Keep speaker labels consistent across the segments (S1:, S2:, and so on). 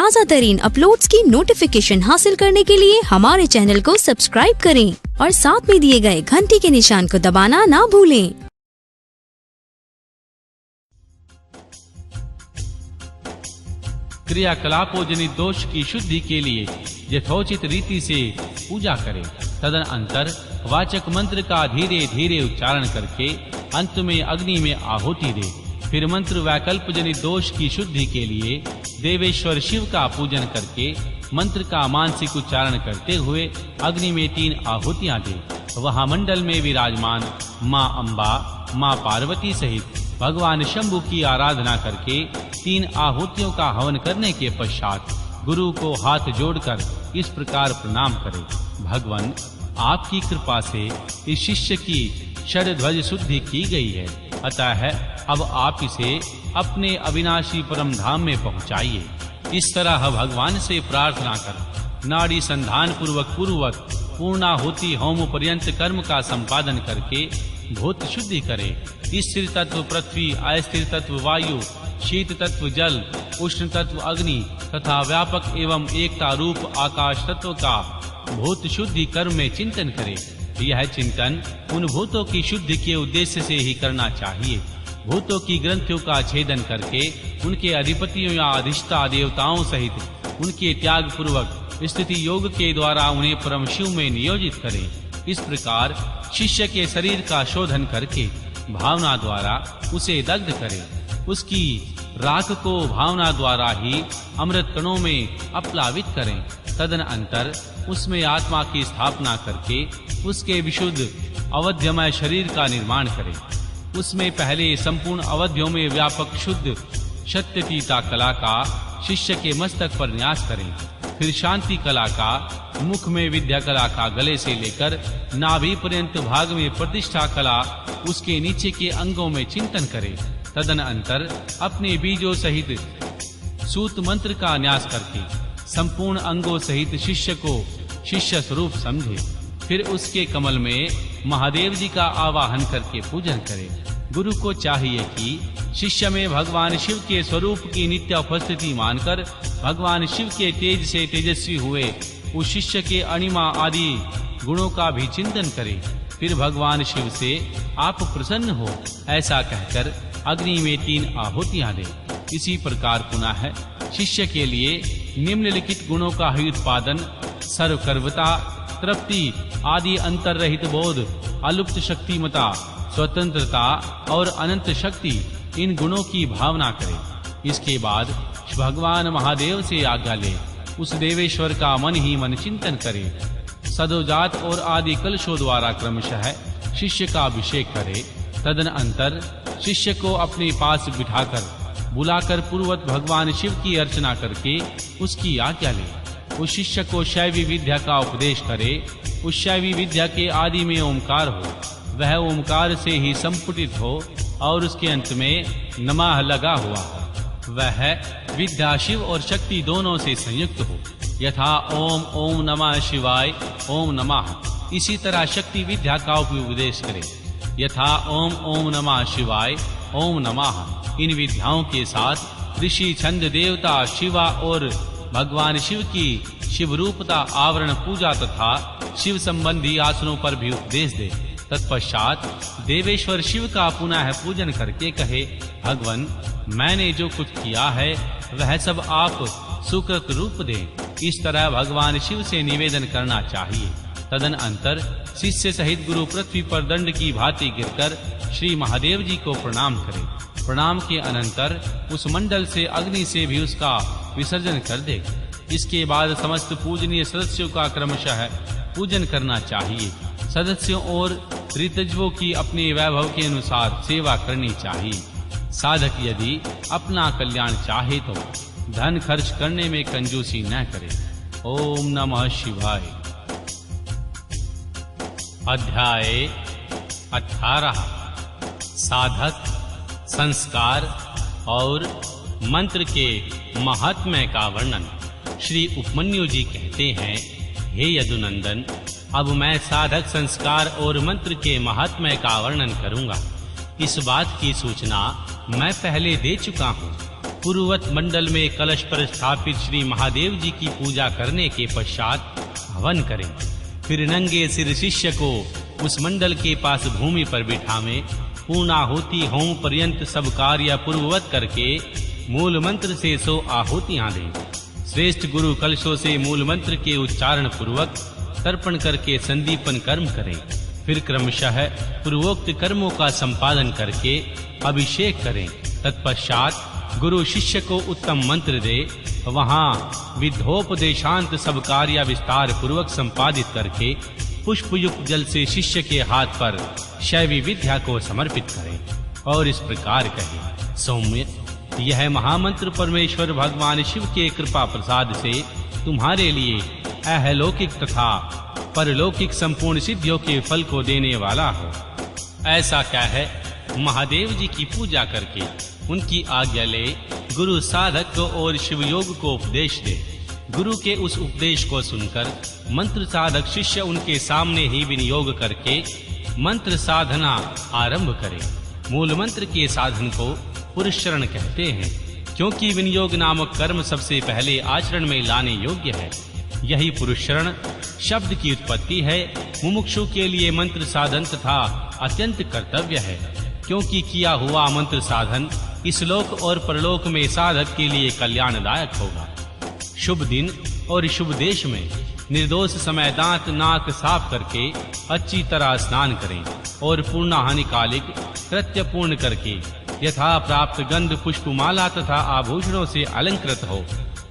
S1: ताज़ा तरीन अपलोड्स की नोटिफिकेशन हासिल करने के लिए हमारे चैनल को सब्सक्राइब करें और साथ में दिए गए घंटी के निशान को दबाना ना भूलें।
S2: क्रियाकलापों जनित दोष की शुद्धि के लिए यथोचित रीति से पूजा करें। तदनंतर वाचक मंत्र का धीरे धीरे उच्चारण करके अंत में अग्नि में आहुति दे। फिर मंत्र वैकल्प जनित दोष की शुद्धि के लिए देवेश्वर शिव का पूजन करके मंत्र का मानसिक उच्चारण करते हुए अग्नि में 3 आहुतियां दे। वहां मंडल में विराजमान मां अम्बा, मां पार्वती सहित भगवान शंभु की आराधना करके 3 आहुतियों का हवन करने के पश्चात गुरु को हाथ जोड़कर इस प्रकार प्रणाम करें। भगवान, आपकी कृपा से इस शिष्य की षड्ध्वज शुद्धि की गई है, अतः अब आप इसे अपने अविनाशी परम धाम में पहुंचाइए। इस तरह भगवान से प्रार्थना कर नाड़ी संधान पूर्वक पूर्णाहुति होम पर्यंत कर्म का संपादन करके भूत शुद्धि करे। स्थिर तत्व पृथ्वी, अस्थिर तत्व वायु, शीत तत्व जल, उष्ण तत्व अग्नि तथा व्यापक एवं एकता रूप आकाश तत्व का भूत शुद्धि कर्म में चिंतन करे। यह चिंतन उन भूतों की शुद्धि के उद्देश्य से ही करना चाहिए। भूतों की ग्रंथियों का छेदन करके उनके अधिपतियों या अधिष्ठा देवताओं सहित उनके त्याग पूर्वक स्थिति योग के द्वारा उन्हें परम शिव में नियोजित करें। इस प्रकार शिष्य के शरीर का शोधन करके भावना द्वारा उसे दग्ध करें। उसकी राख को भावना द्वारा ही अमृत कणों में अपलावित करें। तदनंतर उसमें आत्मा की स्थापना करके उसके विशुद्ध अवध्यमय शरीर का निर्माण करें। उसमें पहले संपूर्ण अवध्यों में व्यापक शुद्ध सत्यतीता कला का शिष्य के मस्तक पर न्यास करें। फिर शांति कला का मुख में, विद्या कला का गले से लेकर नाभि पर्यंत भाग में, प्रतिष्ठा कला उसके नीचे के अंगों में चिंतन करें। तदनंतर अपने बीजों सहित सूत मंत्र का न्यास करके संपूर्ण अंगों सहित शिष्य को शिष्य स्वरूप समझे। फिर उसके कमल में महादेव जी का आवाहन करके पूजन करे। गुरु को चाहिए कि शिष्य में भगवान शिव के स्वरूप की नित्य उपस्थिति मानकर भगवान शिव के तेज से तेजस्वी हुए उस शिष्य के अणिमा आदि गुणों का भी चिंतन करे। फिर भगवान शिव से आप प्रसन्न हो ऐसा कहकर अग्नि में 3 आहुतियां दे। इसी प्रकार पुनः शिष्य के लिए निम्नलिखित गुणों का ही उत्पादन सर्वकर्वता, तृप्ति आदि अंतर रहित बोध, अलुप्त शक्तिमता, स्वतंत्रता और अनंत शक्ति, इन गुणों की भावना करे। इसके बाद भगवान महादेव से आज्ञा ले उस देवेश्वर का मन ही मन चिंतन करे। सदोजात और आदि कलशों द्वारा क्रमशः शिष्य का अभिषेक करे। तदनंतर शिष्य को अपने पास बिठाकर बुलाकर पूर्वत भगवान शिव की अर्चना करके उसकी आज्ञा ले। उस शिष्य को शैवी विद्या का उपदेश करे। उस शैवी विद्या के आदि में ओमकार हो, वह ओमकार से ही संपुटित हो और उसके अंत में नमः लगा हुआ हो। वह विद्या शिव और शक्ति दोनों से संयुक्त हो। यथा ओम ओम नमः शिवाय ओम नमः, इसी तरह शक्ति विद्या का उपदेश करे। यथा ओम ओम नमः शिवाय ओम नमः, इन विद्याओं के साथ ऋषि, छंद, देवता, शिवा और भगवान शिव की शिव रूपता आवरण पूजा तथा शिव संबंधी आसनों पर भी उपदेश दे। तत्पश्चात देवेश्वर शिव का पुनः पूजन करके कहे, भगवान, मैंने जो कुछ किया है वह सब आप सुकृत रूप दें। इस तरह भगवान शिव से निवेदन करना चाहिए। तदनंतर शिष्य सहित गुरु पृथ्वी पर दंड की भांति गिरकर श्री महादेव जी को प्रणाम करे। प्रणाम के अनंतर उस मंडल से अग्नि से भी उसका विसर्जन कर दे। इसके बाद समस्त पूजनीय सदस्यों का क्रमशः पूजन करना चाहिए। सदस्यों और ऋतज्वों की अपने वैभव के अनुसार सेवा करनी चाहिए। साधक यदि अपना कल्याण चाहे तो धन खर्च करने में कंजूसी न करे। ओम नमः शिवाय। अध्याय 18 साधक, संस्कार और मंत्र के महात्म्य का वर्णन। श्री उपमन्यु जी कहते हैं, हे यदुनंदन, अब मैं साधक, संस्कार और मंत्र के महात्म्य का वर्णन करूंगा। इस बात की सूचना मैं पहले दे चुका हूँ। पूर्ववत मंडल में कलश पर स्थापित श्री महादेव जी की पूजा करने के पश्चात हवन करें। फिर नंगे सिर शिष्य को उस मंडल के पास भूमि पर बिठावें। पूर्णाहुति होम पर्यंत सब कार्य पूर्ववत करके मूल मंत्र से 100 आहुतियां दें। श्रेष्ठ गुरु कलशों से मूल मंत्र के उच्चारण पूर्वक तर्पण करके संदीपन कर्म करें। फिर क्रमशः पूर्वोक्त कर्मों का संपादन करके अभिषेक करें। तत्पश्चात गुरु शिष्य को उत्तम मंत्र दे। वहां विधोपदेशांत सब कार्य विस्तार पूर्वक संपादित करके पुष्पयुक्त जल से शिष्य के हाथ पर शैवी विद्या को समर्पित करें और इस प्रकार कहे, सौम्य, यह महामंत्र परमेश्वर भगवान शिव के कृपा प्रसाद से तुम्हारे लिए अहलौकिक तथा परलौकिक संपूर्ण सिद्धियों के फल को देने वाला हो। ऐसा क्या है, महादेव जी की पूजा करके उनकी आज्ञा ले गुरु साधक को और शिव योग को उपदेश दे। गुरु के उस उपदेश को सुनकर मंत्र साधक शिष्य उनके सामने ही विनियोग करके मंत्र साधना आरंभ करे। मूल मंत्र के साधन को पुरुषरण कहते हैं, क्योंकि विनियोग नामक कर्म सबसे पहले आचरण में लाने योग्य है। यही पुरुषरण शब्द की उत्पत्ति है। मुमुक्षु के लिए मंत्र साधन तथा अत्यंत कर्तव्य है, क्योंकि किया हुआ मंत्र साधन इस लोक और परलोक में साधक के लिए कल्याणदायक होगा। शुभ दिन और शुभ देश में निर्दोष समय दांत नाक साफ करके अच्छी तरह स्नान करें और पूर्णाहानिकालिक कृत्य पूर्ण करके यथा प्राप्त गंध पुष्पमाला तथा आभूषणों से अलंकृत हो।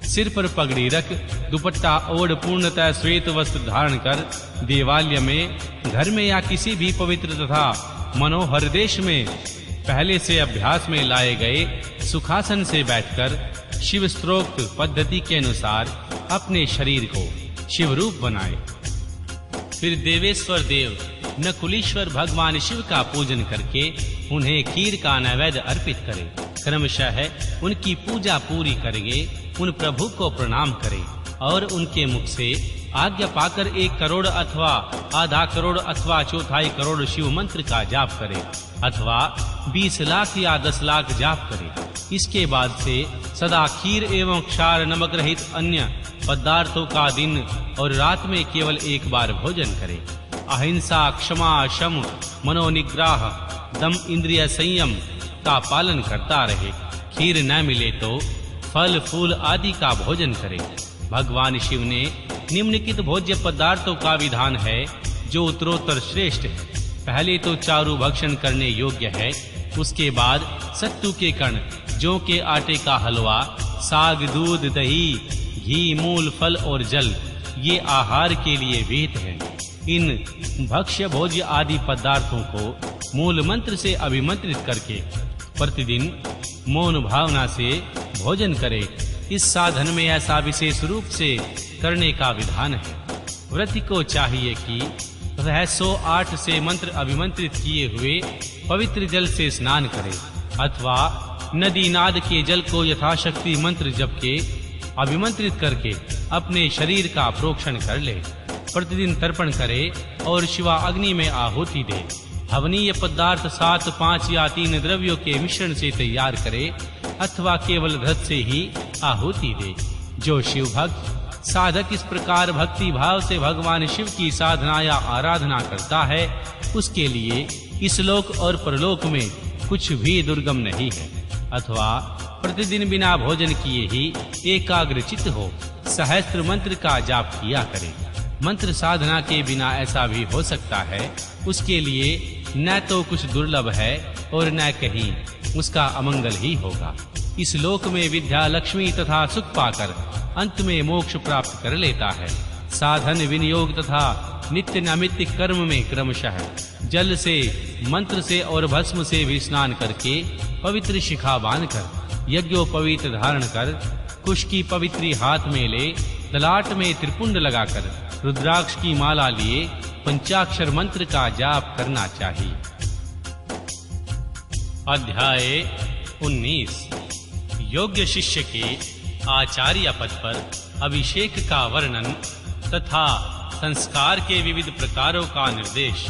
S2: सिर पर पगड़ी रख दुपट्टा ओढ़ पूर्णतः श्वेत वस्त्र धारण कर देवालय में, घर में या किसी भी पवित्र तथा मनोहर देश में पहले से अभ्यास में लाए गए सुखासन से बैठकर शिव स्तोत्र पद्धति के अनुसार अपने शरीर को शिव रूप बनाए। फिर देवेश्वर देव नकुलेश्वर भगवान शिव का पूजन करके उन्हें खीर का नैवेद्य अर्पित करें। क्रमशः उनकी पूजा पूरी करके उन प्रभु को प्रणाम करें और उनके मुख से आज्ञा पाकर 1 करोड़ अथवा आधा करोड़ अथवा चौथाई करोड़ शिव मंत्र का जाप करें अथवा 20 लाख या 10 लाख जाप करें। इसके बाद से सदा खीर एवं क्षार नमक रहित अन्य पदार्थों का दिन और रात में केवल 1 बार भोजन करें। अहिंसा, क्षमा, शम, मनोनिग्रह, दम, इंद्रिय संयम का पालन करता रहे। खीर न मिले तो फल फूल आदि का भोजन करें। भगवान शिव ने निम्नलिखित भोज्य पदार्थों का विधान है जो उत्तरोत्तर श्रेष्ठ है। पहले तो चारु भक्षण करने योग्य है, उसके बाद सत्तू के कण, जौ के आटे का हलवा, साग, दूध, दही, घी, मूल, फल और जल, ये आहार के लिए विहित है। इन भक्ष्य भोज्य आदि पदार्थों को मूल मंत्र से अभिमंत्रित करके प्रतिदिन मौन भावना से भोजन करे। इस साधन में ऐसा विशेष रूप से करने का विधान है। व्रती को चाहिए कि वह 108 से मंत्र अभिमंत्रित किए हुए पवित्र जल से स्नान करे अथवा नदी नाद के जल को यथाशक्ति मंत्र जप के अभिमंत्रित करके अपने शरीर का प्रोक्षण कर ले। प्रतिदिन तर्पण करे और शिवा अग्नि में आहुति दे। हवनीय पदार्थ 7, 5 या 3 द्रव्यों के मिश्रण से तैयार करे अथवा केवल घृत से ही आहुति दे। जो शिव भक्त साधक इस प्रकार भक्ति भाव से भगवान शिव की साधना या आराधना करता है, उसके लिए इस लोक और परलोक में कुछ भी दुर्गम नहीं है। अथवा प्रतिदिन बिना भोजन किए ही एकाग्रचित्त हो सहस्त्र मंत्र का जाप किया करे। मंत्र साधना के बिना ऐसा भी हो सकता है, उसके लिए न तो कुछ दुर्लभ है और न कहीं उसका अमंगल ही होगा। इस लोक में विद्या, लक्ष्मी तथा सुख पाकर अंत में मोक्ष प्राप्त कर लेता है। साधन, विनियोग तथा नित्य नैमित्तिक कर्म में क्रमशः जल से, मंत्र से और भस्म से भी स्नान करके पवित्र शिखा बांधकर यज्ञोपवीत धारण कर कुश की पवित्री हाथ में ले, ललाट में त्रिपुंड लगाकर रुद्राक्ष की माला लिए पंचाक्षर मंत्र का जाप करना चाहिए। अध्याय 19। योग्य शिष्य के आचार्य पद पर अभिषेक का वर्णन तथा संस्कार के विविध प्रकारों का निर्देश।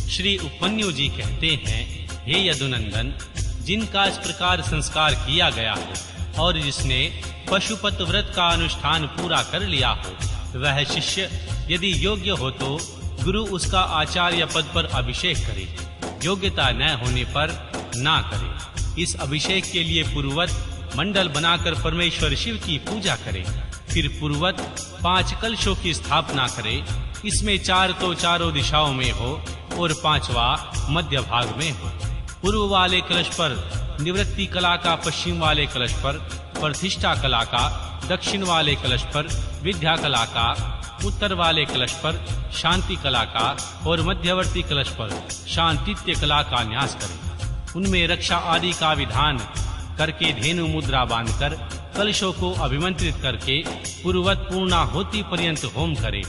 S2: श्री उपमन्यु जी कहते हैं, हे यदुनंदन, जिनका इस प्रकार संस्कार किया गया हो और जिसने पशुपत व्रत का अनुष्ठान पूरा कर लिया हो, वह शिष्य यदि योग्य हो तो गुरु उसका आचार्य पद पर अभिषेक करे, योग्यता न होने पर ना करे। इस अभिषेक के लिए पूर्ववत मंडल बनाकर परमेश्वर शिव की पूजा करे। फिर पूर्ववत 5 कलशों की स्थापना करे। इसमें 4 तो चारों दिशाओं में हो और 5वां मध्य भाग में हो। पूर्व वाले कलश पर निवृत्ति कला का, पश्चिम वाले कलश पर प्रतिष्ठा कला का, दक्षिण वाले कलश पर विद्या कला का, उत्तर वाले कलश पर शांति कला का और मध्यवर्ती कलश पर शांतित्य कला का न्यास करें। उनमें रक्षा आदि का विधान करके धेनु मुद्रा बांधकर कलशों को अभिमंत्रित करके पूर्ववत पूर्णाहुति पर्यंत होम करे।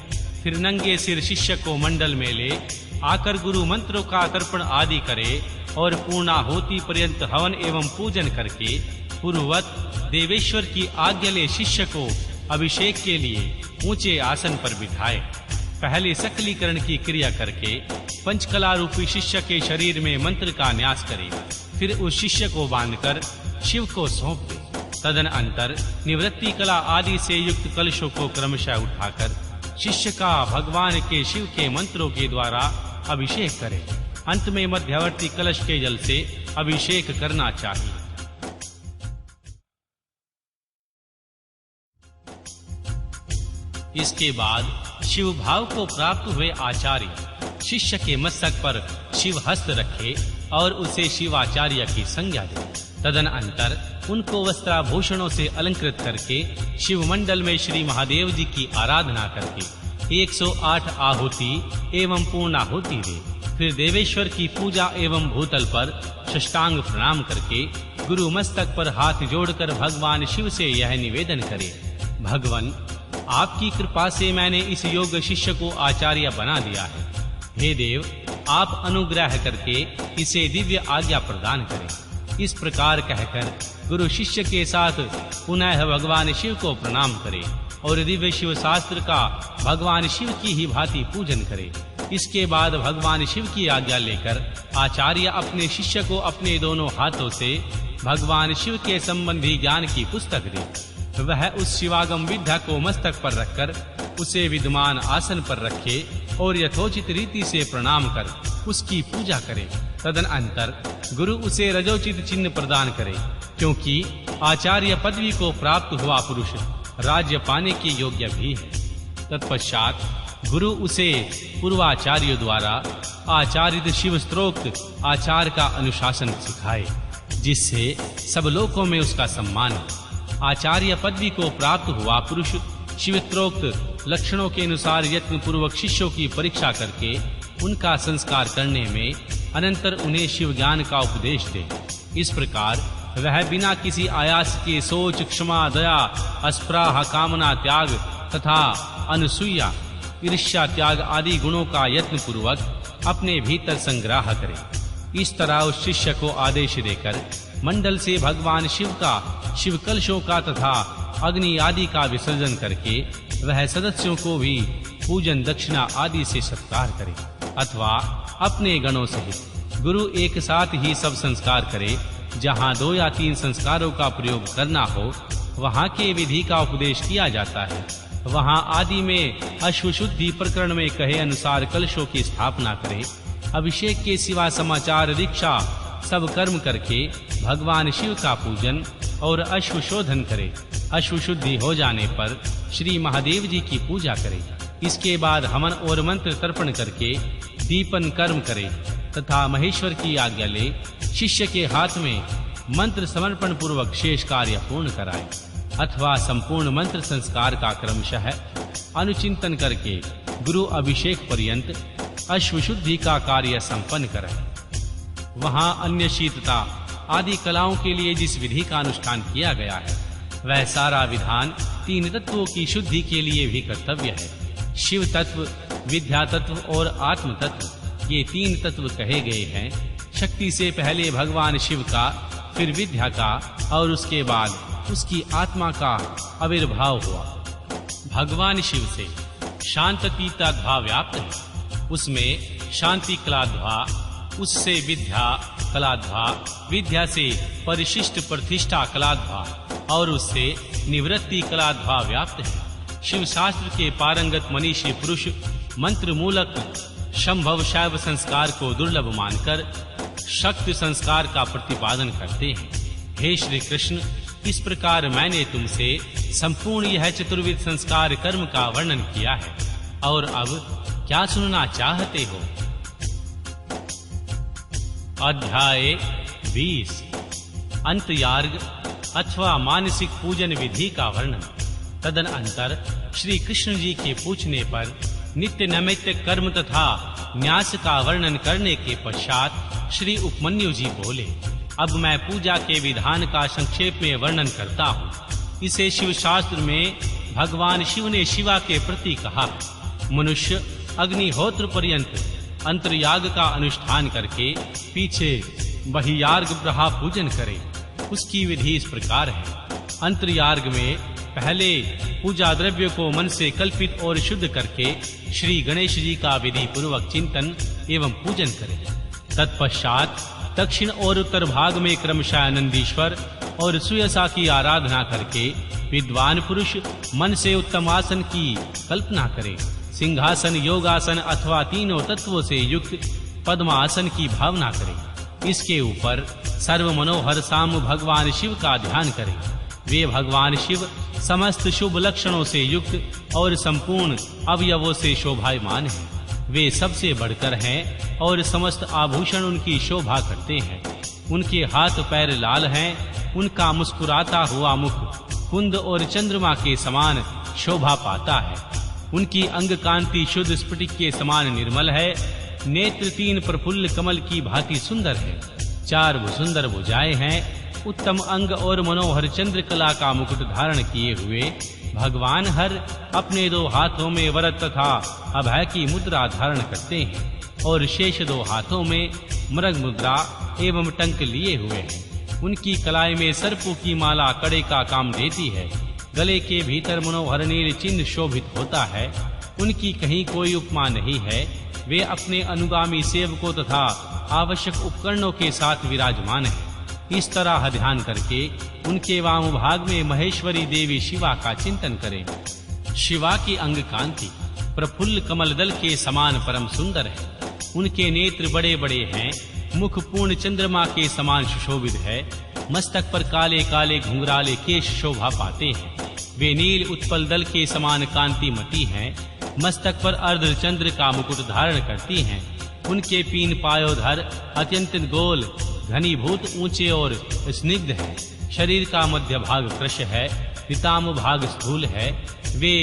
S2: फिर नंगे सिर शिष्य को मंडल में ले आकर गुरु मंत्रों का तर्पण आदि करे और पूर्णाहुति पर्यंत हवन एवं पूजन करके पूर्ववत देवेश्वर की आज्ञा ले शिष्य को अभिषेक के लिए ऊंचे आसन पर बिठाए। पहले सकलीकरण की क्रिया करके पंचकला रूपी शिष्य के शरीर में मंत्र का न्यास करे। फिर उस शिष्य को बांधकर शिव को सौंप दे। तदनंतर निवृत्ति कला आदि से युक्त कलशों को क्रमशः उठाकर शिष्य का भगवान के शिव के मंत्रों के द्वारा अभिषेक करे। अंत में मध्यवर्ती कलश के जल से अभिषेक करना चाहिए। इसके बाद शिव भाव को प्राप्त हुए आचार्य शिष्य के मस्तक पर शिव हस्त रखे और उसे शिवाचार्य की संज्ञा दे। तदनंतर उनको वस्त्राभूषणों से अलंकृत करके शिव मंडल में श्री महादेव जी की आराधना करके 108 आहुति एवं पूर्णाहुति दे। फिर देवेश्वर की पूजा एवं भूतल पर साष्टांग प्रणाम करके गुरु मस्तक पर हाथ जोड़कर भगवान शिव से यह निवेदन करे, भगवान आपकी कृपा से मैंने इस योग शिष्य को आचार्य बना दिया है। हे देव, आप अनुग्रह करके इसे दिव्य आज्ञा प्रदान करें। इस प्रकार कहकर गुरु शिष्य के साथ पुनः भगवान शिव को प्रणाम करे और दिव्य शिव शास्त्र का भगवान शिव की ही भांति पूजन करे। इसके बाद भगवान शिव की आज्ञा लेकर आचार्य अपने शिष्य को अपने दोनों हाथों से भगवान शिव के संबंधी ज्ञान की पुस्तक दे। वह उस शिवागम विद्या को मस्तक पर रखकर उसे विद्यमान आसन पर रखे और यथोचित रीति से प्रणाम कर उसकी पूजा करे। तदनंतर गुरु उसे रजोचित चिन्ह प्रदान करे, क्योंकि आचार्य पदवी को प्राप्त हुआ पुरुष राज्य पाने के योग्य भी है। तत्पश्चात गुरु उसे पूर्वाचार्य द्वारा आचार्य शिव स्तोत्र आचार का अनुशासन सिखाए, जिससे सब लोकों में उसका सम्मान हो। आचार्य पदवी को प्राप्त हुआ पुरुष शिवत्रोक्त लक्षणों के अनुसार यत्न पूर्वक शिष्यों की परीक्षा करके उनका संस्कार करने में अनंतर उन्हें शिव ज्ञान का उपदेश दे। इस प्रकार वह बिना किसी आयास के सोच, क्षमा, दया, अस्पृहा, कामना त्याग तथा अनसूया, ईर्ष्या त्याग आदि गुणों का यत्न पूर्वक अपने भीतर संग्रह करे। इस तरह उस शिष्य को आदेश देकर मंडल से भगवान शिव का, शिव कलशों का तथा अग्नि आदि का विसर्जन करके वह सदस्यों को भी पूजन, दक्षिणा आदि से सत्कार करे अथवा अपने गणों सहित गुरु एक साथ ही सब संस्कार करे। जहाँ 2 या 3 संस्कारों का प्रयोग करना हो वहाँ के विधि का उपदेश किया जाता है। वहाँ आदि में अश्वशुद्धि प्रकरण में कहे अनुसार कलशों की स्थापना करे। अभिषेक के सिवा समाचार, दीक्षा सब कर्म करके भगवान शिव का पूजन और अश्वशोधन करे। अश्वशुद्धि हो जाने पर श्री महादेव जी की पूजा करे। इसके बाद हवन और मंत्र तर्पण करके दीपन कर्म करे तथा महेश्वर की आज्ञा ले शिष्य के हाथ में मंत्र समर्पण पूर्वक शेष कार्य पूर्ण कराए अथवा संपूर्ण मंत्र संस्कार का क्रमशः अनुचिंतन करके गुरु अभिषेक पर्यंत अश्वशुद्धि का कार्य संपन्न करे। वहाँ अन्य शीतता आदि कलाओं के लिए जिस विधि का अनुष्ठान किया गया है वह सारा विधान 3 तत्वों की शुद्धि के लिए भी कर्तव्य है। शिव तत्व, विद्या तत्व और आत्म तत्व, ये 3 तत्व कहे गए हैं। शक्ति से पहले भगवान शिव का, फिर विद्या का और उसके बाद उसकी आत्मा का आविर्भाव हुआ। भगवान शिव से शांततीता व्याप्त है, उसमें शांति कलाध्वा, उससे विद्या कलाध्वा, विद्या से परिशिष्ट प्रतिष्ठा कलाध्वा, और उससे निवृत्ति कलाध्वा व्याप्त है। शिव शास्त्र के पारंगत मनीषी पुरुष मंत्र मूलक संभव शैव संस्कार को दुर्लभ मानकर शक्ति संस्कार का प्रतिपादन करते हैं। हे श्री कृष्ण, इस प्रकार मैंने तुमसे संपूर्ण यह चतुर्विध संस्कार कर्म का वर्णन किया है, और अब क्या सुनना चाहते हो? अध्याय 20 अंतयार्ग अथवा मानसिक पूजन विधि का वर्णन। तदनंतर श्री कृष्ण जी के पूछने पर नित्य नैमित्य कर्म तथा न्यास का वर्णन करने के पश्चात श्री उपमन्यु जी बोले, अब मैं पूजा के विधान का संक्षेप में वर्णन करता हूँ। इसे शिव शास्त्र में भगवान शिव ने शिवा के प्रति कहा, मनुष्य अग्निहोत्र पर्यंत अंतर्याग का अनुष्ठान करके पीछे बहियार्ग ब्रहा पूजन करे। उसकी विधि इस प्रकार है। अंतर्याग में पहले पूजा द्रव्य को मन से कल्पित और शुद्ध करके श्री गणेश जी का विधि पूर्वक चिंतन एवं पूजन करें। तत्पश्चात दक्षिण और उत्तर भाग में क्रमशः नंदीश्वर और सुयसा की आराधना करके विद्वान पुरुष मन से उत्तम आसन की कल्पना करे। सिंहासन, योगासन अथवा तीनों तत्वों से युक्त पद्मासन की भावना करे। इसके ऊपर सर्व मनोहर साम भगवान शिव का ध्यान करें। वे भगवान शिव समस्त शुभ लक्षणों से युक्त और संपूर्ण अवयवों से शोभायमान हैं। वे सबसे बढ़कर हैं और समस्त आभूषण उनकी शोभा करते हैं। उनके हाथ पैर लाल हैं। उनका मुस्कुराता हुआ मुख कुंद और चंद्रमा के समान शोभा पाता है। उनकी अंग कांति शुद्ध स्फटिक के समान निर्मल है। नेत्र तीन प्रफुल्ल कमल की भांति सुंदर है। चार सुंदर भुजाएं हैं। उत्तम अंग और मनोहर चंद्रकला का मुकुट धारण किए हुए भगवान हर अपने दो हाथों में वरद तथा अभय की मुद्रा धारण करते हैं और शेष दो हाथों में मृग मुद्रा एवं टंक लिए हुए हैं। उनकी कलाई में सर्पों की माला कड़े का काम देती है। गले के भीतर मनोहर नील चिन्ह शोभित होता है। उनकी कहीं कोई उपमा नहीं है। वे अपने अनुगामी सेवकों तथा आवश्यक उपकरणों के साथ विराजमान हैं। इस तरह ध्यान करके उनके वाम भाग में महेश्वरी देवी शिवा का चिंतन करें। शिवा की अंग कांति प्रफुल्ल कमल दल के समान परम सुंदर है। उनके नेत्र बड़े बड़े हैं। मुख पूर्ण चंद्रमा के समान सुशोभित है। मस्तक पर काले काले घुंघराले केश शोभा पाते हैं। वे नील उत्पल दल के समान कांतिमती हैं। मस्तक पर अर्ध चंद्र का मुकुट धारण करती हैं। उनके पीन पायोधर अत्यंत गोल घनीभूत ऊंचे और स्निग्ध है। शरीर का मध्य भाग कृश है। पिताम्ह भाग स्थूल है। वे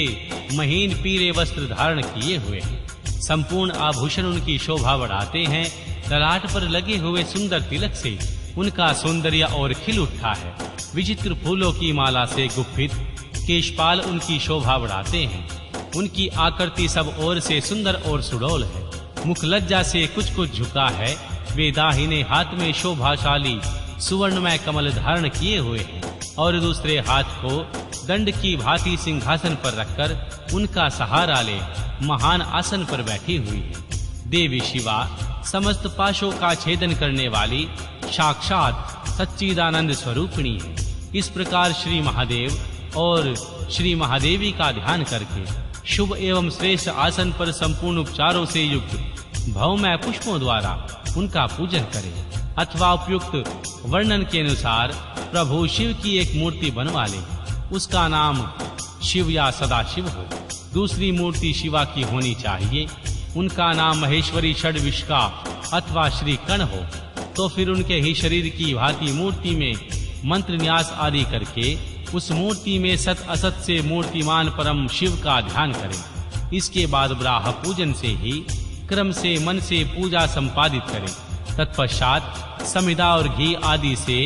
S2: महीन पीले वस्त्र धारण किए हुए हैं। संपूर्ण आभूषण उनकी शोभा बढ़ाते हैं। ललाट पर लगे हुए सुंदर तिलक से उनका सौंदर्य और खिल उठा है। विचित्र फूलों की माला से गुफित केशपाल उनकी शोभा बढ़ाते हैं। उनकी आकृति सब ओर से सुंदर और सुडौल है। मुख लज्जा से कुछ झुका है। वे दाहिने हाथ में शोभाशाली सुवर्णमय कमल धारण किए हुए हैं और दूसरे हाथ को दंड की भांति सिंहासन पर रखकर उनका सहारा ले महान आसन पर बैठी हुई है। देवी शिवा समस्त पाशों का छेदन करने वाली साक्षात सच्चिदानंद स्वरूपिणी है। इस प्रकार श्री महादेव और श्री महादेवी का ध्यान करके शुभ एवं श्रेष्ठ आसन पर संपूर्ण उपचारों से युक्त भवमय पुष्पों द्वारा उनका पूजन करें, अथवा उपयुक्त वर्णन के अनुसार प्रभु शिव की एक मूर्ति बनवा ले। उसका नाम शिव या सदाशिव हो। दूसरी मूर्ति शिवा की होनी चाहिए। उनका नाम महेश्वरी षड्विष्का अथवा श्री कण हो। तो फिर उनके ही शरीर की भांति मूर्ति में मंत्र न्यास आदि करके उस मूर्ति में सत असत से मूर्तिमान परम शिव का ध्यान करें। इसके बाद ब्राह्म पूजन से ही क्रम से मन से पूजा संपादित करें। तत्पश्चात समिधा और घी आदि से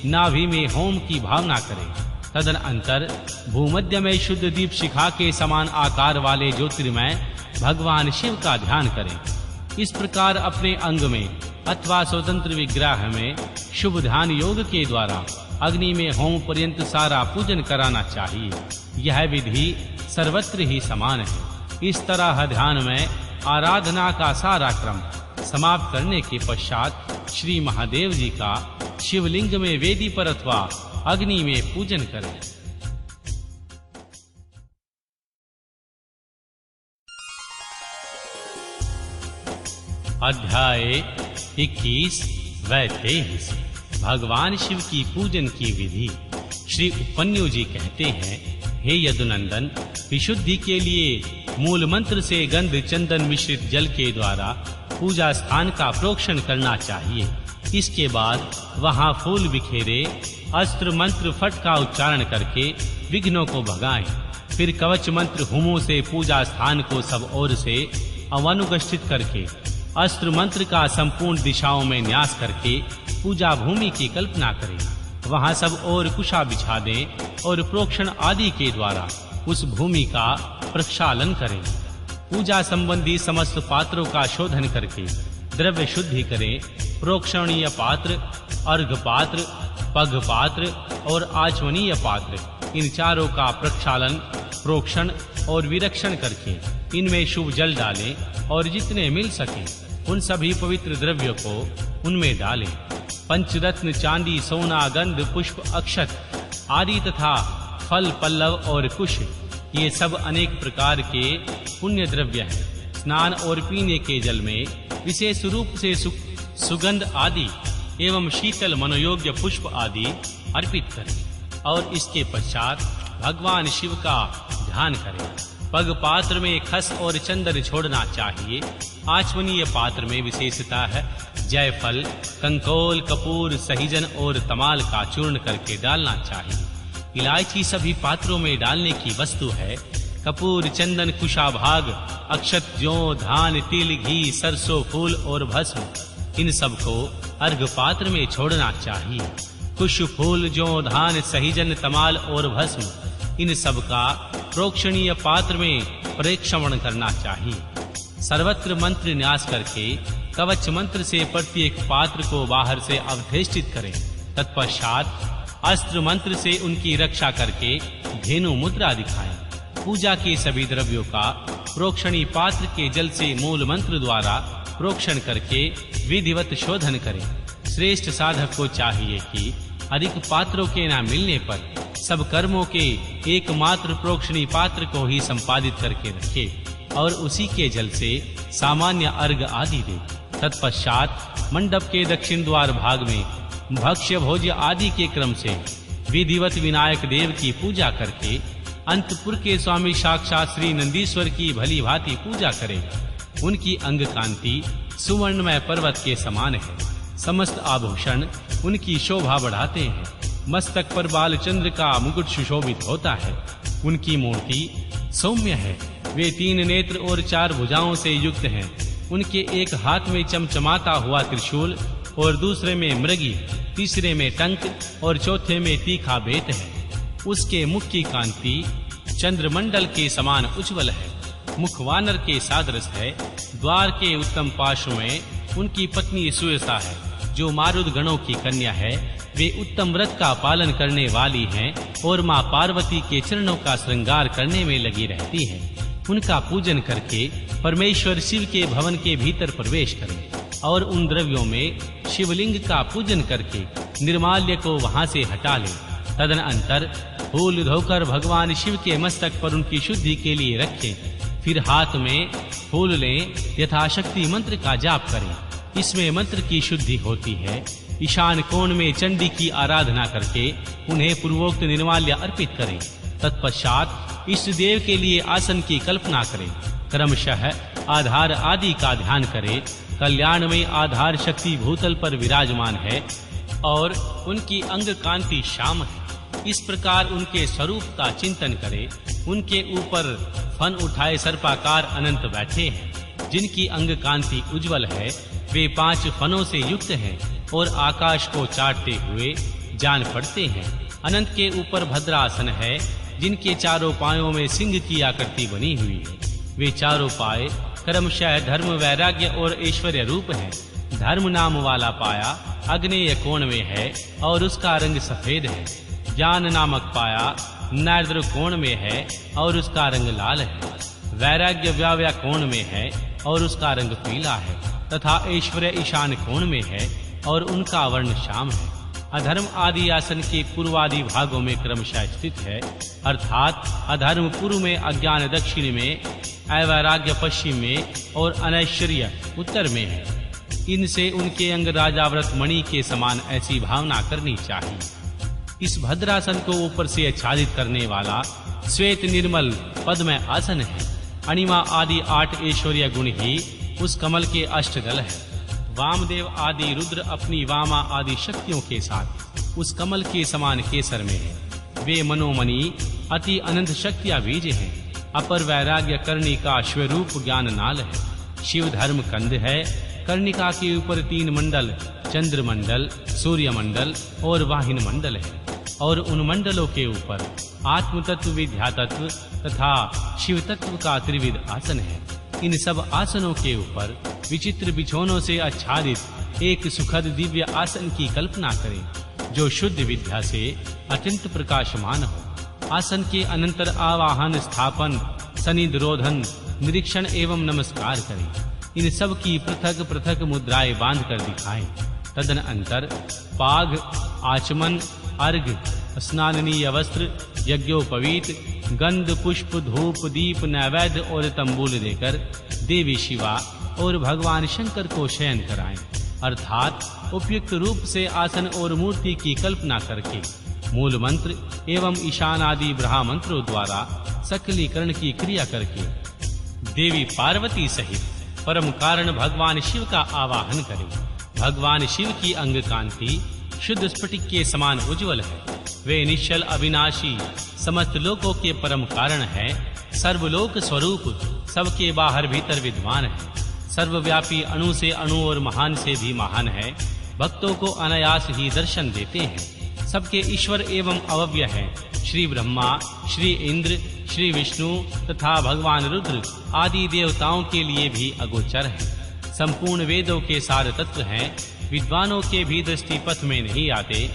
S2: नाभि में होम की भावना करें। तदनंतर भूमध्य में शुद्ध दीप शिखा के समान आकार वाले ज्योतिर्मय भगवान शिव का ध्यान करें। इस प्रकार अपने अंग में अथवा स्वतंत्र विग्रह में शुभ ध्यान योग के द्वारा अग्नि में होम पर्यंत सारा पूजन कराना चाहिए। यह विधि सर्वत्र ही समान है। इस तरह ध्यान में आराधना का सारा क्रम समाप्त करने के पश्चात श्री महादेव जी का शिवलिंग में वेदी पर अथवा अग्नि में पूजन करें। अध्याय 21 व 23 भगवान शिव की पूजन की विधि। श्री उपन्यु जी कहते हैं, हे यदुनंदन, विशुद्धि के लिए मूल मंत्र से गंध चंदन मिश्रित जल के द्वारा पूजा स्थान का प्रोक्षण करना चाहिए। इसके बाद वहां फूल बिखेरे, अस्त्र मंत्र फट का उच्चारण करके विघ्नों को भगाएं। फिर कवच मंत्र हुमों से पूजा स्थान को सब ओर से अवनुगष्ठित करके अस्त्र मंत्र का संपूर्ण दिशाओं में न्यास करके पूजा भूमि की कल्पना करें। वहां सब ओर कुशा बिछा दें और प्रोक्षण आदि के द्वारा उस भूमि का प्रक्षालन करें। पूजा संबंधी समस्त पात्रों का शोधन करके द्रव्य शुद्धि करें। प्रोक्षणीय पात्र, अर्घ पात्र, पग पात्र और आचमनीय पात्र, इन चारों का प्रक्षालन, प्रोक्षण और विरक्षण करके इनमें शुभ जल डालें और जितने मिल सके उन सभी पवित्र द्रव्यों को उनमें डालें। पंचरत्न, चांदी, सोना, गंध, पुष्प, अक्षत आदि तथा फल, पल्लव और कुश, ये सब अनेक प्रकार के पुण्य द्रव्य हैं। स्नान और पीने के जल में विशेष रूप से सुगंध आदि एवं शीतल मनोयोग्य पुष्प आदि अर्पित करें और इसके पश्चात भगवान शिव का ध्यान करें। पग पात्र में खस और चंदन छोड़ना चाहिए। आचमनीय पात्र में विशेषता है जयफल, कंकोल, कपूर, सहीजन और तमाल का चूर्ण करके डालना चाहिए। इलायची सभी पात्रों में डालने की वस्तु है। कपूर, चंदन, कुशाभाग, अक्षत, जौ, धान, तिल, घी, सरसों फूल और भस्म, इन सब को अर्घ पात्र में छोड़ना चाहिए। कुश, फूल, जौ, धान, सहीजन, तमाल और भस्म, इन सब का प्रोक्षणीय पात्र में प्रेक्षण करना चाहिए। सर्वत्र मंत्र न्यास करके कवच मंत्र से प्रत्येक पात्र को बाहर से अवधेष्टित करें। तत्पश्चात अस्त्र मंत्र से उनकी रक्षा करके धेनु मुद्रा दिखाएं। पूजा के सभी द्रव्यों का प्रोक्षणी पात्र के जल से मूल मंत्र द्वारा प्रोक्षण करके विधिवत शोधन करें। श्रेष्ठ साधक को चाहिए कि अधिक पात्रों के न मिलने पर सब कर्मों के एकमात्र प्रोक्षणी पात्र को ही संपादित करके रखे और उसी के जल से सामान्य अर्घ आदि दे। तत्पश्चात मंडप के दक्षिण द्वार भाग में भक्ष्य भोज्य आदि के क्रम से विधिवत विनायक देव की पूजा करके अंतपुर के स्वामी साक्षात श्री नंदीश्वर की भली भांति पूजा करें। उनकी अंग कांति सुवर्णमय पर्वत के समान है। समस्त आभूषण उनकी शोभा बढ़ाते हैं। मस्तक पर बालचंद्र का मुकुट सुशोभित होता है। उनकी मूर्ति सौम्य है। वे 3 नेत्र और 4 भुजाओं से युक्त हैं। उनके एक हाथ में चमचमाता हुआ त्रिशूल और दूसरे में मृगी, तीसरे में टंक और चौथे में तीखा बेत है। उसके मुख की कांति चंद्रमंडल के समान उज्जवल है। मुख वानर के सादृश है। द्वार के उत्तम पार्श्व में उनकी पत्नी सुयसा है, जो मारुद गणों की कन्या है। वे उत्तम व्रत का पालन करने वाली हैं और मां पार्वती के चरणों का श्रृंगार करने में लगी रहती हैं। उनका पूजन करके परमेश्वर शिव के भवन के भीतर प्रवेश करें और उन द्रव्यों में शिवलिंग का पूजन करके निर्माल्य को वहां से हटा लें। तदनंतर फूल धोकर भगवान शिव के मस्तक पर उनकी शुद्धि के लिए रखें। फिर हाथ में फूल लें, यथाशक्ति मंत्र का जाप करें। इसमें मंत्र की शुद्धि होती है। ईशान कोण में चंडी की आराधना करके उन्हें पूर्वोक्त निर्माल्य अर्पित करें। तत्पश्चात इष्ट देव के लिए आसन की कल्पना करें। क्रमशः आधार आदि का ध्यान करें। कल्याण में आधार शक्ति भूतल पर विराजमान है और उनकी अंग कांति श्याम है। इस प्रकार उनके स्वरूप का चिंतन करें। उनके ऊपर फन उठाए सर्पाकार अनंत बैठे हैं, जिनकी अंग कांति उज्जवल है। वे 5 फनों से युक्त हैं और आकाश को चाटते हुए जान पड़ते हैं। अनंत के ऊपर भद्रासन है, जिनके चारों पायों में सिंह की आकृति बनी हुई है। वे चारों पाए क्रमशः धर्म, वैराग्य और ऐश्वर्य रूप हैं। धर्म नाम वाला पाया आग्नेय कोण में है और उसका रंग सफेद है। ज्ञान नामक पाया नैर्द्र कोण में है और उसका रंग लाल है। वैराग्य व्याव्या कोण में है और उसका रंग पीला है तथा ऐश्वर्य ईशान कोण में है और उनका वर्ण श्याम है। अधर्म आदि आसन के पूर्वादि भागों में क्रमशः स्थित है, अर्थात अधर्म पूर्व में, अज्ञान दक्षिण में, अवैराग्य पश्चिम में और अनैश्वर्य उत्तर में है। इनसे उनके अंग राजाव्रत मणि के समान ऐसी भावना करनी चाहिए। इस भद्रासन को ऊपर से आच्छादित करने वाला श्वेत निर्मल पद्म आसन है। अणिमा आदि 8 ऐश्वर्य गुण ही उस कमल के अष्टदल है। वामदेव आदि रुद्र अपनी वामा आदि शक्तियों के साथ उस कमल के समान केसर में है। वे मनोमणि अति अनंत शक्तियां बीज हैं। अपर वैराग्य कर्णिका स्वरूप ज्ञान नाल है। शिव धर्म कंद है। कर्णिका के ऊपर 3 मंडल, चंद्र मंडल, सूर्य मंडल और वाहिन मंडल है, और उन मंडलों के ऊपर आत्म तत्व, विद्या तत्व तथा शिव तत्व का त्रिविध आसन है। इन सब आसनों के ऊपर विचित्र बिछौनों से आच्छादित एक सुखद दिव्य आसन की कल्पना करें, जो शुद्ध विद्या से अत्यंत प्रकाशमान हो। आसन के अनंतर आवाहन, स्थापन, सनिधरोधन, निरीक्षण एवं नमस्कार करें। इन सब की पृथक पृथक मुद्राएं बांध कर दिखाएं। तदनंतर पाघ, आचमन, अर्घ, स्नाननीय वस्त्र, यज्ञोपवीत, गंध, पुष्प, धूप, दीप, नैवेद्य और तंबूल देकर देवी शिवा और भगवान शंकर को शयन कराएं, अर्थात उपयुक्त रूप से आसन और मूर्ति की कल्पना करके मूल मंत्र एवं ईशान आदि ब्रह्म मंत्रों द्वारा सकलीकरण की क्रिया करके देवी पार्वती सहित परम कारण भगवान शिव का आवाहन करें। भगवान शिव की अंग कांति शुद्ध स्फटिक के समान उज्जवल है। वे निश्चल, अविनाशी, समस्त लोकों के परम कारण है। सर्वलोक स्वरूप, सबके बाहर भीतर विद्वान है। सर्वव्यापी, अणु से अणु और महान से भी महान है। भक्तों को अनायास ही दर्शन देते हैं। सबके ईश्वर एवं अव्यय है। श्री ब्रह्मा, श्री इंद्र, श्री विष्णु तथा भगवान रुद्र आदि देवताओं के लिए भी अगोचर है। संपूर्ण वेदों के सार तत्व हैं। विद्वानों के भी दृष्टि पथ में नहीं आते।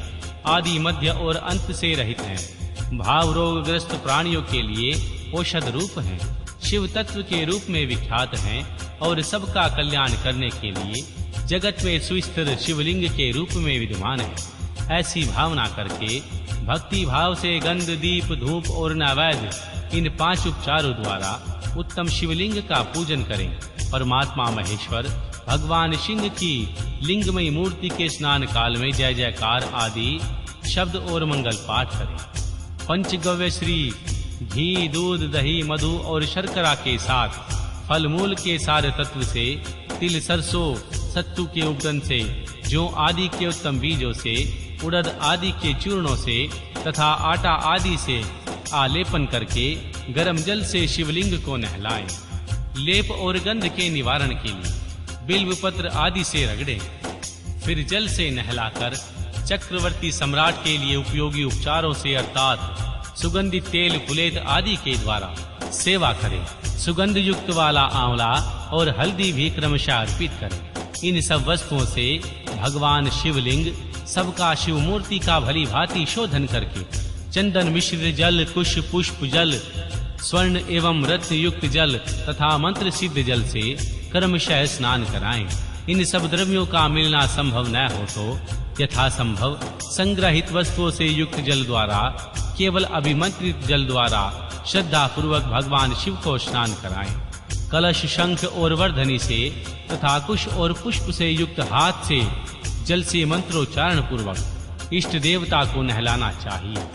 S2: आदि, मध्य और अंत से रहित हैं। भाव रोगग्रस्त प्राणियों के लिए औषध रूप हैं। शिव तत्व के रूप में विख्यात हैं और सबका कल्याण करने के लिए जगत में सुस्थिर शिवलिंग के रूप में विद्यमान है। ऐसी भावना करके भक्ति भाव से गंध, दीप, धूप और नैवेद्य इन 5 उपचारों द्वारा उत्तम शिवलिंग का पूजन करें। परमात्मा महेश्वर भगवान सिंह की लिंगमयी मूर्ति के स्नान काल में जय जयकार आदि शब्द और मंगल पाठ करें। पंचगव्य श्री घी, दूध, दही, मधु और शर्करा के साथ फल मूल के सारे तत्व से, तिल, सरसों, सत्तू के उपदन से, जौ आदि के उत्तम बीजों से, उड़द आदि के चूर्णों से तथा आटा आदि से आलेपन करके गर्म जल से शिवलिंग को नहलाएं। लेप और गंध के निवारण के लिए बिल्व पत्र आदि से रगड़ें। फिर जल से नहलाकर चक्रवर्ती सम्राट के लिए उपयोगी उपचारों से अर्थात सुगंधित तेल, फुलेत आदि के द्वारा सेवा करें। सुगंध युक्त वाला आंवला और हल्दी भी क्रमशः अर्पित करें। इन सब वस्तुओं से भगवान शिवलिंग सबका शिव मूर्ति का भली भांति शोधन करके चंदन मिश्र जल, कुश पुष्प जल, स्वर्ण एवं रत्न युक्त जल तथा मंत्र सिद्ध जल से क्रमशः स्नान कराएं। इन सब द्रव्यों का मिलना संभव न हो तो यथा संभव संग्रहित वस्तुओं से युक्त जल द्वारा, केवल अभिमंत्रित जल द्वारा श्रद्धा पूर्वक भगवान शिव को स्नान कराएं। कलश, शंख और वर्धनी से तथा कुश और पुष्प से युक्त हाथ से जल से मंत्रोच्चारण पूर्वक इष्ट देवता को नहलाना चाहिए।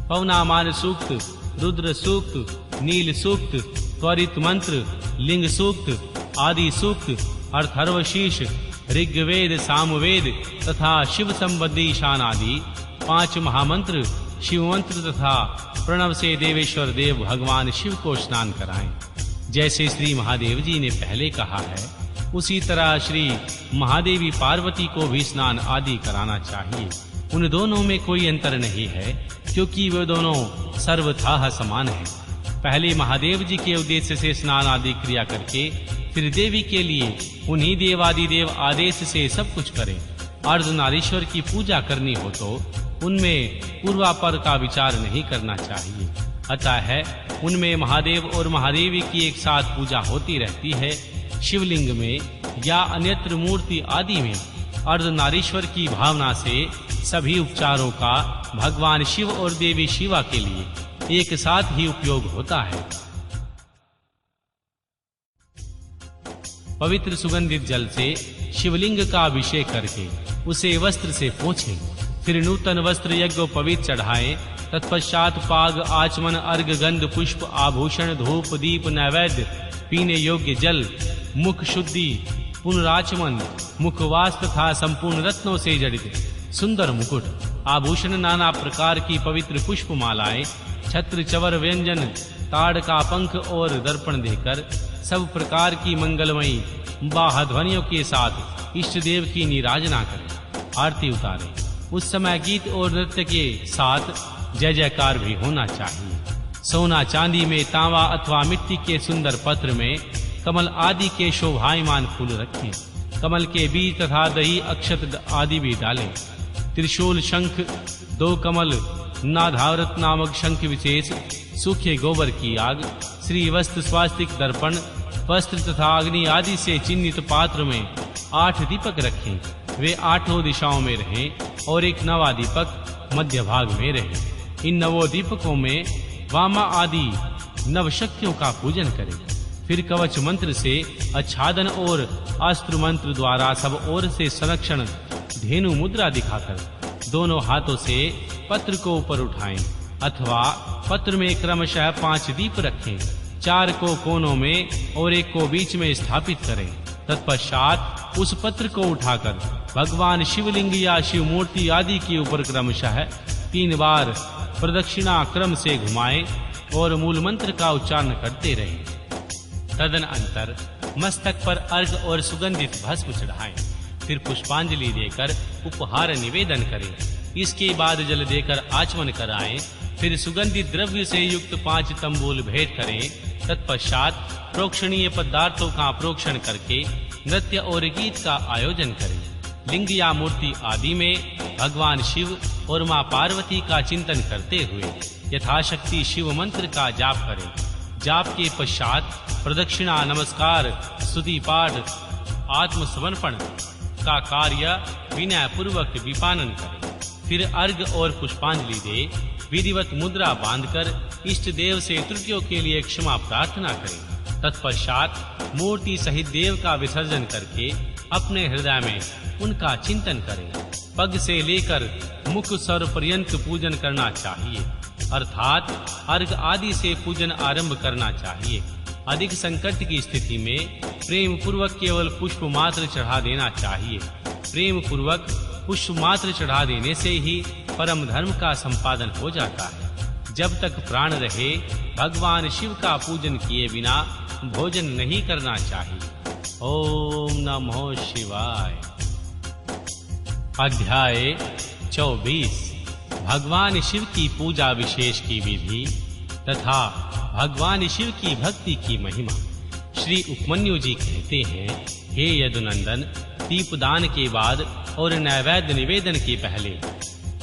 S2: पवनामान सूक्त, रुद्र सूक्त, नील सूक्त, त्वरित मंत्र, लिंग सूक्त आदि सूक्त, अर्थर्वशीष, ऋग्वेद, सामवेद तथा शिव संबंधी ईशान आदि 5 महामंत्र, शिव मंत्र तथा प्रणव से देवेश्वर देव भगवान शिव को स्नान कराएं। जैसे श्री महादेव जी ने पहले कहा है, उसी तरह श्री महादेवी पार्वती को भी स्नान आदि कराना चाहिए। उन दोनों में कोई अंतर नहीं है, क्योंकि वे दोनों सर्वथा समान हैं। पहले महादेव जी के उद्देश्य से स्नान आदि क्रिया करके फिर देवी के लिए उन्हीं देवादिदेव आदेश से सब कुछ करें। अर्धनारीश्वर की पूजा करनी हो तो उनमें पूर्वापर का विचार नहीं करना चाहिए। अतः है उनमें महादेव और महादेवी की एक साथ पूजा होती रहती है। शिवलिंग में या अन्यत्र मूर्ति आदि में अर्धनारीश्वर की भावना से सभी उपचारों का भगवान शिव और देवी शिवा के लिए एक साथ ही उपयोग होता है। पवित्र सुगंधित जल से शिवलिंग का अभिषेक करके उसे वस्त्र से पोंछें, फिर नूतन वस्त्र यज्ञोपवीत चढ़ाएं। तत्पश्चात पाग, आचमन, अर्घ, गंध, पुष्प, आभूषण, धूप, दीप, नैवेद्य, पीने योग्य जल, मुख शुद्धि, पुनराचमन, मुखवास तथा संपूर्ण रत्नों से जड़ित सुंदर मुकुट, आभूषण, नाना प्रकार की पवित्र पुष्प मालाएं, छत्र, चवर, व्यंजन, ताड़ का पंख और दर्पण देकर सब प्रकार की मंगलमयी बाह ध्वनियों के साथ इष्ट देव की निराजना करें, आरती उतारें। उस समय गीत और नृत्य के साथ जय जयकार भी होना चाहिए। सोना चांदी में, तांबा अथवा मिट्टी के सुंदर पत्र में कमल आदि के शोभायमान फूल रखें। कमल के बीज तथा दही, अक्षत आदि भी डालें। त्रिशूल, शंख, 2 कमल, नाधावृत नामक शंख विशेष, सूखे गोबर की आग, श्री वस्त्र, स्वास्तिक, दर्पण, वस्त्र तथा अग्नि आदि से चिन्हित पात्र में 8 दीपक रखें। वे 8 दिशाओं में रहें और एक नवा दीपक मध्य भाग में रहे। इन 9 दीपकों में वामा आदि नवशक्तियों का पूजन करें। फिर कवच मंत्र से आच्छादन और अस्त्र मंत्र द्वारा सब ओर से संरक्षण धेनु मुद्रा दिखाकर दोनों हाथों से पत्र को ऊपर उठाएं अथवा पत्र में क्रमशः 5 दीप रखें। 4 को कोनों में और 1 को बीच में स्थापित करें। तत्पश्चात उस पत्र को उठाकर भगवान शिवलिंग या शिव मूर्ति आदि के ऊपर क्रमशः 3 बार प्रदक्षिणा क्रम से घुमाएं और मूल मंत्र का उच्चारण करते रहें। तदनंतर मस्तक पर अर्घ और सुगंधित भस्म चढ़ाएं। फिर पुष्पांजलि देकर उपहार निवेदन करें। इसके बाद जल देकर आचमन कराएं। फिर सुगंधित द्रव्य से युक्त 5 तंबूल भेंट करें। तत्पश्चात प्रोक्षणीय पदार्थों का प्रोक्षण करके नृत्य और गीत का आयोजन करें। लिंग या मूर्ति आदि में भगवान शिव और मां पार्वती का चिंतन करते हुए यथाशक्ति शिव मंत्र का जाप करें। जाप के पश्चात प्रदक्षिणा, नमस्कार, स्तुति पाठ, आत्मसमर्पण का कार्य विनय पूर्वक विपानन करें। फिर अर्घ और पुष्पांजलि दे विधिवत मुद्रा बांधकर इष्ट देव से त्रुटियों के लिए क्षमा प्रार्थना करें। तत्पश्चात मूर्ति सहित देव का विसर्जन करके अपने हृदय में उनका चिंतन करें। पग से लेकर मुख स्वर पर्यंत पूजन करना चाहिए, अर्थात अर्घ आदि से पूजन आरंभ करना चाहिए। अधिक संकट की स्थिति में प्रेम पूर्वक केवल पुष्प मात्र चढ़ा देना चाहिए। प्रेम पूर्वक पुष्प मात्र चढ़ा देने से ही परम धर्म का संपादन हो जाता है। जब तक प्राण रहे भगवान शिव का पूजन किए बिना भोजन नहीं करना चाहिए। ओम नमो शिवाय। अध्याय 24 भगवान शिव की पूजा विशेष की विधि तथा भगवान शिव की भक्ति की महिमा। श्री उपमन्यु जी कहते हैं, हे यदुनंदन, दीपदान के बाद और नैवेद्य निवेदन के पहले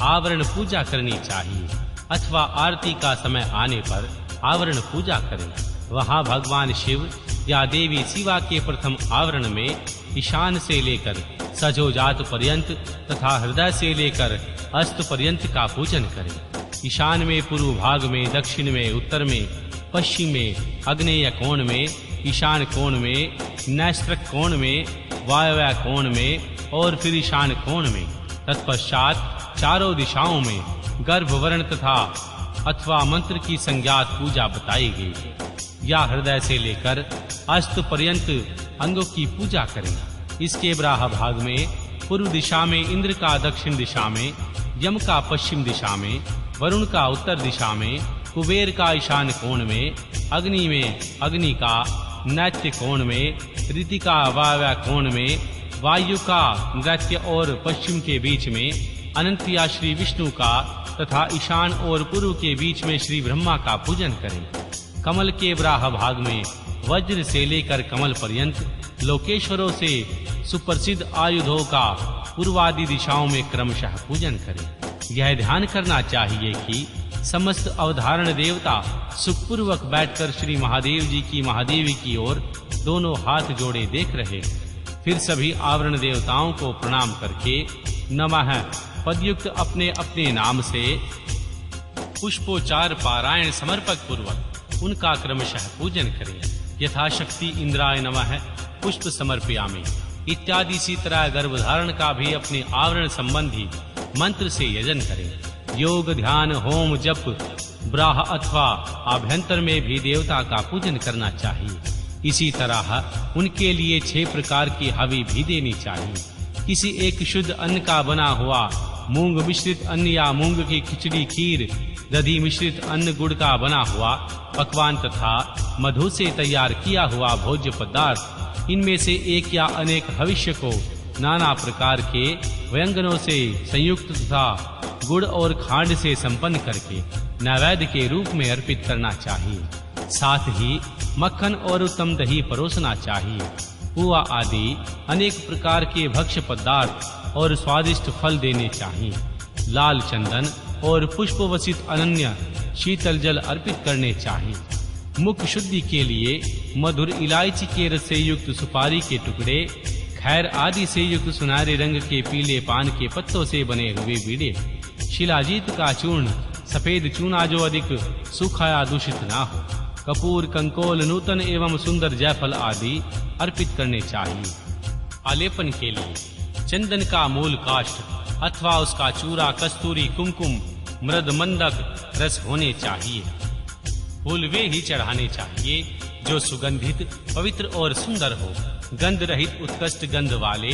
S2: आवरण पूजा करनी चाहिए अथवा आरती का समय आने पर आवरण पूजा करें। वहां भगवान शिव या देवी शिवा के प्रथम आवरण में ईशान से लेकर सजोजात पर्यंत तथा हृदय से लेकर अस्त पर्यंत का पूजन करें। ईशान में पूर्व भाग में, दक्षिण में, उत्तर में, पश्चिम में, आग्नेय कोण में, ईशान कोण में, नैस्त्रक कोण में, वायव्य कोण में और फिर ईशान कोण में। तत्पश्चात चारों दिशाओं में गर्भवर्ण तथा अथवा मंत्र की संज्ञात पूजा बताई गई। या हृदय से लेकर अस्त पर्यंत अंगों की पूजा करें। इसके ब्राह भाग में पूर्व दिशा में, इंद्र का दक्षिण दिशा में, यम का पश्चिम दिशा में, वरुण का उत्तर दिशा में, कुबेर का ईशान कोण में, अग्नि में अग्नि का नैत्य कोण में, ऋति का वायव्य कोण में, वायु का नैत्य और पश्चिम के बीच में, अनंत या श्री विष्णु का तथा ईशान और पूर्व के बीच में श्री ब्रह्मा का पूजन करें। कमल के ब्राह भाग में वज्र से लेकर कमल पर्यंत लोकेश्वरों से सुप्रसिद्ध आयुधों का पूर्वादि दिशाओं में क्रमशः पूजन करें। यह ध्यान करना चाहिए कि समस्त अवधारण देवता सुखपूर्वक बैठकर श्री महादेव जी की महादेवी की ओर दोनों हाथ जोड़े देख रहे। फिर सभी आवरण देवताओं को प्रणाम करके नमः पदयुक्त अपने अपने नाम से पुष्पोच्चार पारायण समर्पक पूर्वक उनका क्रमशः पूजन करें। यथाशक्ति इंद्राय नमः पुष्प समर्पयामि इत्यादि। इसी तरह गर्भधारण का भी अपने आवरण संबंधी मंत्र से यजन करें। योग, ध्यान, होम, जप, ब्राह अथवा आभ्यंतर में भी देवता का पूजन करना चाहिए। इसी तरह उनके लिए 6 प्रकार की हवि भी देनी चाहिए। किसी एक शुद्ध अन्न का बना हुआ मूंग मिश्रित अन्न या मूंग की खिचड़ी, खीर, दधी मिश्रित अन्न, गुड़ का बना हुआ पकवान तथा मधु से तैयार किया हुआ भोज्य पदार्थ, इनमें से एक या अनेक हविष्य को नाना प्रकार के व्यंजनों से संयुक्त तथा गुड़ और खांड से संपन्न करके नैवेद्य के रूप में अर्पित करना चाहिए। साथ ही मक्खन और उत्तम दही परोसना चाहिए। पुआ आदि अनेक प्रकार के भक्ष्य पदार्थ और स्वादिष्ट फल देने चाहिए। लाल चंदन और पुष्प वसित अनन्य शीतल जल अर्पित करने चाहिए। मुख शुद्धि के लिए मधुर इलायची के रस से युक्त सुपारी के टुकड़े, खैर आदि से युक्त सुनहरे रंग के पीले पान के पत्तों से बने हुए बीड़े, शिलाजीत का चूर्ण, सफेद चूना जो अधिक सूखा या दूषित ना हो, कपूर, कंकोल, नूतन एवं सुंदर जयफल आदि अर्पित करने चाहिए। आलेपन के लिए चंदन का मूल काष्ठ अथवा उसका चूरा, कस्तूरी, कुमकुम, मृद, मंदक रस होने चाहिए। फूल वे ही चढ़ाने चाहिए जो सुगंधित, पवित्र और सुंदर हो। गंध रहित, उत्कृष्ट गंध वाले,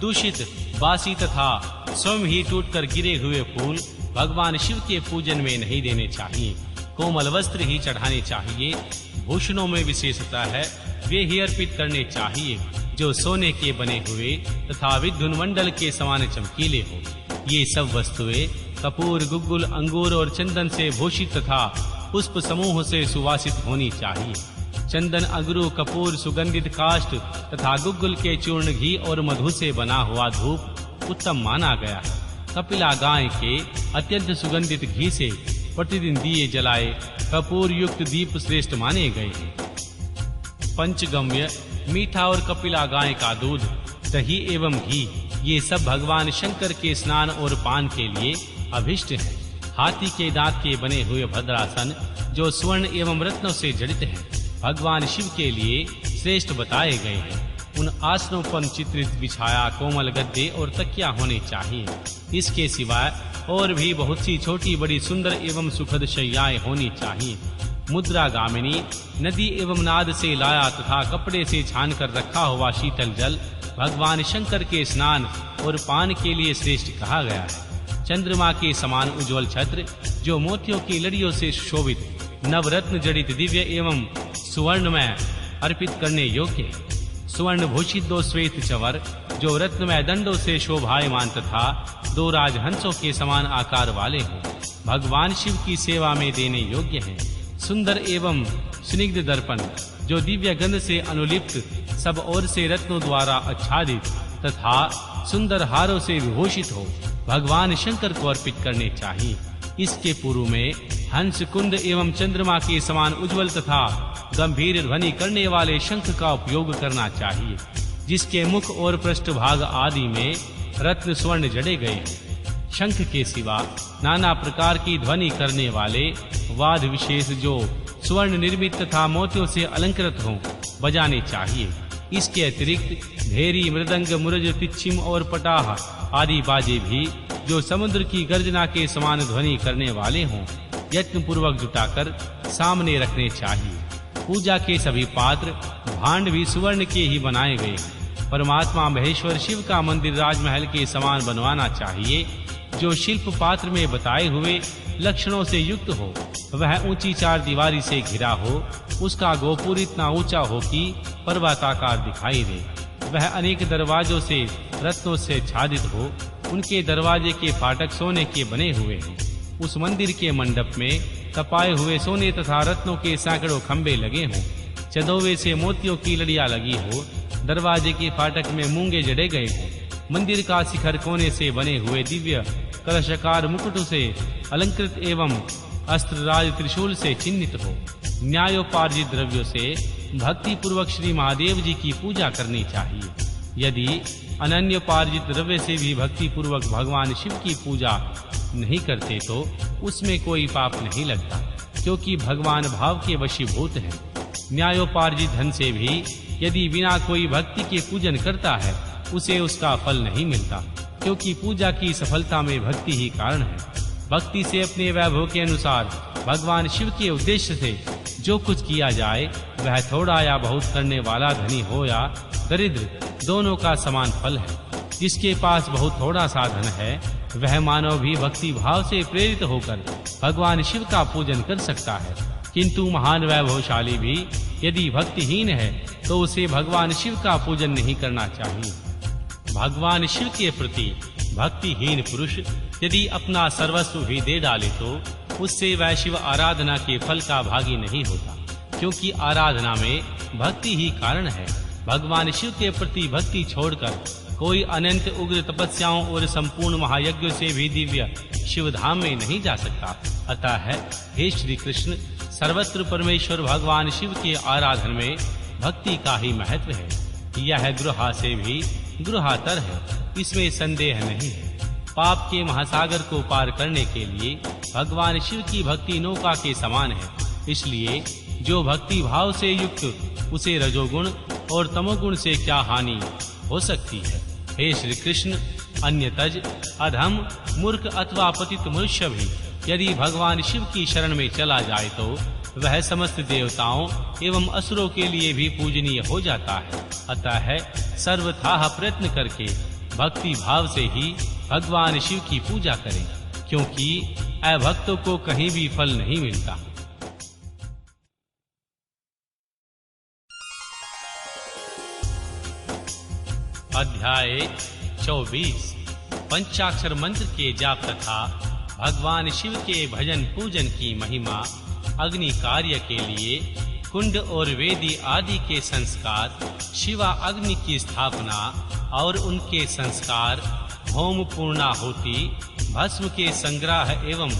S2: दूषित, बासी तथा स्वयं ही टूटकर गिरे हुए फूल भगवान शिव के पूजन में नहीं देने चाहिए। कोमल वस्त्र ही चढ़ाने चाहिए। भूषणों में विशेषता है वे ही अर्पित करने चाहिए जो सोने के बने हुए तथा विद्युन मंडल के समान चमकीले हो। ये सब वस्तुएं कपूर, गुग्गुल, अंगूर और चंदन से भूषित तथा पुष्प समूह से सुवासित होनी चाहिए। चंदन, अगरू, कपूर, सुगंधित काष्ठ तथा गुग्गुल के चूर्ण, घी और मधु से बना हुआ धूप उत्तम माना गया है। कपिला गाय के अत्यंत सुगंधित घी से प्रतिदिन दिए जलाए कपूर युक्त दीप श्रेष्ठ माने गए हैं। पंचगम्य, मीठा और कपिला गाय का दूध, दही एवं घी ये सब भगवान शंकर के स्नान और पान के लिए अभिष्ट हैं। हाथी के दांत के बने हुए भद्रासन जो स्वर्ण एवं रत्नों से जड़ित हैं, भगवान शिव के लिए श्रेष्ठ बताए गए हैं। उन आसनों पर चित्रित बिछाया कोमल गद्दे और तकिया होने चाहिए। इसके सिवाय और भी बहुत सी छोटी बड़ी सुंदर एवं सुखद शैयाएं होनी चाहिए। मुद्रा गामिनी, नदी एवं नाद से लाया तथा कपड़े से छान कर रखा हुआ शीतल जल भगवान शंकर के स्नान और पान के लिए श्रेष्ठ कहा गया है। चंद्रमा के समान उज्जवल छत्र जो मोतियों की लड़ियों से शोभित, नवरत्न जड़ित, दिव्य एवं सुवर्ण में अर्पित करने योग्य है। सुवर्ण भूषित 2 श्वेत चवर जो रत्नमय दंडों से शोभायमान तथा 2 राजहंसों के समान आकार वाले हों, भगवान शिव की सेवा में देने योग्य हैं। सुंदर एवं स्निग्ध दर्पण जो दिव्य गंध से अनुलिप्त, सब ओर से रत्नों द्वारा आच्छादित तथा सुंदर हारों से विभूषित हो, भगवान शंकर को अर्पित करने चाहिए। इसके पूर्व में हंस, कुंद एवं चंद्रमा के समान उज्जवल तथा गंभीर ध्वनि करने वाले शंख का उपयोग करना चाहिए, जिसके मुख और पृष्ठभाग आदि में रत्न स्वर्ण जड़े गए हैं। शंख के सिवा नाना प्रकार की ध्वनि करने वाले वाद्य विशेष जो स्वर्ण निर्मित तथा मोतियों से अलंकृत हों, बजाने चाहिए। इसके अतिरिक्त भेरी, मृदंग, मुरज, तिच्छिम और पटाह आदि बाजे भी जो समुद्र की गर्जना के समान ध्वनि करने वाले हों, यत्न पूर्वक जुटाकर सामने रखने चाहिए। पूजा के सभी पात्र, भांड भी सुवर्ण के ही बनाए गए। परमात्मा महेश्वर शिव का मंदिर राजमहल के समान बनवाना चाहिए, जो शिल्प पात्र में बताए हुए लक्षणों से युक्त हो। वह ऊंची 4 दीवारी से घिरा हो, उसका गोपुर इतना ऊंचा हो कि पर्वताकार दिखाई दे। वह अनेक दरवाजों से रत्नों से छादित हो, उनके दरवाजे के फाटक सोने के बने हुए हैं। उस मंदिर के मंडप में तपाए हुए सोने तथा रत्नों के सैकड़ों खंभे लगे हों, चदोवे से मोतियों की लड़ियां लगी हो, दरवाजे के फाटक में मूंगे जड़े गए हों, मंदिर का शिखर कोने से बने हुए दिव्य कलशाकार मुकुटों से अलंकृत एवं अस्त्रराज त्रिशूल से चिन्हित हो। न्यायोपार्जित द्रव्यों से भक्ति पूर्वक श्री महादेव जी की पूजा करनी चाहिए। यदि अनन्योपार्जित द्रव्य से भी भक्ति पूर्वक भगवान शिव की पूजा नहीं करते तो उसमें कोई पाप नहीं लगता, क्योंकि भगवान भाव के वशीभूत हैं। न्यायोपार्जित धन से भी यदि बिना कोई भक्ति के पूजन करता है उसे उसका फल नहीं मिलता, क्योंकि पूजा की सफलता में भक्ति ही कारण है। भक्ति से अपने वैभव के अनुसार भगवान शिव के उद्देश्य से जो कुछ किया जाए वह थोड़ा या बहुत करने वाला धनी हो या दरिद्र, दोनों का समान फल है। जिसके पास बहुत थोड़ा सा धन है वह मानव भी भक्ति भाव से प्रेरित होकर भगवान शिव का पूजन कर सकता है, किंतु महान वैभवशाली भी यदि भक्तिहीन है तो उसे भगवान शिव का पूजन नहीं करना चाहिए। भगवान शिव के प्रति भक्तिहीन पुरुष यदि अपना सर्वस्व भी दे डाले तो उससे वह शिव आराधना के फल का भागी नहीं होता, क्योंकि आराधना में भक्ति ही कारण है। भगवान शिव के प्रति भक्ति छोड़कर कोई अनंत उग्र तपस्याओं और संपूर्ण महायज्ञों से भी दिव्य शिव धाम में नहीं जा सकता। अतः है हे श्री कृष्ण, सर्वत्र परमेश्वर भगवान शिव के आराधन में भक्ति का ही महत्व है। यह गृहा से भी गृहातर है, इसमें संदेह नहीं है। पाप के महासागर को पार करने के लिए भगवान शिव की भक्ति नौका के समान है, इसलिए जो भक्ति भाव से युक्त उसे रजोगुण और तमोगुण से क्या हानि हो सकती है। हे श्री कृष्ण, अन्यतज अधम मूर्ख अथवा पतित मनुष्य भी यदि भगवान शिव की शरण में चला जाए तो वह समस्त देवताओं एवं असुरों के लिए भी पूजनीय हो जाता है। अतः है सर्वथा प्रयत्न करके भक्ति भाव से ही भगवान शिव की पूजा करें, क्योंकि अभक्तों को कहीं भी फल नहीं मिलता। अध्याय 24 पंचाक्षर मंत्र के जाप तथा भगवान शिव के भजन पूजन की महिमा, अग्नि कार्य के लिए कुंड और वेदी आदि के संस्कार, शिवा अग्नि की स्थापना और उनके संस्कार, होम पूर्णाहुति, भस्म के संग्रह एवं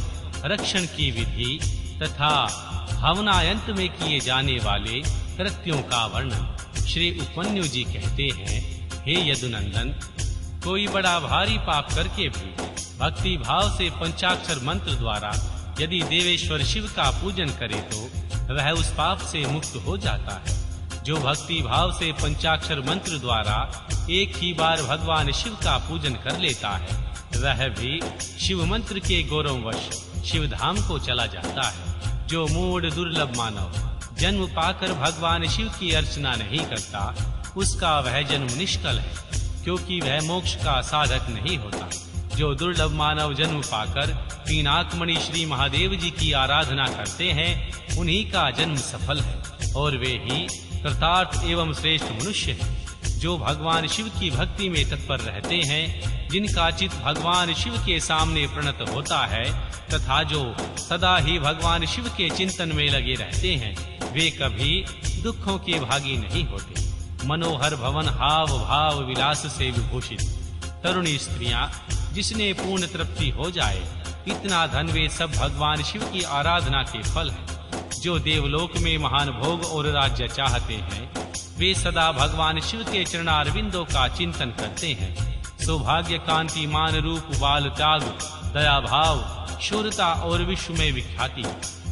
S2: रक्षण की विधि तथा हवनायंत में किए जाने वाले कृत्यों का वर्णन। श्री उपमन्यु जी कहते हैं, हे यदुनंदन, कोई बड़ा भारी पाप करके भी भक्ति भाव से पंचाक्षर मंत्र द्वारा यदि देवेश्वर शिव का पूजन करे तो वह उस पाप से मुक्त हो जाता है। जो भक्ति भाव से पंचाक्षर मंत्र द्वारा एक ही बार भगवान शिव का पूजन कर लेता है वह भी शिव मंत्र के गौरववश शिव धाम को चला जाता है। जो मूढ़ दुर्लभ मानव जन्म पाकर भगवान शिव की अर्चना नहीं करता उसका वह जन्म निष्फल है, क्योंकि वह मोक्ष का साधक नहीं होता। जो दुर्लभ मानव जन्म पाकर पिनाकमणि श्री महादेव जी की आराधना करते हैं उन्हीं का जन्म सफल है और वे ही कृतार्थ एवं श्रेष्ठ मनुष्य हैं। जो भगवान शिव की भक्ति में तत्पर रहते हैं, जिनका चित्त भगवान शिव के सामने प्रणत होता है तथा जो सदा ही भगवान शिव के चिंतन में लगे रहते हैं, वे कभी दुखों के भागी नहीं होते। मनोहर भवन हाव भाव विलास से विभूषित तरुणी स्त्रियां जिसने पूर्ण तृप्ति हो जाए, इतना धन वे सब भगवान शिव की आराधना के फल है। जो देवलोक में महान भोग और राज्य चाहते हैं वे सदा भगवान शिव के चरणारविंदों का चिंतन करते हैं। सौभाग्य, कांति, मान, रूप, बाल त्याग, दया भाव, शूरता और विश्व में विख्याति,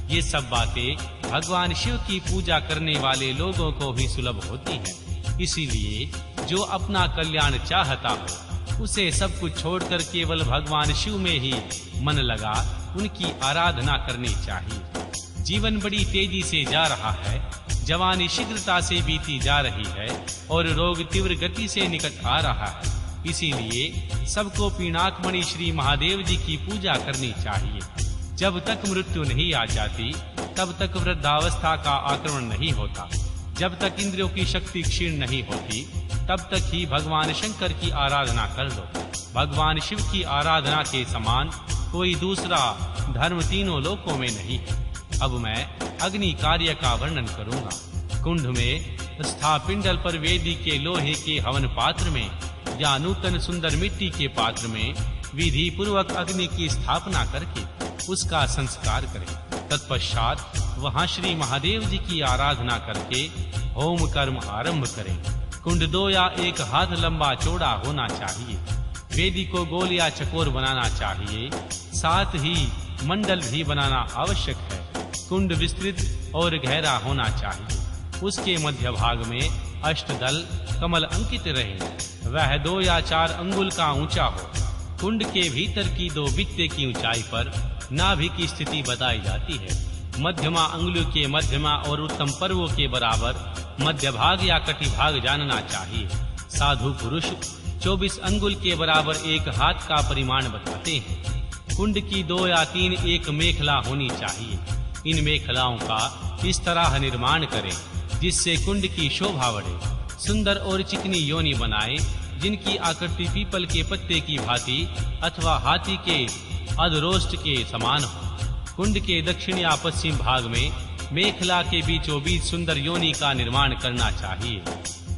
S2: ये सब बातें भगवान शिव की पूजा करने वाले लोगों को ही सुलभ होती हैं। इसीलिए जो अपना कल्याण चाहता हो उसे सब कुछ छोड़कर केवल भगवान शिव में ही मन लगा उनकी आराधना करनी चाहिए। जीवन बड़ी तेजी से जा रहा है, जवानी शीघ्रता से बीती जा रही है और रोग तीव्र गति से निकट आ रहा है। इसीलिए सबको पिनाकमणि श्री महादेव जी की पूजा करनी चाहिए। जब तक मृत्यु नहीं आ जाती तब तक वृद्धावस्था का आक्रमण नहीं होता। जब तक इंद्रियों की शक्ति क्षीण नहीं होती तब तक ही भगवान शंकर की आराधना कर लो। भगवान शिव की आराधना के समान कोई दूसरा धर्म तीनों लोकों में नहीं है। अब मैं अग्नि कार्य का वर्णन करूंगा। कुंड में स्था पिंडल पर वेदी के लोहे के हवन पात्र में या नूतन सुंदर मिट्टी के पात्र में विधि पूर्वक अग्नि की स्थापना करके उसका संस्कार करें। तत्पश्चात वहां श्री महादेव जी की आराधना करके होम कर्म आरंभ करें। कुंड 2 या 1 हाथ लंबा चौड़ा होना चाहिए। वेदी को गोल या चकोर बनाना चाहिए। साथ ही मंडल भी बनाना आवश्यक है। कुंड विस्तृत और गहरा होना चाहिए। उसके मध्य भाग में अष्टदल कमल अंकित रहे। वह 2 या 4 अंगुल का ऊंचा हो। कुंड के भीतर की 2 बित्ते की ऊंचाई पर नाभि की स्थिति बताई जाती है। मध्यमा अंगुली के मध्यमा और उत्तम पर्वों के बराबर मध्य भाग या कटी भाग जानना चाहिए। साधु पुरुष 24 अंगुल के बराबर 1 हाथ का परिमाण बताते हैं। कुंड की 2 या 3 एक मेखला होनी चाहिए। इन मेखलाओं का इस तरह निर्माण करें जिससे कुंड की शोभा बढ़े। सुंदर और चिकनी योनि बनाएं जिनकी आकृति पीपल के पत्ते की भांति अथवा हाथी के अधरोष्ट के समान हो। कुंड के दक्षिण या पश्चिम भाग में मेखला के बीचों बीच सुंदर योनि का निर्माण करना चाहिए।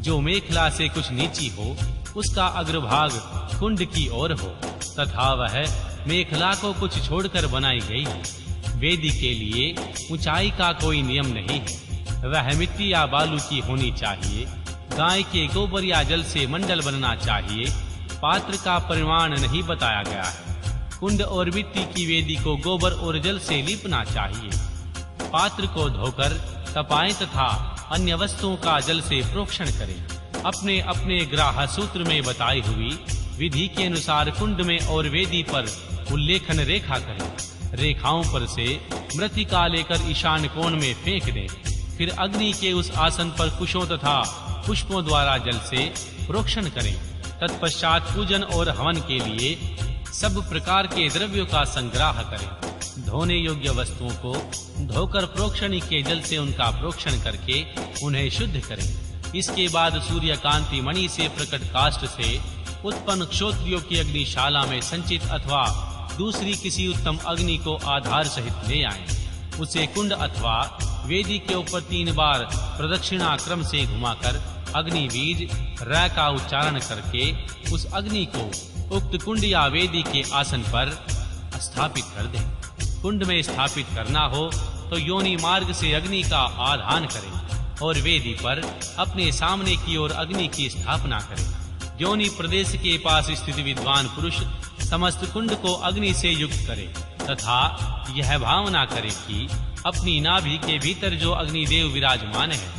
S2: जो मेखला से कुछ नीची हो उसका अग्रभाग कुंड की ओर हो तथा वह मेखला को कुछ छोड़कर बनाई गई है। वेदी के लिए ऊंचाई का कोई नियम नहीं है। वह मिट्टी या बालू की होनी चाहिए। गाय के गोबर या जल से मंडल बनना चाहिए। पात्र का परिमाण नहीं बताया गया है। कुंड और मिट्टी की वेदी को गोबर और जल से लीपना चाहिए। पात्र को धोकर तपाएं तथा अन्य वस्तुओं का जल से प्रोक्षण करें। अपने अपने ग्राह सूत्र में बताई हुई विधि के अनुसार कुंड में और वेदी पर उल्लेखन रेखा करें। रेखाओं पर से मृत्तिका लेकर ईशान कोण में फेंक दें। फिर अग्नि के उस आसन पर कुशों तथा पुष्पों द्वारा जल से प्रोक्षण करें। तत्पश्चात पूजन और हवन के लिए सब प्रकार के द्रव्यों का संग्रह करें। धोने योग्य वस्तुओं को धोकर प्रोक्षणी के जल से उनका प्रोक्षण करके उन्हें शुद्ध करें। इसके बाद सूर्य कांति मणि से प्रकट काष्ठ से उत्पन्न क्षोत्रियों की अग्निशाला में संचित अथवा दूसरी किसी उत्तम अग्नि को आधार सहित ले आएं। उसे कुंड अथवा वेदी के ऊपर 3 बार प्रदक्षिणा क्रम से घुमाकर अग्नि बीज र का उच्चारण करके उस अग्नि को उक्त कुंड या वेदी के आसन पर स्थापित कर दें। कुंड में स्थापित करना हो तो योनि मार्ग से अग्नि का आधान करें और वेदी पर अपने सामने की ओर अग्नि की स्थापना करें। योनि प्रदेश के पास स्थित विद्वान पुरुष समस्त कुंड को अग्नि से युक्त करे तथा यह भावना करे कि अपनी नाभि के भीतर जो अग्निदेव विराजमान है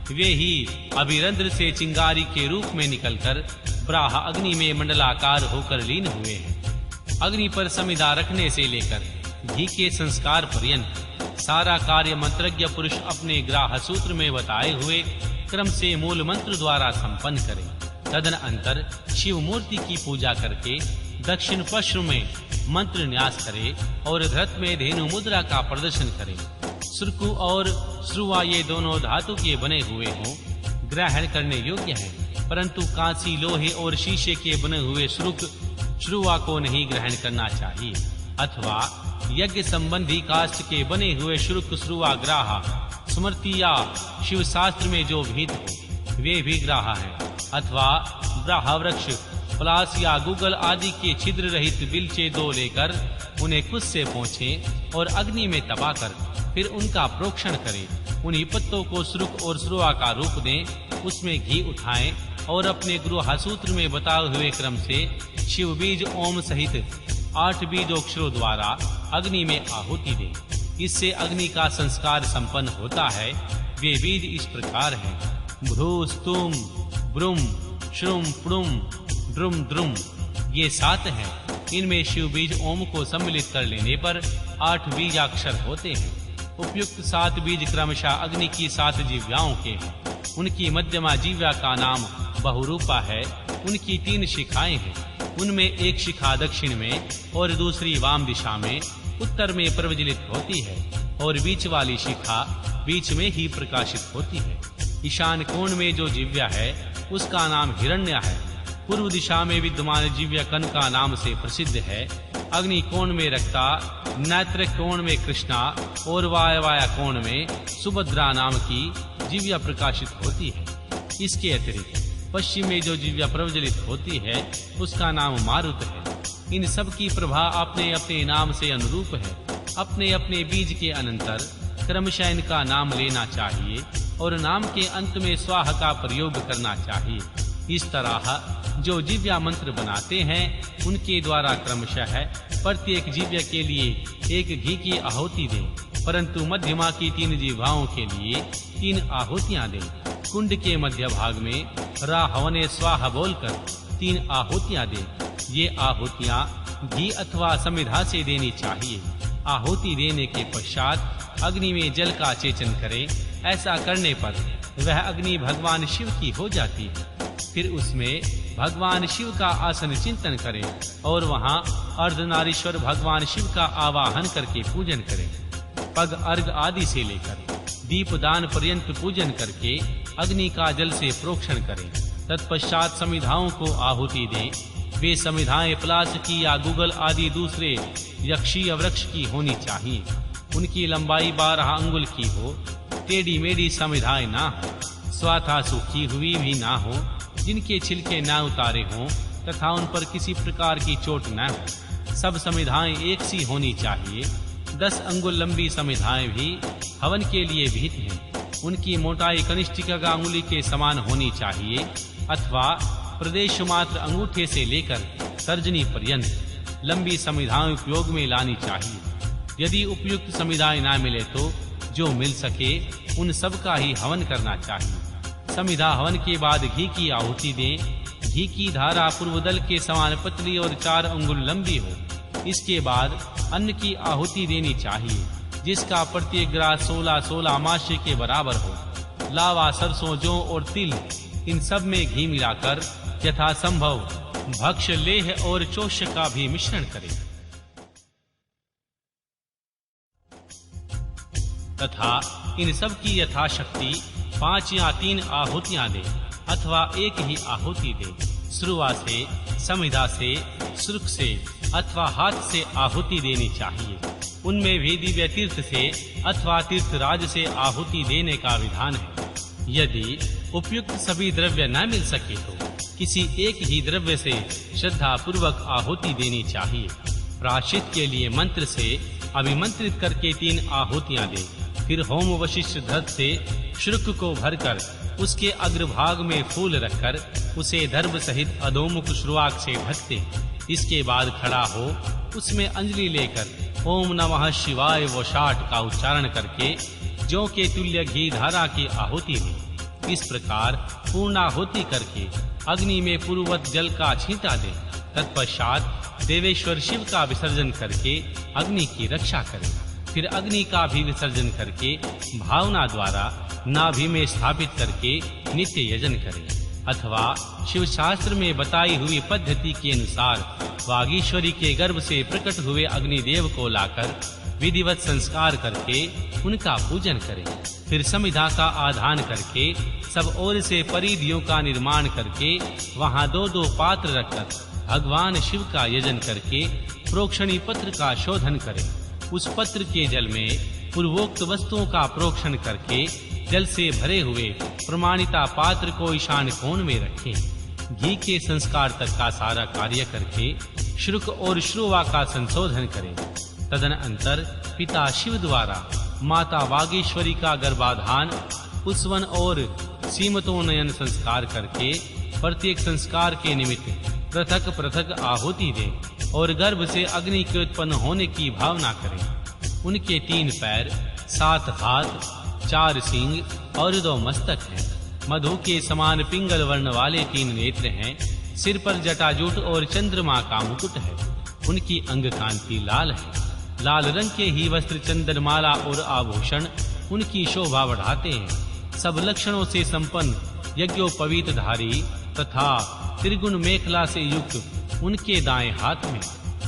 S2: वे ही अभिरंध्र से चिंगारी के रूप में निकलकर ब्राह अग्नि में मंडलाकार होकर लीन हुए हैं। अग्नि पर समिधा रखने से लेकर घी के संस्कार पर्यंत सारा कार्य मंत्रज्ञ पुरुष अपने ग्राह सूत्र में बताए हुए क्रम से मूल मंत्र द्वारा संपन्न करे। तदनंतर शिव मूर्ति की पूजा करके दक्षिण पश्चिम में मंत्र न्यास करे और धृत में धेनु मुद्रा का प्रदर्शन करे। सुरकु और श्रुवा ये दोनों धातु के बने हुए हों ग्रहण करने योग्य हैं, परंतु कांसी लोहे और शीशे के बने हुए श्रुवा को नहीं ग्रहण करना चाहिए। अथवा यज्ञ संबंधी काष्ठ के बने हुए शुरुक श्रुवा ग्राह स्मृति या शिव शास्त्र में जो भीत हो वे भी ग्राह हैं। अथवा ब्राह वृक्ष पलाश या गूगल आदि के छिद्र रहित बिलचे 2 लेकर उन्हें कुछ से पोंछें और अग्नि में तपाकर फिर उनका प्रोक्षण करें। उन्हीं पत्तों को सुरुक और श्रुवा का रूप दें। उसमें घी उठाएं और अपने गृहसूत्र में बताए हुए क्रम से शिव बीज ओम सहित 8 बीजोक्षरों द्वारा अग्नि में आहुति दें। इससे अग्नि का संस्कार संपन्न होता है। वे बीज इस प्रकार हैं: भ्रूस्तुम ब्रुम श्रुम प्रुम द्रुम द्रुम। ये 7 हैं। इनमें शिव बीज ओम को सम्मिलित कर लेने पर 8 बीजाक्षर होते हैं। उपयुक्त 7 बीज क्रमशः अग्नि की 7 जिह्वाओं के हैं। उनकी मध्यमा जिह्वा का नाम बहुरूपा है। उनकी 3 शिखाएं हैं। उनमें एक शिखा दक्षिण में और दूसरी वाम दिशा में उत्तर में प्रज्वलित होती है और बीच वाली शिखा बीच में ही प्रकाशित होती है। ईशान कोण में जो जिह्वा है उसका नाम हिरण्य है। पूर्व दिशा में विद्यमान जिह्वा कनका नाम से प्रसिद्ध है। अग्नि कोण में रक्ता, नेत्र कोण में कृष्णा और वायवाया कोण में सुभद्रा नाम की जिह्वा प्रकाशित होती है। इसके अतिरिक्त पश्चिम में जो जिह्वा प्रज्वलित होती है उसका नाम मारुत है। इन सब की प्रभा अपने अपने नाम से अनुरूप है। अपने अपने बीज के अनंतर क्रमशः इनका नाम लेना चाहिए। और नाम के अंत में स्वाहा का प्रयोग करना चाहिए। इस तरह जो जिव्या मंत्र बनाते हैं उनके द्वारा क्रमशः प्रत्येक जिव्या के लिए एक घी की आहुति दें, परंतु मध्यमा की 3 जिह्वाओं के लिए 3 आहुतियां दें। कुंड के मध्य भाग में रा हवने स्वाहा बोलकर 3 आहुतियां दें। ये आहुतियां घी अथवा समिधा से देनी चाहिए। आहुति देने के पश्चात अग्नि में जल का सेचन करें। ऐसा करने पर वह अग्नि भगवान शिव की हो जाती है। फिर उसमें भगवान शिव का आसन चिंतन करें और वहां अर्धनारीश्वर भगवान शिव का आवाहन करके पूजन करें। पग अर्घ आदि से लेकर दीपदान पर्यंत पूजन करके अग्नि का जल से प्रोक्षण करें। तत्पश्चात समिधाओं को आहुति दें। वे समिधाएं प्लास की या गूगल आदि दूसरे यक्षीय वृक्ष की होनी चाहिए। उनकी लंबाई 12 अंगुल की हो। टेढ़ी मेढ़ी समिधाएं ना हो, स्वाथा सूखी हुई भी ना हो, जिनके छिलके ना उतारे हों तथा उन पर किसी प्रकार की चोट न हो। सब समिधाएं एक सी होनी चाहिए। 10 अंगुल लंबी समिधाएं भी हवन के लिए विहित हैं। उनकी मोटाई कनिष्ठिका का अंगुली के समान होनी चाहिए अथवा प्रदेश मात्र अंगूठे से लेकर तर्जनी पर्यंत लंबी समिधाएं उपयोग में लानी चाहिए। यदि उपयुक्त समिधाएं ना मिले तो जो मिल सके उन सब का ही हवन करना चाहिए। समिधा हवन के बाद घी की आहुति दें। घी की धारा पूर्वदल के समान पतली और 4 अंगुल लंबी हो। इसके बाद अन्न की आहुति देनी चाहिए, जिसका प्रत्येक ग्रास 16 मासे के बराबर हो। लावा, सरसों, जौ और तिल इन सब में घी मिलाकर यथा संभव भक्ष्य, लेह और चोष्य का भी मिश्रण करें तथा इन सब की यथाशक्ति 5 या 3 आहुतियां दें अथवा एक ही आहुति दें। श्रुवा से, समिधा से, सुर्ख से अथवा हाथ से आहुति देनी चाहिए। उनमें भी दिव्य तीर्थ से अथवा तीर्थराज से आहुति देने का विधान है। यदि उपयुक्त सभी द्रव्य न मिल सके तो किसी एक ही द्रव्य से श्रद्धा पूर्वक आहुति देनी चाहिए। प्रायश्चित के लिए मंत्र से अभिमंत्रित करके 3 आहुतियां दें। फिर होम वशिष्ठ धत से शुक्र को भरकर उसके अग्रभाग में फूल रखकर उसे दर्भ सहित अधोमुख श्रुआक से ढकते। इसके बाद खड़ा हो उसमें अंजलि लेकर ओम नमः शिवाय व षाट का उच्चारण करके जौ के तुल्य घी धारा की आहुति दें। इस प्रकार पूर्णाहुति करके अग्नि में पूर्ववत जल का छींटा दें। तत्पश्चात देवेश्वर शिव का विसर्जन करके अग्नि की रक्षा करें। फिर अग्नि का भी विसर्जन करके भावना द्वारा नाभि में स्थापित करके नित्य यजन करें अथवा शिव शास्त्र में बताई हुई पद्धति के अनुसार वागीश्वरी के गर्भ से प्रकट हुए अग्निदेव को लाकर विधिवत संस्कार करके उनका पूजन करें। फिर समिधा का आधान करके सब ओर से परिधियों का निर्माण करके वहां 2-2 पात्र रखकर भगवान शिव का यजन करके प्रोक्षणी पत्र का शोधन करें। उस पत्र के जल में पूर्वोक्त वस्तुओं का प्रोक्षण करके जल से भरे हुए प्रमाणिता पात्र को ईशान कोण में रखें। घी के संस्कार तक का सारा कार्य करके शुक्र और श्रुवा का संशोधन करें। तदनंतर पिता शिव द्वारा माता वागीश्वरी का गर्भाधान, पुष्वन और सीमतोनयन संस्कार करके प्रत्येक संस्कार के निमित्त पृथक पृथक आहुति दें और गर्भ से अग्नि के उत्पन्न होने की भावना करें। उनके 3 पैर, 7 हाथ, 4 सींग और 2 मस्तक हैं। मधु के समान पिंगल वर्ण वाले 3 नेत्र हैं। सिर पर जटाजूट और चंद्रमा का मुकुट है। उनकी अंग कांति लाल है। लाल रंग के ही वस्त्र, चंद्रमाला और आभूषण उनकी शोभा बढ़ाते हैं। सब लक्षणों से संपन्न यज्ञोपवीतधारी तथा त्रिगुण मेखला से युक्त उनके दाएं हाथ में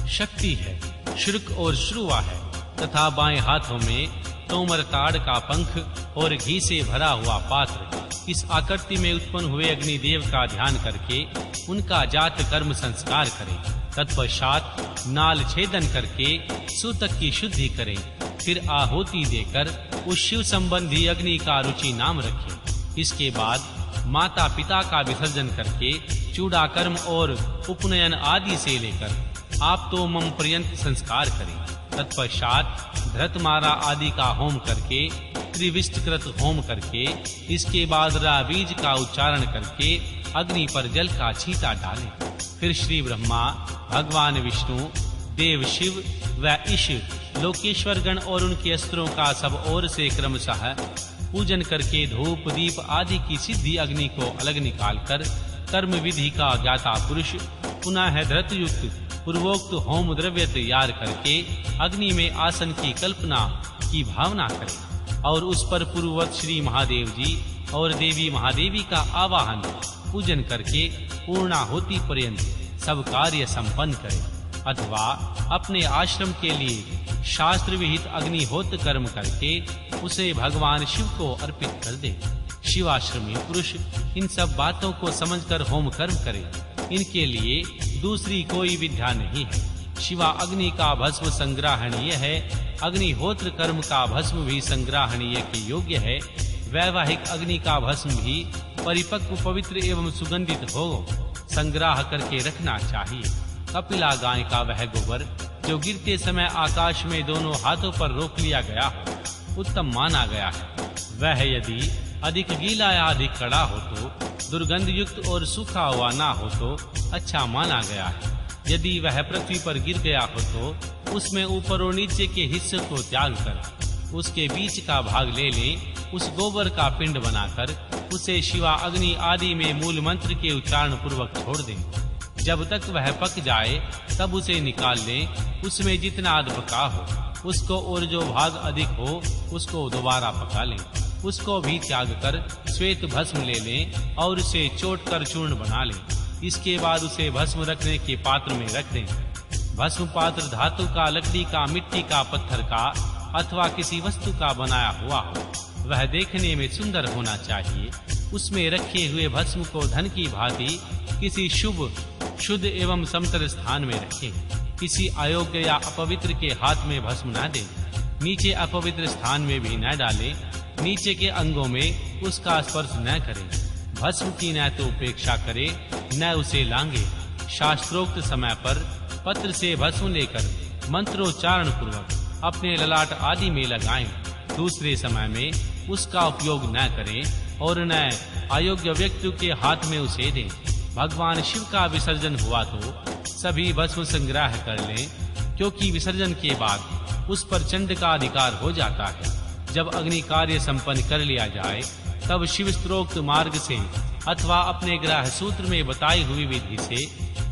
S2: शक्ति है, शुक्र और श्रुवा है तथा बाएं हाथों में तोमर ताड़ का पंख और घी से भरा हुआ पात्र। इस आकृति में उत्पन्न हुए अग्निदेव का ध्यान करके उनका जात कर्म संस्कार करें। तत्पश्चात नाल छेदन करके सूतक की शुद्धि करें। फिर आहुति देकर उस शिव संबंधी अग्नि का रुचि नाम रखें। इसके बाद माता पिता का विसर्जन करके चूड़ा कर्म और उपनयन आदि से लेकर आप तो मम पर्यंत संस्कार करें। तत्पश्चात धृतमारा आदि का होम करके त्रिविष्टकृत होम करके इसके बाद रा बीज का उच्चारण करके अग्नि पर जल का छींटा डालें। फिर श्री ब्रह्मा, भगवान विष्णु, देव शिव व ईश लोकेश्वर गण और उनके अस्त्रों का सब ओर से क्रमशः पूजन करके धूप दीप आदि की सिद्धि अग्नि को अलग निकालकर कर्म विधि का ज्ञाता पुरुष पुनः धृत युक्त पूर्वोक्त होम द्रव्य तैयार करके अग्नि में आसन की कल्पना की भावना करे और उस पर पूर्ववत श्री महादेव जी और देवी महादेवी का आवाहन पूजन करके पूर्णाहुति पर्यंत सब कार्य संपन्न करे, अथवा अपने आश्रम के लिए शास्त्र विहित अग्निहोत्र कर्म करके उसे भगवान शिव को अर्पित कर दे। शिवाश्रमी पुरुष इन सब बातों को समझकर होम कर्म करे, इनके लिए दूसरी कोई विद्या नहीं है। शिवा अग्नि का भस्म संग्रहणीय है, अग्निहोत्र कर्म का भस्म भी संग्रहणीय के योग्य है। वैवाहिक अग्नि का भस्म भी परिपक्व पवित्र एवं सुगंधित हो संग्रह करके रखना चाहिए। कपिला गाय का वह गोबर जो गिरते समय आकाश में दोनों हाथों पर रोक लिया गया हो उत्तम माना गया है। वह यदि अधिक गीला या अधिक कड़ा हो तो दुर्गंध युक्त और सूखा हुआ ना हो तो अच्छा माना गया है। यदि वह पृथ्वी पर गिर गया हो तो उसमें ऊपर और नीचे के हिस्से को त्याग कर उसके बीच का भाग ले लें। उस गोबर का पिंड बनाकर उसे शिवा अग्नि आदि में मूल मंत्र के उच्चारण पूर्वक छोड़ दें। जब तक वह पक जाए तब उसे निकाल लें। उसमें जितना अध पका हो उसको और जो भाग अधिक हो उसको दोबारा पका लें। उसको भी त्याग कर श्वेत भस्म ले लें और उसे चोट कर चूर्ण बना लें। इसके बाद उसे भस्म रखने के पात्र में रख दें। भस्म पात्र धातु का, लकड़ी का, मिट्टी का, पत्थर का अथवा किसी वस्तु का बनाया हुआ हो। वह देखने में सुंदर होना चाहिए। उसमें रखे हुए भस्म को धन की भांति किसी शुभ, शुद्ध एवं समतल स्थान में रखें। किसी अयोग्य या अपवित्र के हाथ में भस्म न दें। नीचे अपवित्र स्थान में भी न डालें। नीचे के अंगों में उसका स्पर्श न करें। भस्म की न तो उपेक्षा करे न उसे लांगे। शास्त्रोक्त समय पर पत्र से भस्म लेकर मंत्रोच्चारण पूर्वक अपने ललाट आदि में लगाएं। दूसरे समय में उसका उपयोग न करें और न अयोग्य व्यक्ति के हाथ में उसे दें। भगवान शिव का विसर्जन हुआ तो सभी भस्म संग्रह कर लें, क्योंकि विसर्जन के बाद उस पर चंड का अधिकार हो जाता है। जब अग्नि कार्य संपन्न कर लिया जाए तब शिव स्त्रोक्त मार्ग से अथवा अपने ग्रह सूत्र में बताई हुई विधि से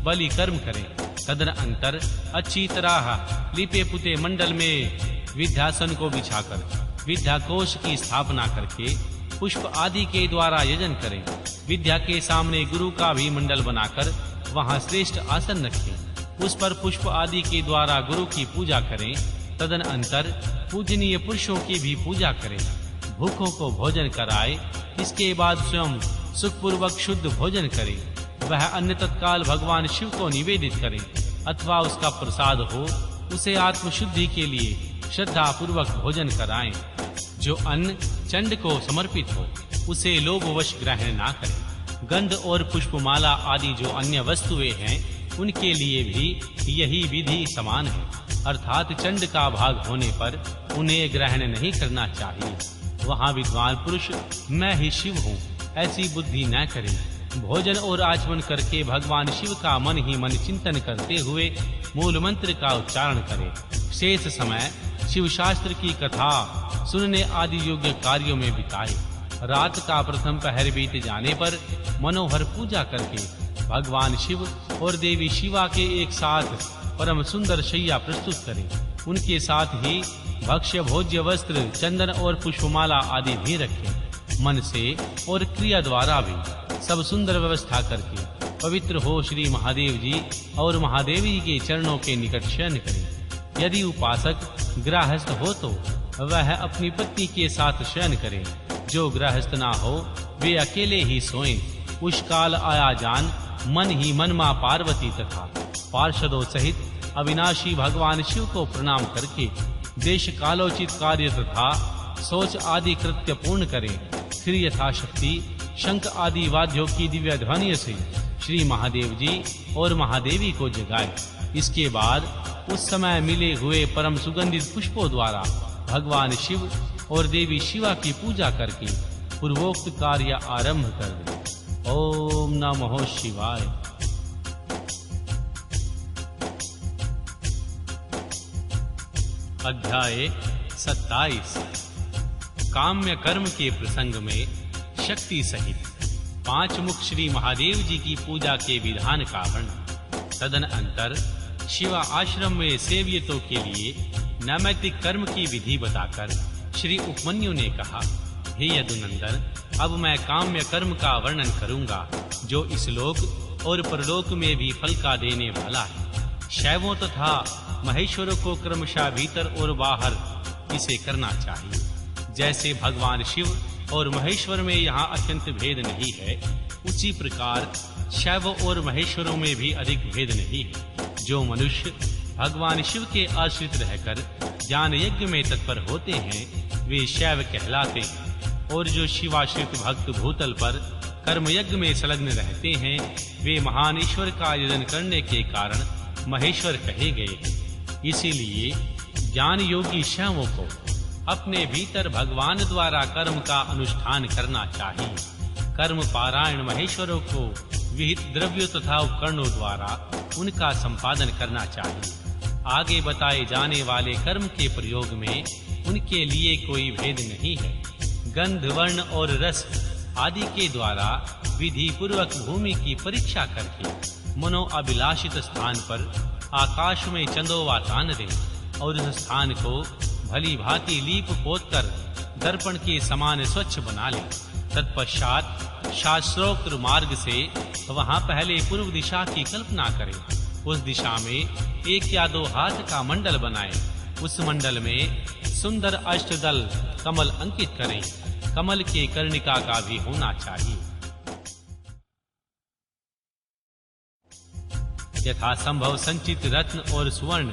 S2: बलि कर्म करें। तदनंतर अच्छी तरह लिपे पुते मंडल में विद्यासन को बिछाकर विद्या कोश की स्थापना करके पुष्प आदि के द्वारा यजन करें। विद्या के सामने गुरु का भी मंडल बनाकर वहां श्रेष्ठ आसन रखें। उस पर पुष्प आदि के द्वारा गुरु की पूजा करें। तदनंतर पूजनीय पुरुषों की भी पूजा करें। भूखों को भोजन कराए। इसके बाद स्वयं सुखपूर्वक शुद्ध भोजन करें। वह अन्न तत्काल भगवान शिव को निवेदित करें अथवा उसका प्रसाद हो उसे आत्मशुद्धि के लिए श्रद्धा पूर्वक भोजन कराएं। जो अन्न चंड को समर्पित हो उसे लोभवश ग्रहण ना करें। गंध और पुष्पमाला आदि जो अन्य वस्तुएं हैं उनके लिए भी यही विधि समान है, अर्थात चंड का भाग होने पर उन्हें ग्रहण नहीं करना चाहिए। वहाँ विद्वान पुरुष मैं ही शिव हूँ ऐसी बुद्धि न करें। भोजन और आचमन करके भगवान शिव का मन ही मन चिंतन करते हुए मूल मंत्र का उच्चारण करें। शेष समय शिव शास्त्र की कथा सुनने आदि योग्य कार्यों में बिताए। रात का प्रथम पहर बीत जाने पर मनोहर पूजा करके भगवान शिव और देवी शिवा के एक साथ परम सुंदर शैया प्रस्तुत करें। उनके साथ ही भक्ष्य भोज्य वस्त्र, चंदन और पुष्पमाला आदि भी रखें। मन से और क्रिया द्वारा भी सब सुंदर व्यवस्था करके पवित्र हो श्री महादेव जी और महादेवी के चरणों के निकट शयन करें। यदि उपासक गृहस्थ हो तो वह अपनी पत्नी के साथ शयन करे। जो गृहस्थ ना हो वे अकेले ही सोएं। उस काल आया जान मन ही मन मां पार्वती तथा पार्षदों सहित अविनाशी भगवान शिव को प्रणाम करके देश कालोचित कार्य तथा सोच आदि कृत्य पूर्ण करें। फिर यथाशक्ति शंख आदि वाद्यों की दिव्य ध्वनि से श्री महादेव जी और महादेवी को जगाए। इसके बाद उस समय मिले हुए परम सुगंधित पुष्पों द्वारा भगवान शिव और देवी शिवा की पूजा करके पूर्वोक्त कार्य आरंभ कर दे। ओम नमः शिवाय। अध्याय 27। काम्य कर्म के प्रसंग में शक्ति सहित 5 मुख श्री महादेव जी की पूजा के विधान का वर्णन। तदनंतर शिवा आश्रम में सेव्यतों के लिए नैमित्तिक कर्म की विधि बताकर श्री उपमन्यु ने कहा, हे यदुनंदन, अब मैं काम्य कर्म का वर्णन करूंगा जो इस लोक और परलोक में भी फल का देने वाला है। शैवों तथा महेश्वरों को क्रमशः भीतर और बाहर इसे करना चाहिए। जैसे भगवान शिव और महेश्वर में यहाँ अत्यंत भेद नहीं है, उसी प्रकार शैव और महेश्वरों में भी अधिक भेद नहीं है। जो मनुष्य भगवान शिव के आश्रित रहकर ज्ञान यज्ञ में तत्पर होते हैं वे शैव कहलाते हैं, और जो शिवाश्रित भक्त भूतल पर कर्म यज्ञ में संलग्न रहते हैं वे महान ईश्वर का यजन करने के कारण महेश्वर कहे गए। इसीलिए ज्ञान योगी शैवों को अपने भीतर भगवान द्वारा कर्म का अनुष्ठान करना चाहिए। कर्म पारायण महेश्वरों को विहित द्रव्यों तथा उपकरणों द्वारा उनका संपादन करना चाहिए। आगे बताए जाने वाले कर्म के प्रयोग में उनके लिए कोई भेद नहीं है। गंध, वर्ण और रस आदि के द्वारा विधि पूर्वक भूमि की परीक्षा करके मनो अभिलाषित स्थान पर आकाश में चंदोवा तान दे और उस स्थान को भली भांति लीप पोत कर दर्पण के समान स्वच्छ बना ले। तत्पश्चात शास्त्रोक्त मार्ग से वहां पहले पूर्व दिशा की कल्पना करें। उस दिशा में 1 या 2 हाथ का मंडल बनाएं। उस मंडल में सुंदर अष्टदल कमल अंकित करें। कमल के कर्णिका का भी होना चाहिए। यथा संभव संचित रत्न और स्वर्ण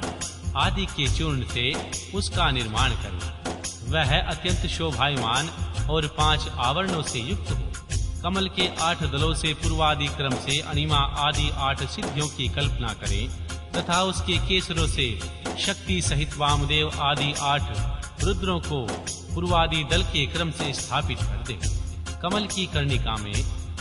S2: आदि के चूर्ण से उसका निर्माण करें। वह अत्यंत शोभायमान और 5 आवरणों से युक्त हो। कमल के 8 दलों से पूर्वादि क्रम से अनिमा आदि 8 सिद्धियों की कल्पना करें तथा उसके केसरों से शक्ति सहित वामदेव आदि 8 रुद्रों को पूर्वादि दल के क्रम से स्थापित कर दे। कमल की कर्णिका में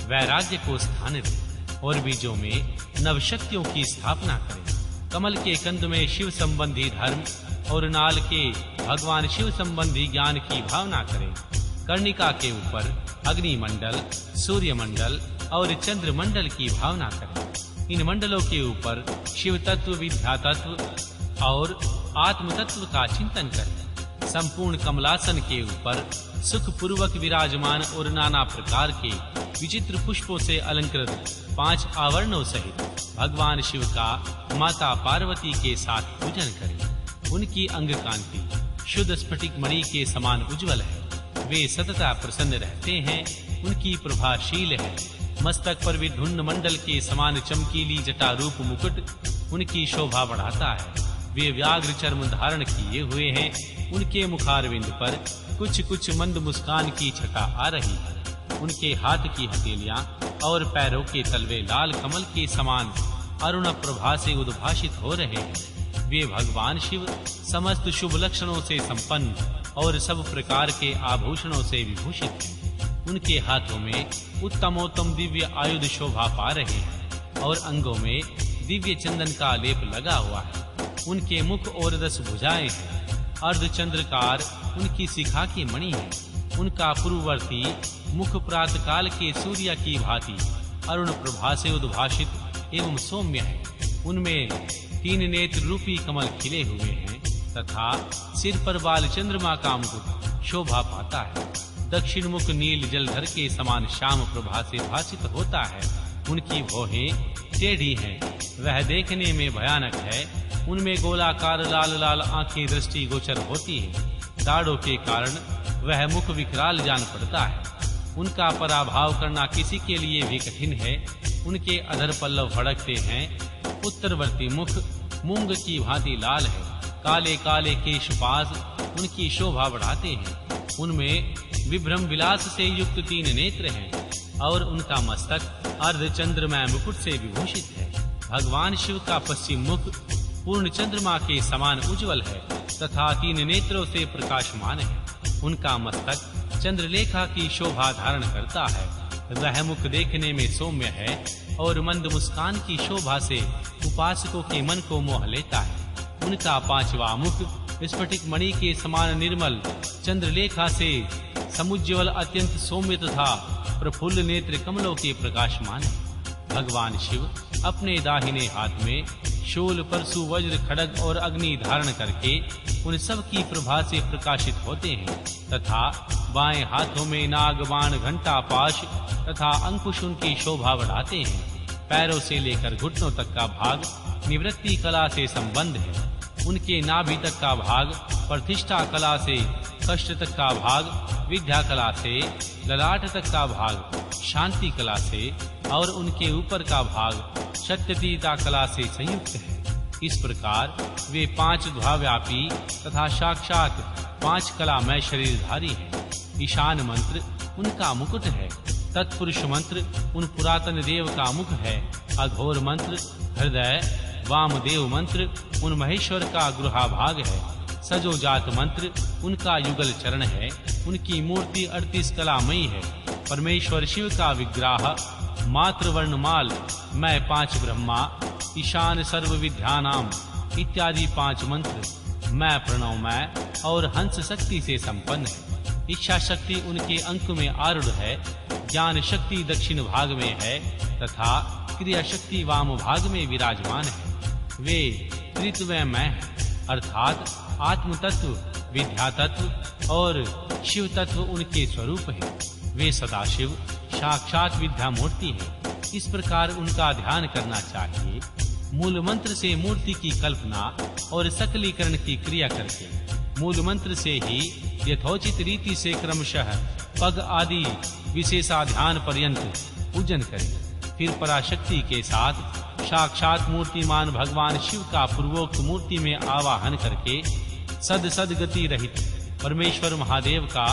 S2: वैराग्य को स्थान दे और बीजों में नवशक्तियों की स्थापना करें। कमल के कंद में शिव संबंधी धर्म और नाल के भगवान शिव संबंधी ज्ञान की भावना करें। कर्णिका के ऊपर अग्नि मंडल, सूर्य मंडल और चंद्र मंडल की भावना करें। इन मंडलों के ऊपर शिव तत्व, विद्या तत्व और आत्म तत्व का चिंतन करें। संपूर्ण कमलासन के ऊपर सुख पूर्वक विराजमान और नाना प्रकार के विचित्र पुष्पों से अलंकृत 5 आवरणों सहित भगवान शिव का माता पार्वती के साथ पूजन करें। उनकी अंग कांति शुद्ध स्फटिक मणि के समान उज्जवल है। वे सतता प्रसन्न रहते हैं। उनकी प्रभाशील है। मस्तक पर विधुन्न मंडल के समान चमकीली जटा रूप मुकुट उनकी शोभा बढ़ाता है। वे व्याघ्र चर्म धारण किए हुए हैं। उनके मुखारविंद पर कुछ मंद मुस्कान की छटा आ रही है। उनके हाथ की हथेलियां और पैरों के तलवे लाल कमल के समान अरुण प्रभा से उद्भाषित हो रहे हैं। वे भगवान शिव समस्त शुभ लक्षणों से संपन्न और सब प्रकार के आभूषणों से विभूषित हैं। उनके हाथों में उत्तमोत्तम दिव्य आयुध शोभा पा रहे हैं और अंगों में दिव्य चंदन का लेप लगा हुआ है। उनके मुख और 10 भुजाएं हैं। अर्धचंद्रकार उनकी शिखा की मणि है। उनका पूर्ववर्ती मुख प्रातः काल के सूर्य की भांति अरुण प्रभा से उद्भाषित एवं सौम्य है। उनमें 3 नेत्र रूपी कमल खिले हुए हैं तथा सिर पर बाल चंद्रमा का मुकुट शोभा पाता है। दक्षिण मुख नील जलधर के समान श्याम प्रभा से भासित होता है। उनकी भौहें टेढ़ी हैं। वह देखने में भयानक है। उनमें गोलाकार लाल लाल आंखें दृष्टि गोचर होती हैं। दाढ़ों के कारण वह मुख विकराल जान पड़ता है। उनका पराभाव करना किसी के लिए भी कठिन है। उनके अधर पल्लव फड़कते हैं। उत्तरवर्ती मुख मूंग की भांति लाल है। काले काले केशपाश उनकी शोभा बढ़ाते हैं। उनमें विभ्रम विलास से युक्त 3 नेत्र हैं और उनका मस्तक अर्धचंद्रमय मुकुट से विभूषित है। भगवान शिव का पश्चिम मुख पूर्ण चंद्रमा के समान उज्जवल है तथा 3 नेत्रों से प्रकाशमान है। उनका मस्तक चंद्रलेखा की शोभा धारण करता है। वह मुख देखने में सौम्य है और मंद मुस्कान की शोभा से उपासकों के मन को मोह लेता है। उनका पांचवा मुख स्फटिक मणि के समान निर्मल चंद्रलेखा से समुज्ज्वल अत्यंत सौम्य तथा प्रफुल्ल नेत्र कमलों के प्रकाशमान है। भगवान शिव अपने दाहिने हाथ में शूल, परशु, वज्र, खड्ग और अग्नि धारण करके उन सब की प्रभा से प्रकाशित होते हैं तथा बाएं हाथों में नाग, बाण, घंटा, पाश तथा अंकुश उनकी शोभा बढ़ाते हैं। पैरों से लेकर घुटनों तक का भाग निवृत्ति कला से संबंध है। उनके नाभि तक का भाग प्रतिष्ठा कला से, कष्ट तक का भाग विद्या कला से, ललाट तक का भाग शांति कला से और उनके ऊपर का भाग सत्यतीता कला से संयुक्त है। इस प्रकार वे पांच ध्वाव्यापी तथा साक्षात पांच कलामय शरीरधारी हैं। ईशान मंत्र उनका मुकुट है। तत्पुरुष मंत्र उन पुरातन देव का मुख है। अघोर मंत्र हृदय, वामदेव मंत्र उन महेश्वर का गृहाभाग है। सजोजात मंत्र उनका युगल चरण है। उनकी मूर्ति 38 कलामयी है। परमेश्वर शिव का विग्रह मात्र वर्णमाल, मैं 5 ब्रह्मा, ईशान सर्व विद्यानाम इत्यादि 5 मंत्र, मैं प्रणवमय और हंस शक्ति से संपन्न है। इच्छा शक्ति उनके अंक में आरूढ़ है। ज्ञान शक्ति दक्षिण भाग में है तथा क्रिया शक्ति वाम भाग में विराजमान है। वे त्रित्वमय हैं, अर्थात आत्म तत्व, विद्या तत्व और शिव तत्व उनके स्वरूप हैं। वे सदाशिव साक्षात विद्या मूर्ति है। इस प्रकार उनका ध्यान करना चाहिए। मूल मंत्र से मूर्ति की कल्पना और सकलीकरण की क्रिया करके मूल मंत्र से ही यथोचित रीति से क्रमशः पग आदि विशेषाध्यान पर्यंत पूजन करें। फिर पराशक्ति के साथ साक्षात मूर्तिमान भगवान शिव का पूर्वोक्त मूर्ति में आवाहन करके सद गति रहित परमेश्वर महादेव का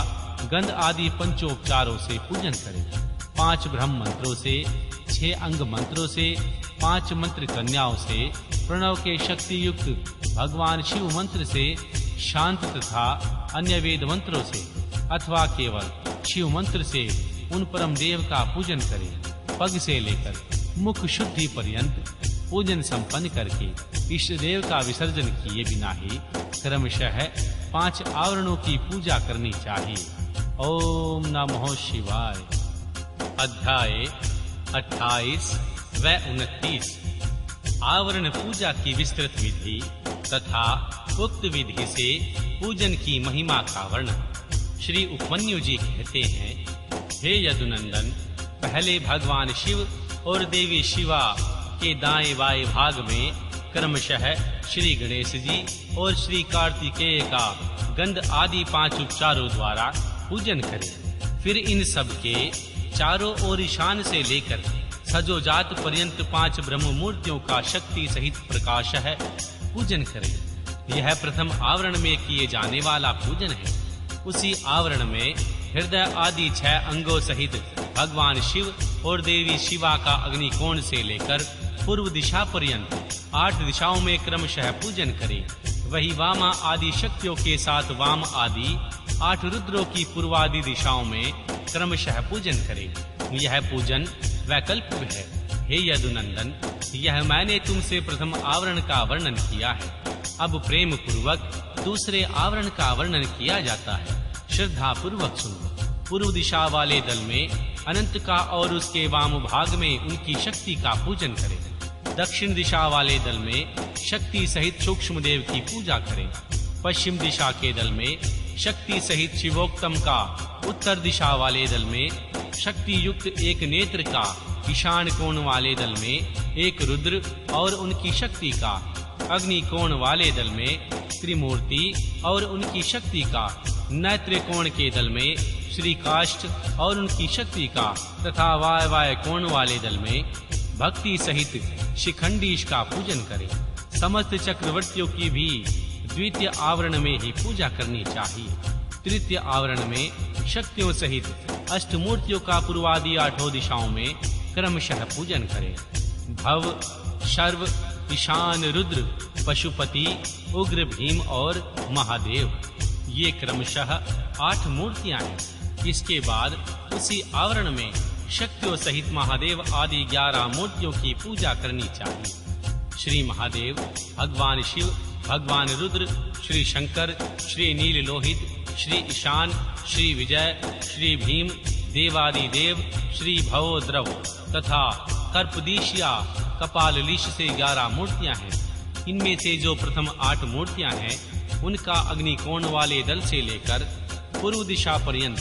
S2: गंध आदि पंचोपचारों से पूजन करें। 5 ब्रह्म मंत्रों से, 6 अंग मंत्रों से, 5 मंत्र कन्याओं से, प्रणव के शक्ति युक्त भगवान शिव मंत्र से, शांत तथा अन्य वेद मंत्रों से अथवा केवल शिव मंत्र से उन परम देव का पूजन करें। पग से लेकर मुख शुद्धि पर्यंत पूजन संपन्न करके इष्ट देव का विसर्जन किए बिना ही क्रमशः 5 आवरणों की पूजा करनी चाहिए। ओम नमः शिवाय। अध्याय 28 व 29 आवरण पूजा की विस्तृत विधि तथा उक्त विधि से पूजन की महिमा का वर्णन। श्री उपमन्यु जी कहते हैं, हे यदुनंदन, पहले भगवान शिव और देवी शिवा के दाएं बाएं भाग में क्रमशः श्री गणेश जी और श्री कार्तिकेय का गंध आदि 5 उपचारों द्वारा पूजन करें। फिर इन सब के चारों ओर ईशान से लेकर सजोजात पर्यंत 5 ब्रह्म मूर्तियों का शक्ति सहित प्रकाश है पूजन करें। यह प्रथम आवरण में किए जाने वाला पूजन है। उसी आवरण में हृदय आदि 6 अंगों सहित भगवान शिव और देवी शिवा का अग्निकोण से लेकर पूर्व दिशा पर्यंत 8 दिशाओं में क्रमशः पूजन करें। वही वामा आदि शक्तियों के साथ वाम आदि 8 रुद्रों की पूर्वादि दिशाओं में क्रमशः पूजन करें। यह पूजन वैकल्पिक है। हे यदुनंदन, यह मैंने तुमसे प्रथम आवरण का वर्णन किया है। अब प्रेम पूर्वक दूसरे आवरण का वर्णन किया जाता है। श्रद्धा पूर्वक सुनो। पूर्व दिशा वाले दल में अनंत का और उसके वाम भाग में उनकी शक्ति का पूजन करें। दक्षिण दिशा वाले दल में शक्ति सहित सूक्ष्म देव की पूजा करें। पश्चिम दिशा के दल में शक्ति सहित शिवोक्तम का, उत्तर दिशा वाले दल में शक्ति युक्त एक नेत्र का, ईशान कोण वाले दल में एक रुद्र और उनकी शक्ति का, अग्नि कोण वाले दल में त्रिमूर्ति और उनकी शक्ति का, नैत्र कोण के दल में श्री काष्ठ और उनकी शक्ति का तथा वाय कोण वाले दल में भक्ति सहित शिखंडीश का पूजन करें। समस्त चक्रवर्तियों की भी द्वितीय आवरण में ही पूजा करनी चाहिए। तृतीय आवरण में शक्तियों सहित अष्टमूर्तियों का पूर्वादि 8 दिशाओं में क्रमशः पूजन करें। भव, शर्व, ईशान, रुद्र, पशुपति, उग्र भीम और महादेव, ये क्रमशः 8 मूर्तियां हैं। इसके बाद उसी आवरण में शक्तियों सहित महादेव आदि 11 मूर्तियों की पूजा करनी चाहिए। श्री महादेव, भगवान शिव, भगवान रुद्र, श्री शंकर, श्री नील लोहित, श्री ईशान, श्री विजय, श्री भीम, देवादिदेव, श्री भवोद्रव तथा कर्पदीशिया कपाललीश से 11 मूर्तियां हैं। इनमें से जो प्रथम 8 मूर्तियां हैं उनका अग्निकोण वाले दल से लेकर पूर्व दिशा पर्यंत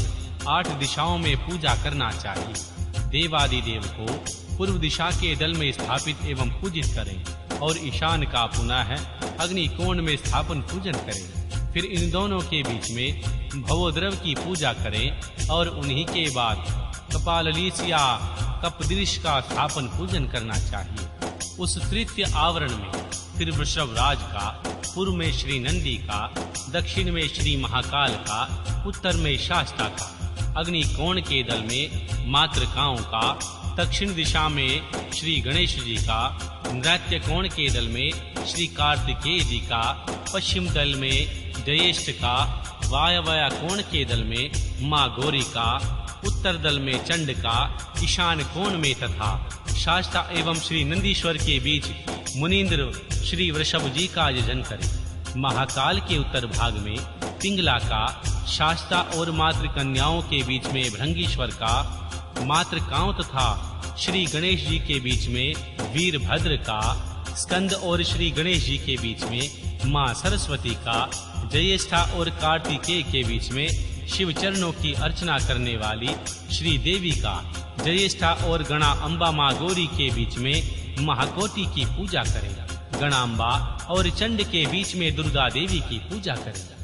S2: 8 दिशाओं में पूजा करना चाहिए। देवादिदेव को पूर्व दिशा के दल में स्थापित एवं पूजित करें और ईशान का पुनः अग्निकोण में स्थापन पूजन करें। फिर इन दोनों के बीच में भवोद्रव की पूजा करें और उन्हीं के बाद कपाललीश या कपदृश का स्थापन पूजन करना चाहिए। उस तृतीय आवरण में फिर वृषभ राज का, पूर्व में श्री नंदी का, दक्षिण में श्री महाकाल का, उत्तर में शास्ता का, अग्निकोण के दल में मातृकाओं का, दक्षिण दिशा में श्री गणेश जी का, नृत्य कोण के दल में श्री कार्तिकेय जी का, पश्चिम दल में जयेष्ठ का, वायव्य कोण के दल में माँ गौरी का, उत्तर दल में चंड का, ईशान कोण में तथा शास्ता एवं श्री नंदीश्वर के बीच मुनीन्द्र श्री वृषभ जी का यजन करें। महाकाल के उत्तर भाग में पिंगला का, शास्ता और मातृकन्याओं के बीच में भृंगीश्वर का, मातृकाओं तथा श्री गणेश जी के बीच में वीरभद्र का, स्कंद और श्री गणेश जी के बीच में माँ सरस्वती का, जयेष्ठा और कार्तिकेय के बीच में शिव चरणों की अर्चना करने वाली श्री देवी का, जयेष्ठा और गणा अम्बा माँ गौरी के बीच में महाकोटि की पूजा करेगा। गणाम्बा और चंड के बीच में दुर्गा देवी की पूजा करेगा।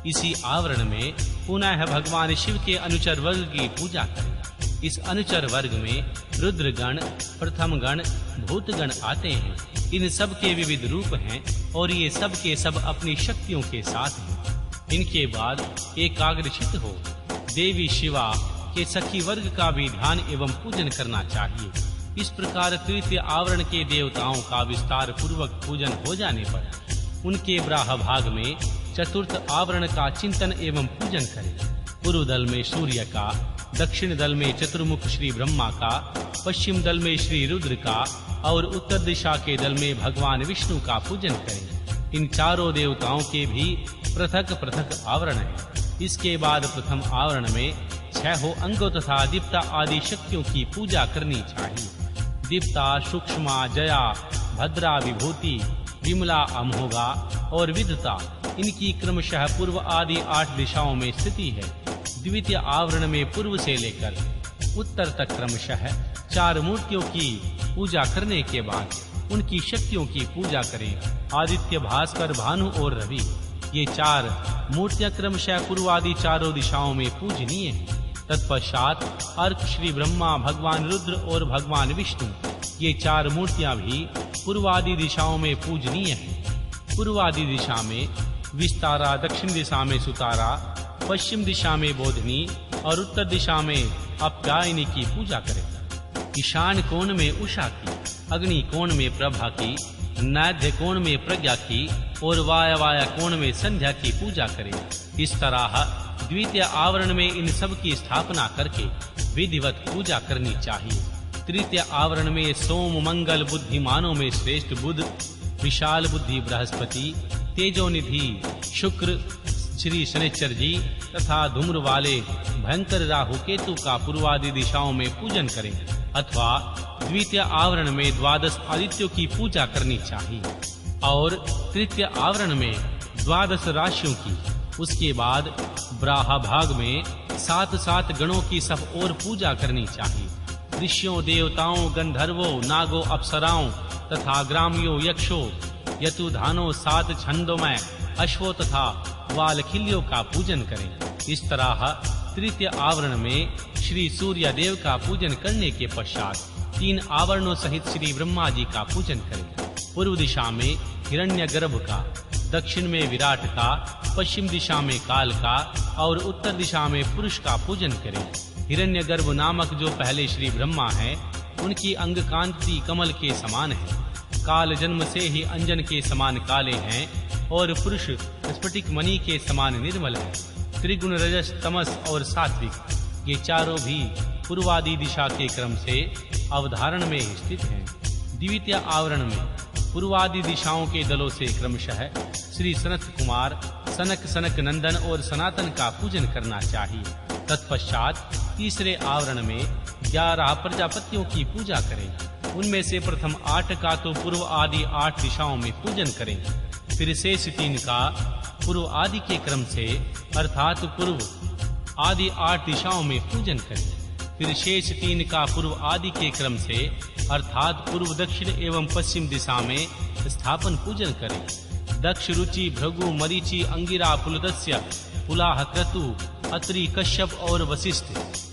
S2: इसी आवरण में पुनः भगवान शिव के अनुचर वर्ग की पूजा करेगा। इस अनुचर वर्ग में रुद्रगण, प्रथम गण, भूतगण आते हैं। इन सब के विविध रूप हैं और ये सब के सब अपनी शक्तियों के साथ हैं। इनके बाद एकाग्रचित हो देवी शिवा के सखी वर्ग का भी ध्यान एवं पूजन करना चाहिए। इस प्रकार तृतीय आवरण के देवताओं का विस्तार पूर्वक पूजन हो जाने पर उनके ब्राह भाग में चतुर्थ आवरण का चिंतन एवं पूजन करें। पूर्व दल में सूर्य का, दक्षिण दल में चतुर्मुख श्री ब्रह्मा का, पश्चिम दल में श्री रुद्र का और उत्तर दिशा के दल में भगवान विष्णु का पूजन करें। इन चारों देवताओं के भी पृथक पृथक आवरण हैं। इसके बाद प्रथम आवरण में 6 अंगों तथा दीप्ता आदि शक्तियों की पूजा करनी चाहिए। दीप्ता, सूक्ष्मा, जया, भद्रा, विभूति, विमला, अमोघा और विदता, इनकी क्रमशः पूर्व आदि 8 दिशाओं में स्थिति है। द्वितीय आवरण में पूर्व से लेकर उत्तर तक क्रमशः 4 मूर्तियों की पूजा करने के बाद उनकी शक्तियों की पूजा करें। आदित्य, भास्कर, भानु और रवि, ये 4 मूर्तियां क्रमशः पूर्वादि चारों दिशाओं में पूजनीय हैं। तत्पश्चात अर्क श्री ब्रह्मा, भगवान रुद्र और भगवान विष्णु, ये 4 मूर्तियां भी पूर्वादि दिशाओं में पूजनीय हैं। पूर्वादि दिशा में विस्तारा, दक्षिण दिशा में सुतारा, पश्चिम दिशा में बोधनी और उत्तर दिशा में अप्यायनी की पूजा करें। ईशान कोण में उषा की, अग्नि कोण में प्रभा की, नैध्य कोण में प्रज्ञा की और वायव्य कोण में संध्या की पूजा करें। इस तरह द्वितीय आवरण में इन सब की स्थापना करके विधिवत पूजा करनी चाहिए। तृतीय आवरण में सोम, मंगल, बुद्धिमानों में श्रेष्ठ बुध, विशाल बुद्धि बृहस्पति, तेजोनिधि शुक्र श्री शनिचर जी तथा धूम्र वाले भयंकर राहु केतु का पूर्वादि दिशाओं में पूजन करें। अथवा द्वितीय आवरण में 12 आदित्यों की पूजा करनी चाहिए और तृतीय आवरण में 12 राशियों की। उसके बाद ब्राहा भाग में 7 गणों की सब और पूजा करनी चाहिए। ऋषियों, देवताओं, गंधर्वों, नागों, अप्सराओं तथा ग्रामियों, यक्षों, यतुधानों, 7 छंदोमय अश्वों तथा वालखिल्यों का पूजन करें। इस तरह तृतीय आवरण में श्री सूर्य देव का पूजन करने के पश्चात 3 आवरणों सहित श्री ब्रह्मा जी का पूजन करें। पूर्व दिशा में हिरण्यगर्भ का, दक्षिण में विराट का, पश्चिम दिशा में काल का और उत्तर दिशा में पुरुष का पूजन करें। हिरण्यगर्भ नामक जो पहले श्री ब्रह्मा हैं, उनकी अंग कांति कमल के समान है। काल जन्म से ही अंजन के समान काले हैं और पुरुष स्फटिक मणि के समान निर्मल है। त्रिगुण रजस तमस और सात्विक ये चारों भी पूर्वादि दिशा के क्रम से अवधारण में स्थित हैं। द्वितीय आवरण में पूर्वादि दिशाओं के दलों से क्रमशः श्री सनत कुमार, सनक नंदन और सनातन का पूजन करना चाहिए। तत्पश्चात तीसरे आवरण में 11 प्रजापतियों की पूजा करें। उनमें से प्रथम 8 का तो पूर्व आदि 8 दिशाओं में पूजन करें। फिर शेष 3 का पूर्व आदि के क्रम से अर्थात पूर्व आदि 8 दिशाओं में पूजन करें। फिर शेष 3 का पूर्व आदि के क्रम से अर्थात पूर्व, दक्षिण एवं पश्चिम दिशा में स्थापन पूजन करें। दक्ष, रुचि, भृगु, मरीचि, अंगिरा, पुलदस्य, पुलाह, क्रतु, अत्रि, कश्यप और वशिष्ठ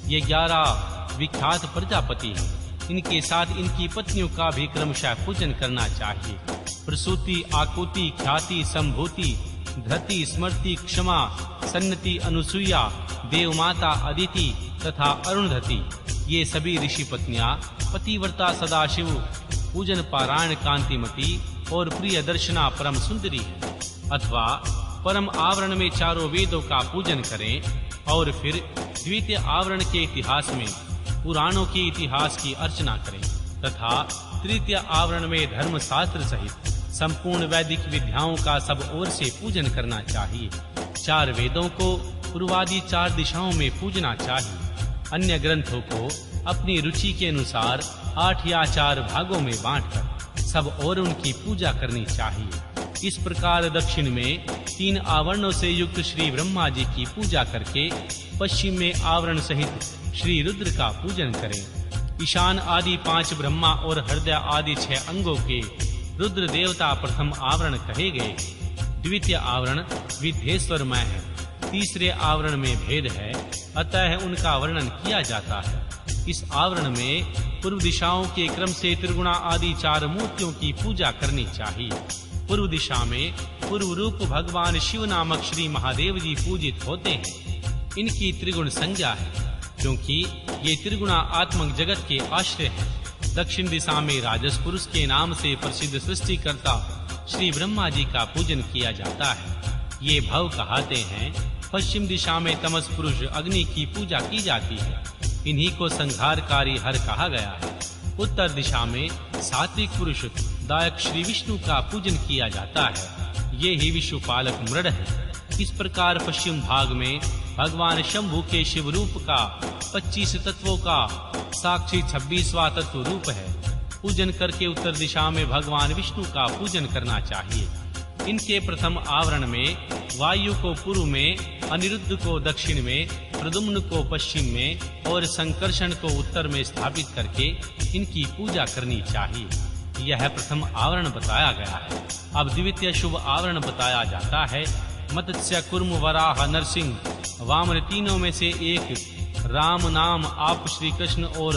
S2: ये 11 विख्यात प्रजापति हैं। इनके साथ इनकी पत्नियों का भी क्रमशः पूजन करना चाहिए। प्रसूति, आकुति, ख्याति, संभूति, धृति, स्मृति, क्षमा, सन्नति, अनुसुईया, देवमाता, अदिति तथा अरुणधति ये सभी ऋषि पत्नियां पतिव्रता, सदाशिव पूजन पारायण, कांतिमती और प्रिय दर्शना परम सुंदरी है। अथवा परम आवरण में चारों वेदों का पूजन करें और फिर द्वितीय आवरण के इतिहास में पुराणों के इतिहास की अर्चना करें तथा तृतीय आवरण में धर्म शास्त्र सहित संपूर्ण वैदिक विद्याओं का सब ओर से पूजन करना चाहिए। 4 वेदों को पूर्वादि 4 दिशाओं में पूजना चाहिए। अन्य ग्रंथों को अपनी रुचि के अनुसार 8 या 4 भागों में बांटकर सब और उनकी पूजा करनी चाहिए। इस प्रकार दक्षिण में 3 आवरणों से युक्त श्री ब्रह्मा जी की पूजा करके पश्चिम में आवरण सहित श्री रुद्र का पूजन करें। ईशान आदि 5 ब्रह्मा और हृदय आदि 6 अंगों के रुद्र देवता प्रथम आवरण कहे गए। द्वितीय आवरण विद्धेश्वरमय है। तीसरे आवरण में भेद है, अतः उनका वर्णन किया जाता है। इस आवरण में पूर्व दिशाओं के क्रम से त्रिगुणा आदि 4 मूर्तियों की पूजा करनी चाहिए। पूर्व दिशा में पूर्व रूप भगवान शिव नामक श्री महादेव जी पूजित होते हैं। इनकी त्रिगुण संज्ञा है क्योंकि ये त्रिगुणा आत्मक जगत के आश्रय हैं। दक्षिण दिशा में राजस पुरुष के नाम से प्रसिद्ध सृष्टिकर्ता श्री ब्रह्मा जी का पूजन किया जाता है। ये भव कहाते हैं। पश्चिम दिशा में तमस पुरुष अग्नि की पूजा की जाती है। इन्हीं को संहारकारी हर कहा गया है। उत्तर दिशा में सात्विक पुरुष दायक श्री विष्णु का पूजन किया जाता है। ये ही विश्वपालक मृड है। इस प्रकार पश्चिम भाग में भगवान शंभु के शिव रूप का 25 तत्वों का साक्षी 26वां तत्व रूप है। पूजन करके उत्तर दिशा में भगवान विष्णु का पूजन करना चाहिए। इनके प्रथम आवरण में वायु को पूर्व में, अनिरुद्ध को दक्षिण में, प्रद्युम्न को पश्चिम में और संकर्षण को उत्तर में स्थापित करके इनकी पूजा करनी चाहिए। यह प्रथम आवरण बताया गया है। अब द्वितीय शुभ आवरण बताया जाता है। मत्स्य, कुर्म, वराह, नरसिंह, वामन तीनों में से एक राम नाम आप श्री कृष्ण और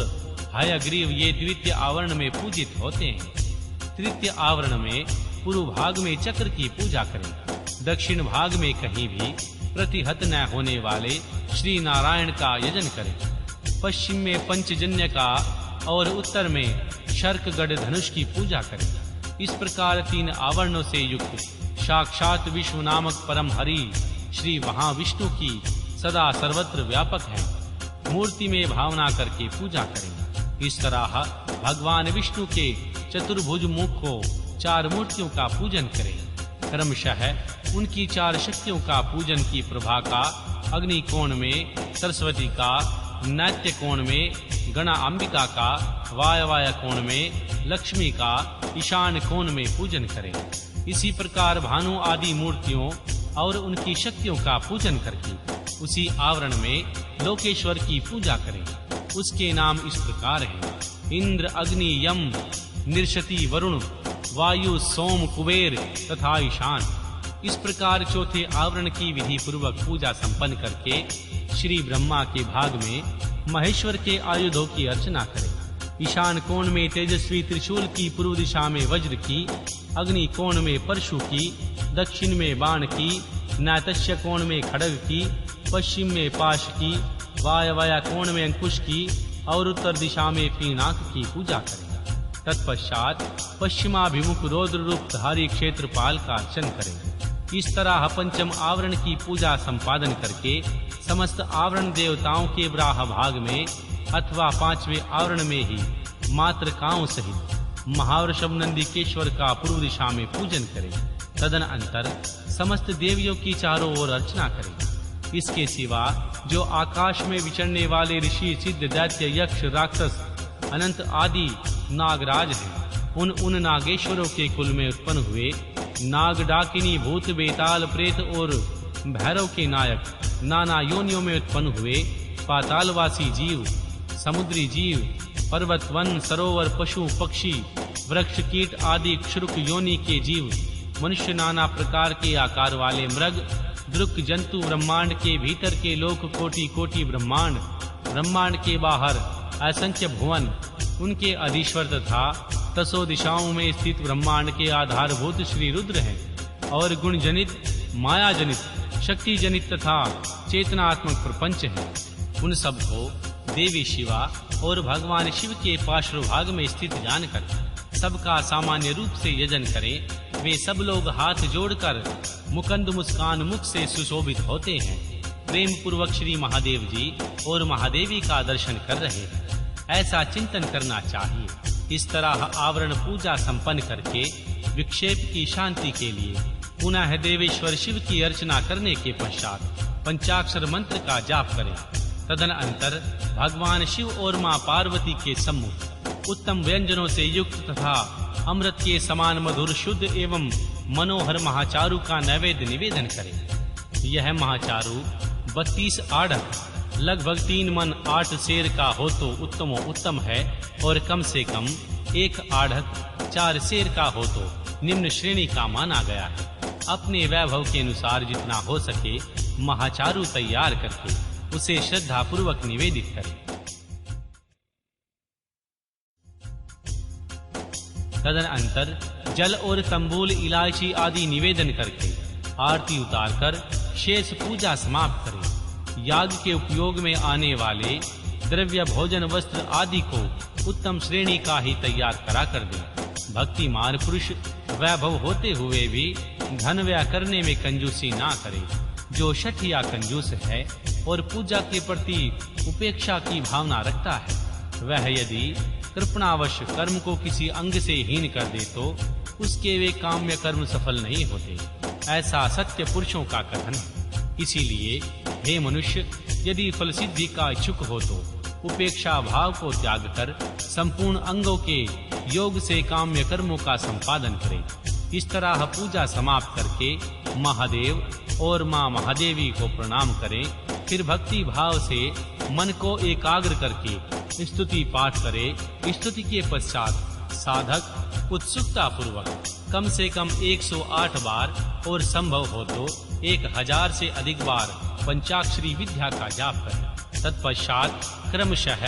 S2: हयग्रीव ये द्वितीय आवरण में पूजित होते हैं। तृतीय आवरण में पूर्व भाग में चक्र की पूजा करें। दक्षिण भाग में कहीं भी प्रतिहत न होने वाले श्री नारायण का यजन करें। पश्चिम में पंचजन्य का और उत्तर में शर्कगढ़ धनुष की पूजा करें। इस प्रकार 3 आवरणों से युक्त साक्षात विश्व नामक परम हरि श्री महाविष्णु की सदा सर्वत्र व्यापक है। मूर्ति में भावना करके पूजा करें। इस तरह भगवान विष्णु के चतुर्भुज मुख को 4 मूर्तियों का पूजन करें। क्रमशः उनकी 4 शक्तियों का पूजन की प्रभा का अग्नि कोण में, सरस्वती का नाट्य कोण में, गणा अंबिका का वायवाय कोण में, लक्ष्मी का ईशान कोण में पूजन करें। इसी प्रकार भानु आदि मूर्तियों और उनकी शक्तियों का पूजन करके उसी आवरण में लोकेश्वर की पूजा करें। उसके नाम इस प्रकार हैं: इंद्र, अग्नि, यम, निरशति, वरुण, वायु, सोम, कुबेर तथा ईशान। इस प्रकार चौथे आवरण की विधि पूर्वक पूजा संपन्न करके श्री ब्रह्मा के भाग में महेश्वर के आयुधों की अर्चना करें। ईशान कोण में तेजस्वी त्रिशूल की, पूर्व दिशा में वज्र की, अग्नि कोण में परशु की, दक्षिण में बाण की, नैतश्य कोण में खड्ग की, पश्चिम में पाश की, वायव्य कोण में अंकुश की और उत्तर दिशा में पीनाक की पूजा करें। तत्पश्चात पश्चिमाभिमुख रौद्र रूपधारी क्षेत्रपाल का अर्चन करें। इस तरह पंचम आवरण की पूजा संपादन करके समस्त आवरण देवताओं के ब्राह भाग में अथवा पांचवें आवरण में ही मातृकाओं सहित महावृषभ नंदिकेश्वर का पूर्व दिशा में पूजन करें। तदनंतर समस्त देवियों की चारों ओर अर्चना करें। इसके सिवा जो आकाश में विचरने वाले ऋषि, सिद्ध, दैत्य, यक्ष, राक्षस, अनंत आदि नागराज हैं, उन नागेश्वरों के कुल में उत्पन्न हुए नाग, डाकिनी, भूत, बेताल, प्रेत और भैरव के नायक नाना योनियों में उत्पन्न हुए पातालवासी जीव, समुद्री जीव, पर्वत, वन, सरोवर, पशु, पक्षी, वृक्ष, कीट आदि क्षुरक योनि के जीव, मनुष्य, नाना प्रकार के आकार वाले मृग, दृक, जंतु, ब्रह्मांड के भीतर के लोक, कोटि कोटि ब्रह्मांड, ब्रह्मांड के बाहर असंख्य भुवन, उनके अधीश्वर तथा दसों दिशाओं में स्थित ब्रह्मांड के आधारभूत श्री रुद्र हैं और गुण जनित, माया जनित, शक्ति जनित तथा चेतनात्मक प्रपंच हैं। उन सब को देवी शिवा और भगवान शिव के पार्श्वभाग में स्थित जानकर सबका सामान्य रूप से यजन करें। वे सब लोग हाथ जोड़कर मुकुंद मुस्कान मुख से सुशोभित होते हैं, प्रेम पूर्वक श्री महादेव जी और महादेवी का दर्शन कर रहे हैं। ऐसा चिंतन करना चाहिए। इस तरह आवरण पूजा संपन्न करके विक्षेप की शांति के लिए पुनः देवेश्वर शिव की अर्चना करने के पश्चात पंचाक्षर मंत्र का जाप करें। तदनंतर भगवान शिव और मां पार्वती के सम्मुख उत्तम व्यंजनों से युक्त तथा अमृत के समान मधुर, शुद्ध एवं मनोहर महाचारु का नैवेद्य निवेदन करें। यह महाचारु 32 आढ़त लगभग 3 मन 8 सेर का हो तो उत्तमो उत्तम है और कम से कम 1 आढ़त 4 सेर का हो तो निम्न श्रेणी का माना गया है। अपने वैभव के अनुसार जितना हो सके महाचारु तैयार करके उसे श्रद्धा पूर्वक निवेदित करें। तदनंतर जल और तंबूल, इलायची आदि निवेदन करके आरती उतारकर शेष पूजा समाप्त करें। याग के उपयोग में आने वाले द्रव्य, भोजन, वस्त्र आदि को उत्तम श्रेणी का ही तैयार करा कर दें। भक्तिमान पुरुष वैभव होते हुए भी धन व्यय करने में कंजूसी ना करे। जो शठ या कंजूस है और पूजा के प्रति उपेक्षा की भावना रखता है, वह यदि कृपणावश कर्म को किसी अंग से हीन कर दे तो उसके वे काम्य कर्म सफल नहीं होते। ऐसा सत्य पुरुषों का कथन है। इसीलिए हे मनुष्य, यदि फल सिद्धि का इच्छुक हो तो उपेक्षा भाव को त्याग कर संपूर्ण अंगों के योग से काम्य कर्मों का संपादन करें। इस तरह पूजा समाप्त करके महादेव और मां महादेवी को प्रणाम करें। फिर भक्ति भाव से मन को एकाग्र करके स्तुति पाठ करें। स्तुति के पश्चात साधक उत्सुकता पूर्वक कम से कम 108 बार और संभव हो तो 1000 से अधिक बार पंचाक्षरी विद्या का जाप करें। तत्पश्चात क्रमशः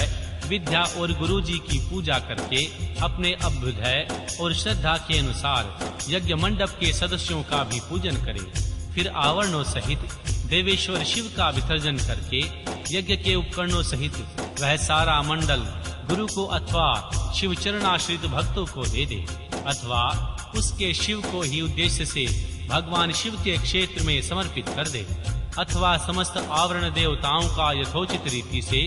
S2: विद्या और गुरु जी की पूजा करके अपने अभ्युदय और श्रद्धा के अनुसार यज्ञ मंडप के सदस्यों का भी पूजन करें। फिर आवरणों सहित देवेश्वर शिव का विसर्जन करके यज्ञ के उपकरणों सहित वह सारा मंडल गुरु को अथवा शिव चरणाश्रित भक्तों को दे दे, अथवा उसके शिव को ही उद्देश्य से भगवान शिव के क्षेत्र में समर्पित कर दे, अथवा समस्त आवरण देवताओं का यथोचित रीति से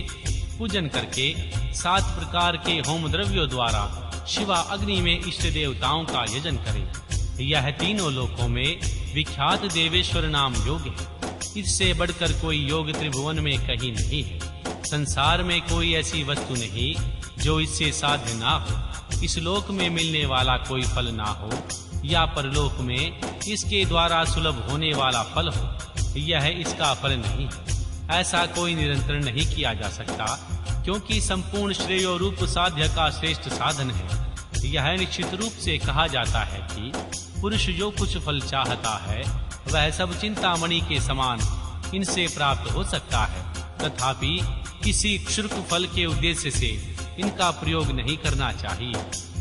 S2: पूजन करके 7 प्रकार के होम द्रव्यों द्वारा शिवा अग्नि में इष्ट देवताओं का यजन करे। यह तीनों लोकों में विख्यात देवेश्वर नाम योग है। इससे बढ़कर कोई योग त्रिभुवन में कहीं नहीं है। संसार में कोई ऐसी वस्तु नहीं जो इससे साध्य ना हो। इस लोक में मिलने वाला कोई फल ना हो या परलोक में इसके द्वारा सुलभ होने वाला फल हो, यह इसका फल नहीं है। ऐसा कोई निरंतर नहीं किया जा सकता, क्योंकि संपूर्ण श्रेयो रूप साध्य का श्रेष्ठ साधन है। यह निश्चित रूप से कहा जाता है कि पुरुष जो कुछ फल चाहता है वह सब चिंतामणि के समान इनसे प्राप्त हो सकता है, तथापि किसी क्षुद्र फल के उद्देश्य से इनका प्रयोग नहीं करना चाहिए,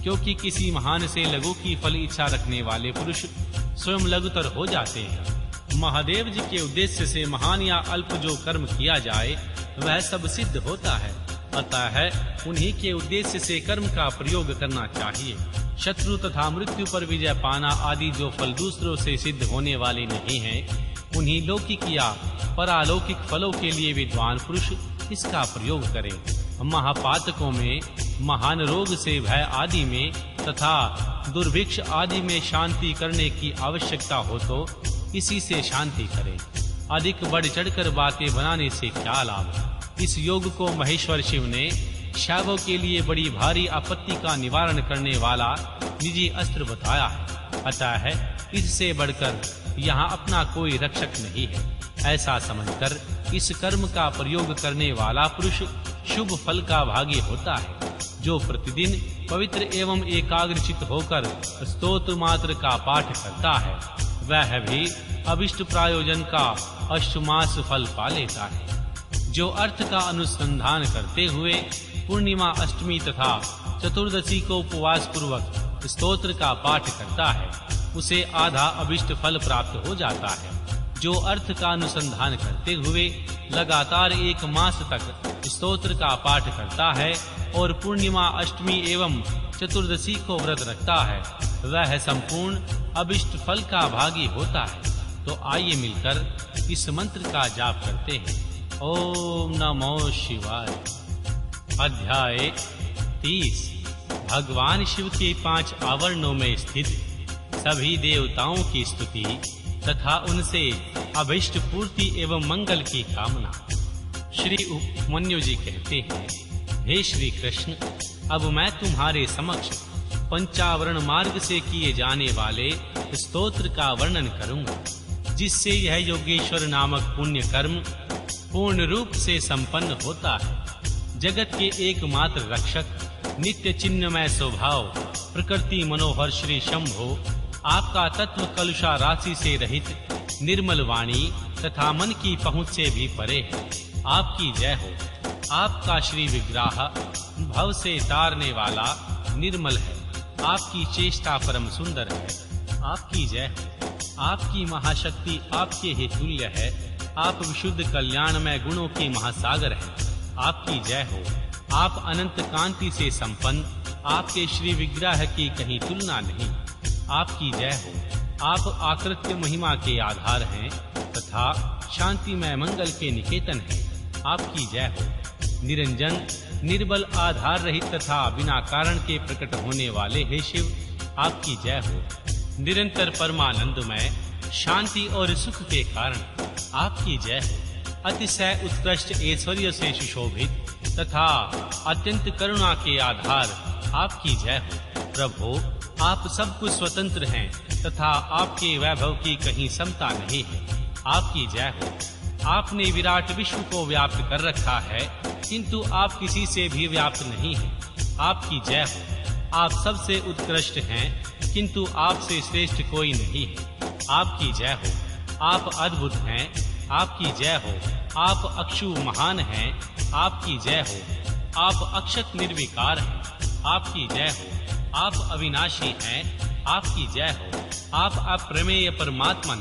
S2: क्योंकि किसी महान से लघु की फल इच्छा रखने वाले पुरुष स्वयं लघुतर हो जाते हैं। महादेव जी के उद्देश्य से महान या अल्प जो कर्म किया जाए वह सब सिद्ध होता है, अतः उन्हीं के उद्देश्य से कर्म का प्रयोग करना चाहिए। शत्रु तथा मृत्यु पर विजय पाना आदि जो फल दूसरों से सिद्ध होने वाले नहीं हैं, उन्हीं लौकिक या परालौकिक फलों के लिए विद्वान पुरुष इसका प्रयोग करें। महापातकों में, महान रोग से भय आदि में तथा दुर्भिक्ष आदि में शांति करने की आवश्यकता हो तो इसी से शांति करें। अधिक बढ़ चढ़कर बातें बनाने से क्या लाभ। इस योग को महेश्वर शिव ने शैवों के लिए बड़ी भारी आपत्ति का निवारण करने वाला निजी अस्त्र बताया है। अतः इससे बढ़कर यहाँ अपना कोई रक्षक नहीं है। ऐसा समझकर इस कर्म का प्रयोग करने वाला पुरुष शुभ फल का भागी होता है। जो प्रतिदिन पवित्र एवं एकाग्रचित होकर स्तोत्र मात्र का पाठ करता है, वह भी अभिष्ट प्रायोजन का अष्टमास फल पा लेता है। जो अर्थ का अनुसंधान करते हुए पूर्णिमा, अष्टमी तथा चतुर्दशी को उपवास पूर्वक स्तोत्र का पाठ करता है, उसे आधा अभिष्ट फल प्राप्त हो जाता है। जो अर्थ का अनुसंधान करते हुए लगातार 1 मास तक स्तोत्र का पाठ करता है और पूर्णिमा, अष्टमी एवं चतुर्दशी को व्रत रखता है, वह संपूर्ण अभिष्ट फल का भागी होता है। तो आइए मिलकर इस मंत्र का जाप करते हैं। ओम नमो शिवाय। अध्याय 30। भगवान शिव के 5 आवरणों में स्थित सभी देवताओं की स्तुति तथा उनसे अभिष्ट पूर्ति एवं मंगल की कामना। श्री उपमन्यु जी कहते हैं, हे श्री कृष्ण, अब मैं तुम्हारे समक्ष पंचावरण मार्ग से किए जाने वाले स्तोत्र का वर्णन करूंगा, जिससे यह योगेश्वर नामक पुण्य कर्म पूर्ण रूप से संपन्न होता है। जगत के एकमात्र रक्षक, नित्य चिन्मय स्वभाव, प्रकृति मनोहर श्री शंभो, आपका तत्व कलुषा राशि से रहित निर्मल वाणी तथा मन की पहुंच से भी परे है। आपकी जय हो। आपका श्री विग्रह भव से तारने वाला निर्मल है। आपकी चेष्टा परम सुंदर है। आपकी जय हो। आपकी महाशक्ति आपके ही तुल्य है। आप विशुद्ध कल्याणमय गुणों के महासागर हैं। आपकी जय हो। आप अनंत कांति से संपन्न, आपके श्री विग्रह की कहीं तुलना नहीं। आपकी जय हो। आप आकृत्य महिमा के आधार हैं तथा शांतिमय मंगल के निकेतन हैं। आपकी जय हो। निरंजन, निर्बल, आधार रहित तथा बिना कारण के प्रकट होने वाले हे शिव, आपकी जय हो। निरंतर परमानंदमय, शांति और सुख के कारण आपकी जय हो। अतिशय उत्कृष्ट ऐश्वर्य से सुशोभित तथा अत्यंत करुणा के आधार आपकी जय हो। प्रभु, आप सब कुछ स्वतंत्र हैं तथा आपके वैभव की कहीं समता नहीं है। आपकी जय हो। आपने विराट विश्व को व्याप्त कर रखा है, किंतु आप किसी से भी व्याप्त नहीं हैं। आपकी जय हो। आप सबसे उत्कृष्ट हैं, किंतु आपसे श्रेष्ठ कोई नहीं है। आपकी जय हो। आप अद्भुत हैं। आपकी जय हो। आप अक्षु महान हैं। आपकी जय हो। आप अक्षत निर्विकार हैं। आपकी जय हो। आप अविनाशी हैं। आपकी जय हो। आप अप्रमेय परमात्मन,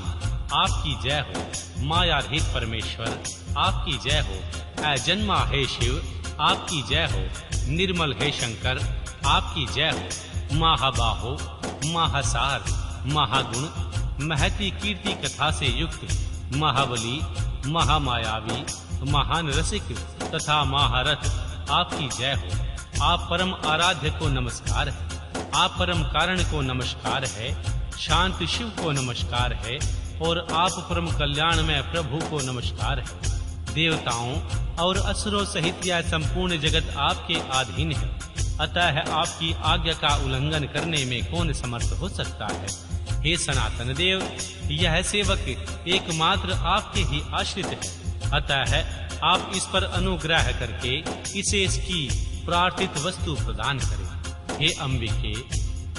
S2: आपकी जय हो। माया रहित परमेश्वर, आपकी जय हो। अजन्मा हे शिव, आपकी जय हो। निर्मल हे शंकर, आपकी जय हो। महाबाहो, महासार, महागुण, महती कीर्ति कथा से युक्त, महाबली, महामायावी, महान रसिक तथा महारथ, आपकी जय हो। आप परम आराध्य को नमस्कार है। आप परम कारण को नमस्कार है। शांत शिव को नमस्कार है और आप परम कल्याण में प्रभु को नमस्कार है। देवताओं और असुरों सहित यह संपूर्ण जगत आपके अधीन है। अतः आपकी आज्ञा का उल्लंघन करने में कौन समर्थ हो सकता है। हे सनातन देव, यह सेवक एकमात्र आपके ही आश्रित है। अतः आप इस पर अनुग्रह करके इसे इसकी प्रार्थित वस्तु प्रदान करें। हे अंबिके,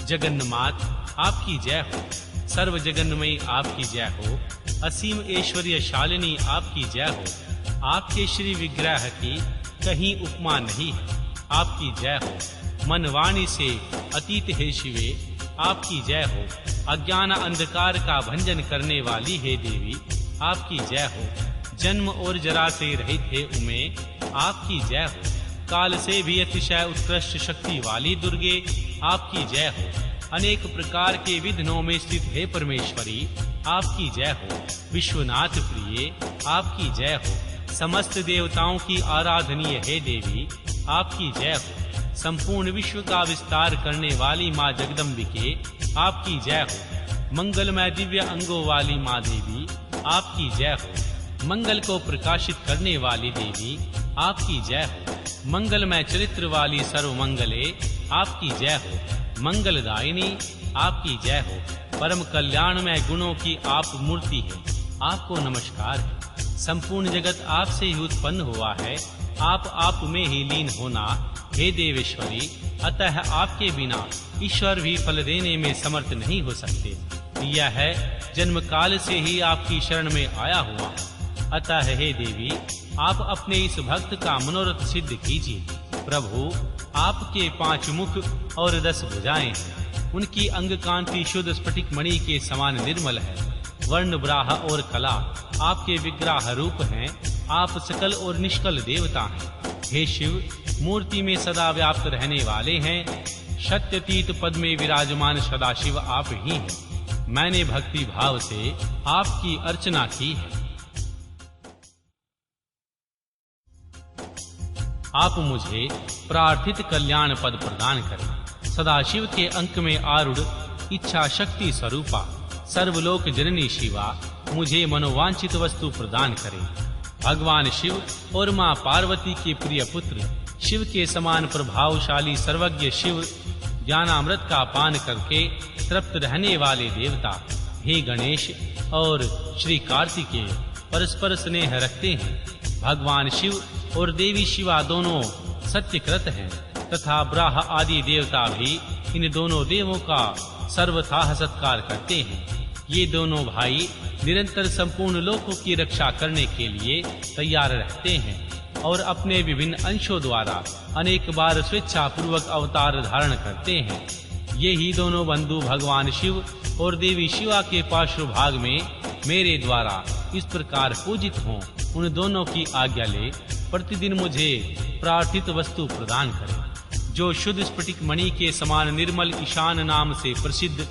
S2: जगन्मात, आपकी जय हो। सर्व जगन्मयी, आपकी जय हो। असीम ऐश्वर्य शालिनी, आपकी जय हो। आपके श्री विग्रह की कहीं उपमा नहीं है। आपकी जय हो। मन वाणी से अतीत हे शिवे, आपकी जय हो। अज्ञान अंधकार का भंजन करने वाली हे देवी, आपकी जय हो। जन्म और जरा से रहित हे उमे, आपकी जय हो। काल से भी अतिशय उत्कृष्ट शक्ति वाली दुर्गे आपकी जय हो। अनेक प्रकार के विघ्नों में स्थित हे परमेश्वरी आपकी जय हो। विश्वनाथ प्रिय आपकी जय हो। समस्त देवताओं की आराधनीय हे देवी आपकी जय हो। संपूर्ण विश्व का विस्तार करने वाली माँ जगदम्बिके आपकी जय हो। मंगलमय दिव्य अंगों वाली माँ देवी आपकी जय हो। मंगल को प्रकाशित करने वाली देवी आपकी जय हो। मंगलमय चरित्र वाली सर्वमंगले आपकी जय हो। मंगलदायिनी आपकी जय हो। परम कल्याणमय गुणों की आप मूर्ति है, आपको नमस्कार है। संपूर्ण जगत आपसे ही उत्पन्न हुआ है, आप में ही लीन होना हे देवेश्वरी। अतः आपके बिना ईश्वर भी फल देने में समर्थ नहीं हो सकते। यह है जन्म काल से ही आपकी शरण में आया हुआ। अतः हे देवी आप अपने इस भक्त का मनोरथ सिद्ध कीजिए। प्रभु आपके 5 मुख और 10 भुजाएं हैं। उनकी अंग कांति शुद्ध स्फटिक मणि के समान निर्मल है। वर्ण ब्राह और कला आपके विग्रह रूप हैं। आप सकल और निष्कल देवता हैं। हे शिव मूर्ति में सदा व्याप्त रहने वाले हैं। सत्यतीत पद में विराजमान सदाशिव आप ही हैं। मैंने भक्ति भाव से आपकी अर्चना की है। आप मुझे प्रार्थित कल्याण पद प्रदान करें। सदाशिव के अंक में आरूढ़ इच्छा शक्ति स्वरूपा सर्वलोक जननी शिवा मुझे मनोवांछित वस्तु प्रदान करें। भगवान शिव और मां पार्वती के प्रिय पुत्र शिव के समान प्रभावशाली सर्वज्ञ शिव ज्ञानामृत का पान करके तृप्त रहने वाले देवता हे गणेश और श्री कार्तिकेय परस्पर स्नेह रखते हैं। भगवान शिव और देवी शिवा दोनों सत्यकृत हैं तथा ब्राह् आदि देवता भी इन दोनों देवों का सर्वथा सत्कार करते हैं। ये दोनों भाई निरंतर संपूर्ण लोकों की रक्षा करने के लिए तैयार रहते हैं और अपने विभिन्न अंशों द्वारा अनेक बार स्वेच्छा पूर्वक अवतार धारण करते हैं। ये ही दोनों बंधु भगवान शिव और देवी शिवा के पार्श्वभाग में मेरे द्वारा इस प्रकार पूजित हों। उन दोनों की आज्ञा ले प्रतिदिन मुझे प्रार्थित वस्तु प्रदान करें। जो शुद्ध स्फटिक मणि के समान निर्मल ईशान नाम से प्रसिद्ध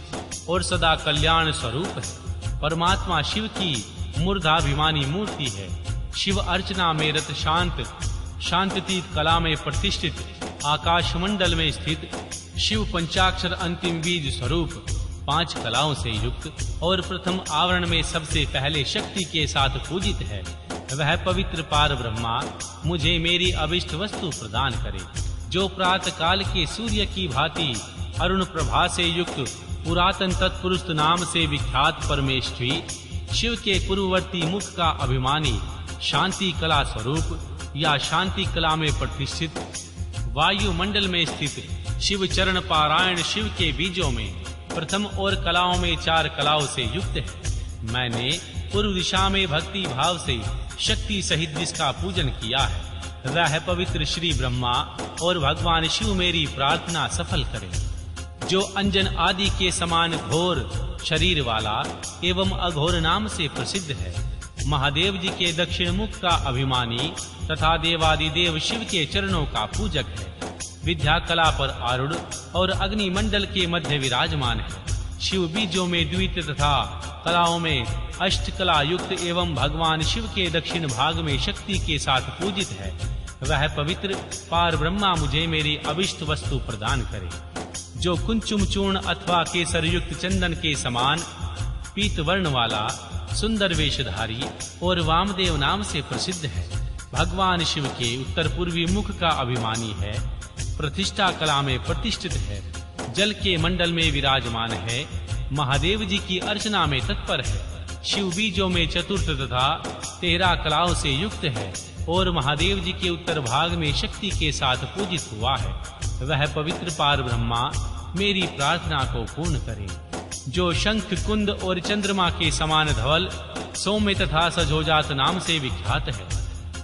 S2: और सदा कल्याण स्वरूप है। परमात्मा शिव की मूर्धाभिमानी मूर्ति है। शिव अर्चना में रत शांततीत कला में प्रतिष्ठित आकाश मंडल में स्थित शिव पंचाक्षर अंतिम बीज स्वरूप 5 कलाओं से युक्त और प्रथम आवरण में सबसे पहले शक्ति के साथ पूजित है। वह पवित्र पार ब्रह्मा मुझे मेरी अभिष्ट वस्तु प्रदान करे। जो प्रातः काल के सूर्य की भांति अरुण प्रभा से युक्त पुरातन तत्पुरुष नाम से विख्यात परमेश्वरी शिव के पूर्ववर्ती मुख का अभिमानी शांति कला स्वरूप या शांति कला में प्रतिष्ठित वायुमंडल में स्थित शिव चरण पारायण शिव के बीजों में प्रथम और कलाओं में 4 कलाओं से युक्त है। मैंने पूर्व दिशा में भक्ति भाव से शक्ति सहित जिसका पूजन किया है वह पवित्र श्री ब्रह्मा और भगवान शिव मेरी प्रार्थना सफल करें। जो अंजन आदि के समान घोर शरीर वाला एवं अघोर नाम से प्रसिद्ध है। महादेव जी के दक्षिण मुख का अभिमानी तथा देवादिदेव शिव के चरणों का पूजक है। विद्या कला पर आरूढ़ और अग्नि मंडल के मध्य विराजमान है। शिव बीजों में द्वित तथा कलाओं में अष्टकला युक्त एवं भगवान शिव के दक्षिण भाग में शक्ति के साथ पूजित है। वह पवित्र पार ब्रह्मा मुझे मेरी अभिष्ट वस्तु प्रदान करे। जो कुंचुम चूर्ण अथवा केसर युक्त चंदन के समान पीत वर्ण वाला सुंदर वेशधारी और वामदेव नाम से प्रसिद्ध है। भगवान शिव के उत्तर पूर्वी मुख का अभिमानी है। प्रतिष्ठा कला में प्रतिष्ठित है। जल के मंडल में विराजमान है। महादेव जी की अर्चना में तत्पर है। शिव बीजों में चतुर्थ तथा 13 कलाओं से युक्त है और महादेव जी के उत्तर भाग में शक्ति के साथ पूजित हुआ है। वह पवित्र पार ब्रह्मा मेरी प्रार्थना को पूर्ण करे। जो शंख कुंद और चंद्रमा के समान धवल सौम्य तथा सजोजात नाम से विख्यात है।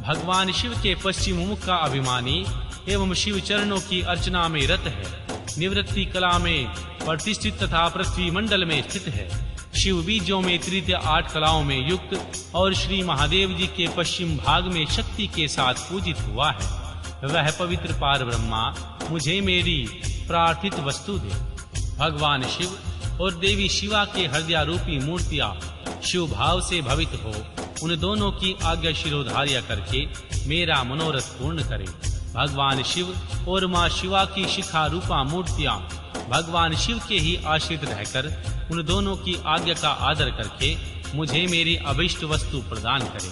S2: भगवान शिव के पश्चिम मुख का अभिमानी एवं शिव चरणों की अर्चना में रत है। निवृत्ति कला में प्रतिष्ठित तथा पृथ्वी मंडल में स्थित है। शिव बीजों में तृतीय 8 कलाओं में युक्त और श्री महादेव जी के पश्चिम भाग में शक्ति के साथ पूजित हुआ है। वह पवित्र पार ब्रह्मा मुझे मेरी प्रार्थित वस्तु दे। भगवान शिव और देवी शिवा के हृदय रूपी मूर्तियां शिव भाव से भवित हो उन दोनों की आज्ञा शिरोधार्य करके मेरा मनोरथ पूर्ण करे। भगवान शिव और माँ शिवा की शिखा रूपा मूर्तियां भगवान शिव के ही आश्रित रहकर उन दोनों की आज्ञा का आदर करके मुझे मेरी अभिष्ट वस्तु प्रदान करे।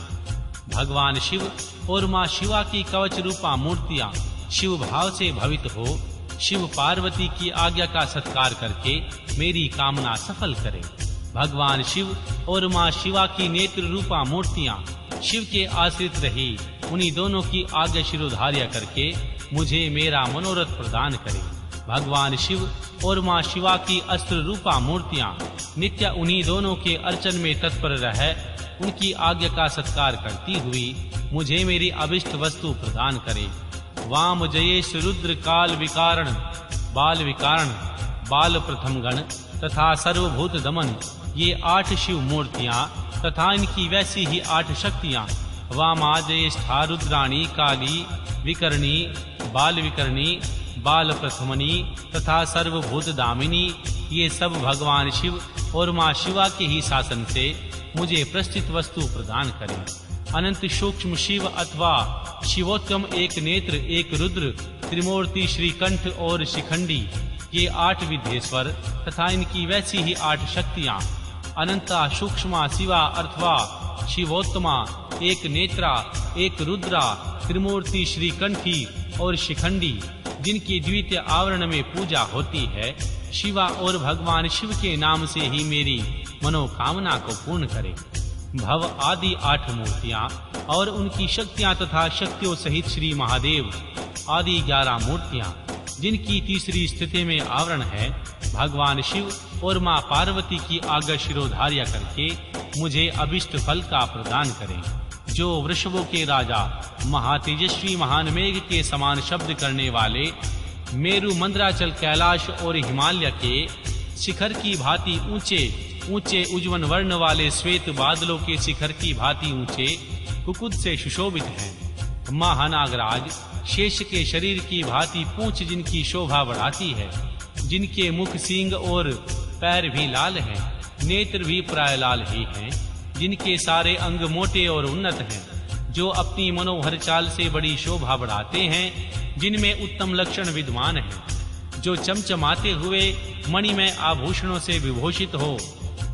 S2: भगवान शिव और माँ शिवा की कवच रूपा मूर्तियां शिव भाव से भवित हो शिव पार्वती की आज्ञा का सत्कार करके मेरी कामना सफल करे। भगवान शिव और माँ शिवा की नेत्र रूपा मूर्तियां शिव के आश्रित रही उन्हीं दोनों की आज्ञा शिरोधार्य करके मुझे मेरा मनोरथ प्रदान करे। भगवान शिव और माँ शिवा की अस्त्र रूपा मूर्तियां नित्य उन्हीं दोनों के अर्चन में तत्पर रह उनकी आज्ञा का सत्कार करती हुई मुझे मेरी अभिष्ट वस्तु प्रदान करे। वाम जयेश रुद्र काल विकारण बाल विकारण बाल प्रथम गण तथा सर्वभूत दमन ये 8 शिव मूर्तियां तथा इनकी वैसी ही 8 शक्तियां वामा ज्येष्ठा रुद्राणी काली विकरणी बाल प्रथमनी तथा सर्वभूत दामिनी ये सब भगवान शिव और माँ शिवा के ही शासन से मुझे प्रस्थित वस्तु प्रदान करें। अनंत सूक्ष्म शिव अथवा शिवोत्तम एक नेत्र एक रुद्र त्रिमूर्ति श्रीकंठ और शिखंडी ये 8 विद्येश्वर तथा इनकी वैसी ही 8 शक्तियां अनंता सूक्ष्मा शिवा अथवा शिवोत्तमा एक नेत्रा एक रुद्रा त्रिमूर्ति श्रीकंठी और शिखंडी जिनकी द्वितीय आवरण में पूजा होती है शिवा और भगवान शिव के नाम से ही मेरी मनोकामना को पूर्ण करे। भव आदि 8 मूर्तियां और उनकी शक्तियां तथा शक्तियों सहित श्री महादेव आदि 11 मूर्तियां जिनकी तीसरी स्थिति में आवरण है भगवान शिव और माँ पार्वती की आज्ञा शिरोधार्य करके मुझे अभिष्ट फल का प्रदान करें। जो वृषभों के राजा महातेजस्वी महान मेघ के समान शब्द करने वाले मेरु मंद्राचल कैलाश और हिमालय के शिखर की भांति ऊंचे ऊंचे उज्जवल वर्ण वाले श्वेत बादलों के शिखर की भांति ऊंचे कुकुद से सुशोभित हैं। महानागराज शेष के शरीर की भांति पूंछ जिनकी शोभा बढ़ाती है जिनके मुख सींग और पैर भी लाल हैं नेत्र भी प्राय लाल ही हैं जिनके सारे अंग मोटे और उन्नत हैं जो अपनी मनोहर चाल से बड़ी शोभा बढ़ाते हैं जिनमें उत्तम लक्षण विद्यमान हैं जो चमचमाते हुए मणिमय आभूषणों से विभूषित हो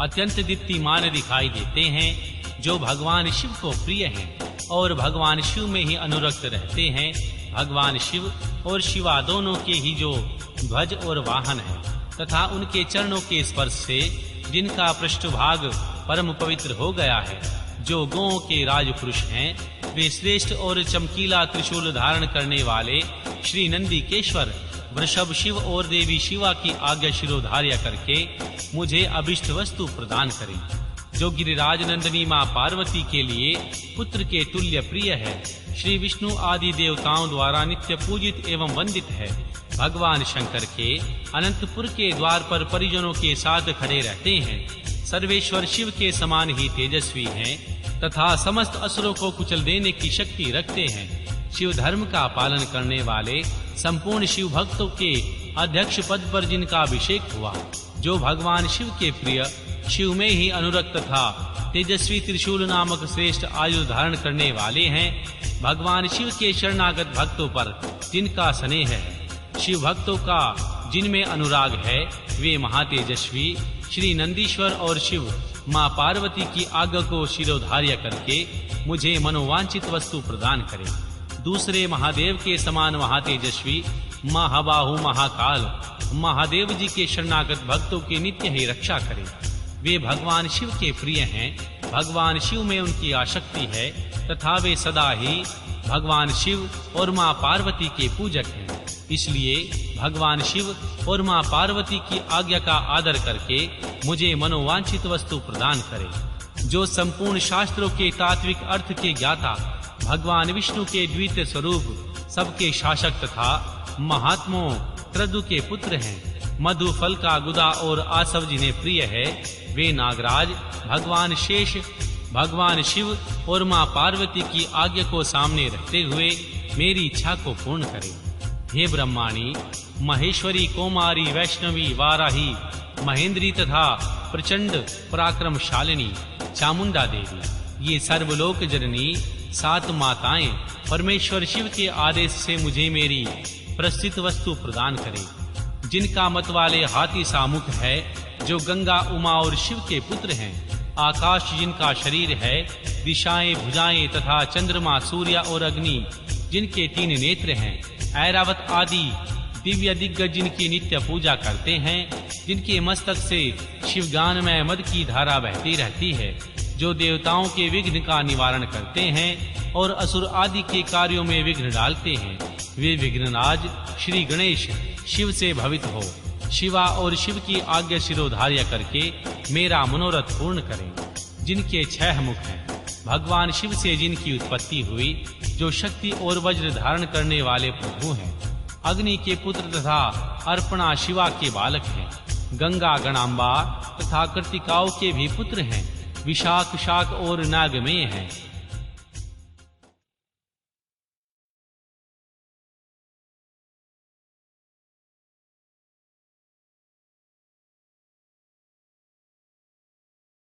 S2: अत्यंत दीप्तिमान दिखाई देते हैं जो भगवान शिव को प्रिय हैं और भगवान शिव में ही अनुरक्त रहते हैं। भगवान शिव और शिवा दोनों के ही जो ध्वज और वाहन है तथा उनके चरणों के स्पर्श से जिनका पृष्ठभाग परम पवित्र हो गया है जो गौओं के राजपुरुष हैं वे श्रेष्ठ और चमकीला त्रिशूल धारण करने वाले श्री नंदीकेश्वर वृषभ शिव और देवी शिवा की आज्ञा शिरोधार्य करके मुझे अभिष्ट वस्तु प्रदान करें। जो गिरिराज नंदिनी माँ पार्वती के लिए पुत्र के तुल्य प्रिय है श्री विष्णु आदि देवताओं द्वारा नित्य पूजित एवं वंदित है। भगवान शंकर के अनंतपुर के द्वार पर परिजनों के साथ खड़े रहते हैं। सर्वेश्वर शिव के समान ही तेजस्वी हैं तथा समस्त असुरों को कुचल देने की शक्ति रखते हैं। शिव धर्म का पालन करने वाले संपूर्ण शिव भक्तों के अध्यक्ष पद पर जिनका अभिषेक हुआ जो भगवान शिव के प्रिय शिव में ही अनुरक्त था तेजस्वी त्रिशूल नामक श्रेष्ठ आयुध धारण करने वाले हैं। भगवान शिव के शरणागत भक्तों पर जिनका स्नेह है शिव भक्तों का जिनमें अनुराग है वे महातेजस्वी श्री नंदीश्वर और शिव माँ पार्वती की आज्ञा को शिरोधार्य करके मुझे मनोवांछित वस्तु प्रदान करें। दूसरे महादेव के समान महातेजस्वी महाबाहु महाकाल महादेव जी के शरणागत भक्तों की नित्य ही रक्षा करें। वे भगवान शिव के प्रिय हैं भगवान शिव में उनकी आसक्ति है तथा वे सदा ही भगवान शिव और माँ पार्वती के पूजक हैं। इसलिए भगवान शिव और माँ पार्वती की आज्ञा का आदर करके मुझे मनोवांछित वस्तु प्रदान करें। जो संपूर्ण शास्त्रों के तात्विक अर्थ के ज्ञाता भगवान विष्णु के द्वितीय स्वरूप सबके शासक तथा महात्मों क्रतु के पुत्र हैं। मधु फल का गुदा और आसव जिन्हें प्रिय है वे नागराज भगवान शेष भगवान शिव और मां पार्वती की आज्ञा को सामने रखते हुए मेरी इच्छा को पूर्ण करें। हे ब्रह्माणी, महेश्वरी, कौमारी, वैष्णवी, वाराही, महेंद्री तथा प्रचंड पराक्रमशालिनी चामुंडा देवी, ये सर्वलोक जननी 7 माताएं परमेश्वर शिव के आदेश से मुझे मेरी प्रस्थित वस्तु प्रदान करें, जिनका मत वाले हाथी सा मुख है, जो गंगा, उमा और शिव के पुत्र हैं, आकाश जिनका शरीर है, दिशाएं, भुजाएं तथा चंद्रमा, सूर्य और अग्नि जिनके 3 नेत्र हैं, ऐरावत आदि दिव्य दिग्गज जिनकी नित्य पूजा करते हैं, जिनके मस्तक से शिवगान में मद की धारा बहती रहती है, जो देवताओं के विघ्न का निवारण करते हैं और असुर आदि के कार्यों में विघ्न डालते हैं, वे विघ्नराज श्री गणेश शिव से भवित हो शिवा और शिव की आज्ञा शिरोधार्य करके मेरा मनोरथ पूर्ण करें। जिनके 6 मुख हैं, भगवान शिव से जिनकी उत्पत्ति हुई, जो शक्ति और वज्र धारण करने वाले प्रभु हैं, अग्नि के पुत्र तथा अर्पणा शिवा के बालक हैं, गंगा, गणांबा तथा कृतिकाओं के भी पुत्र हैं, विशाख, शाक और नागमेय हैं,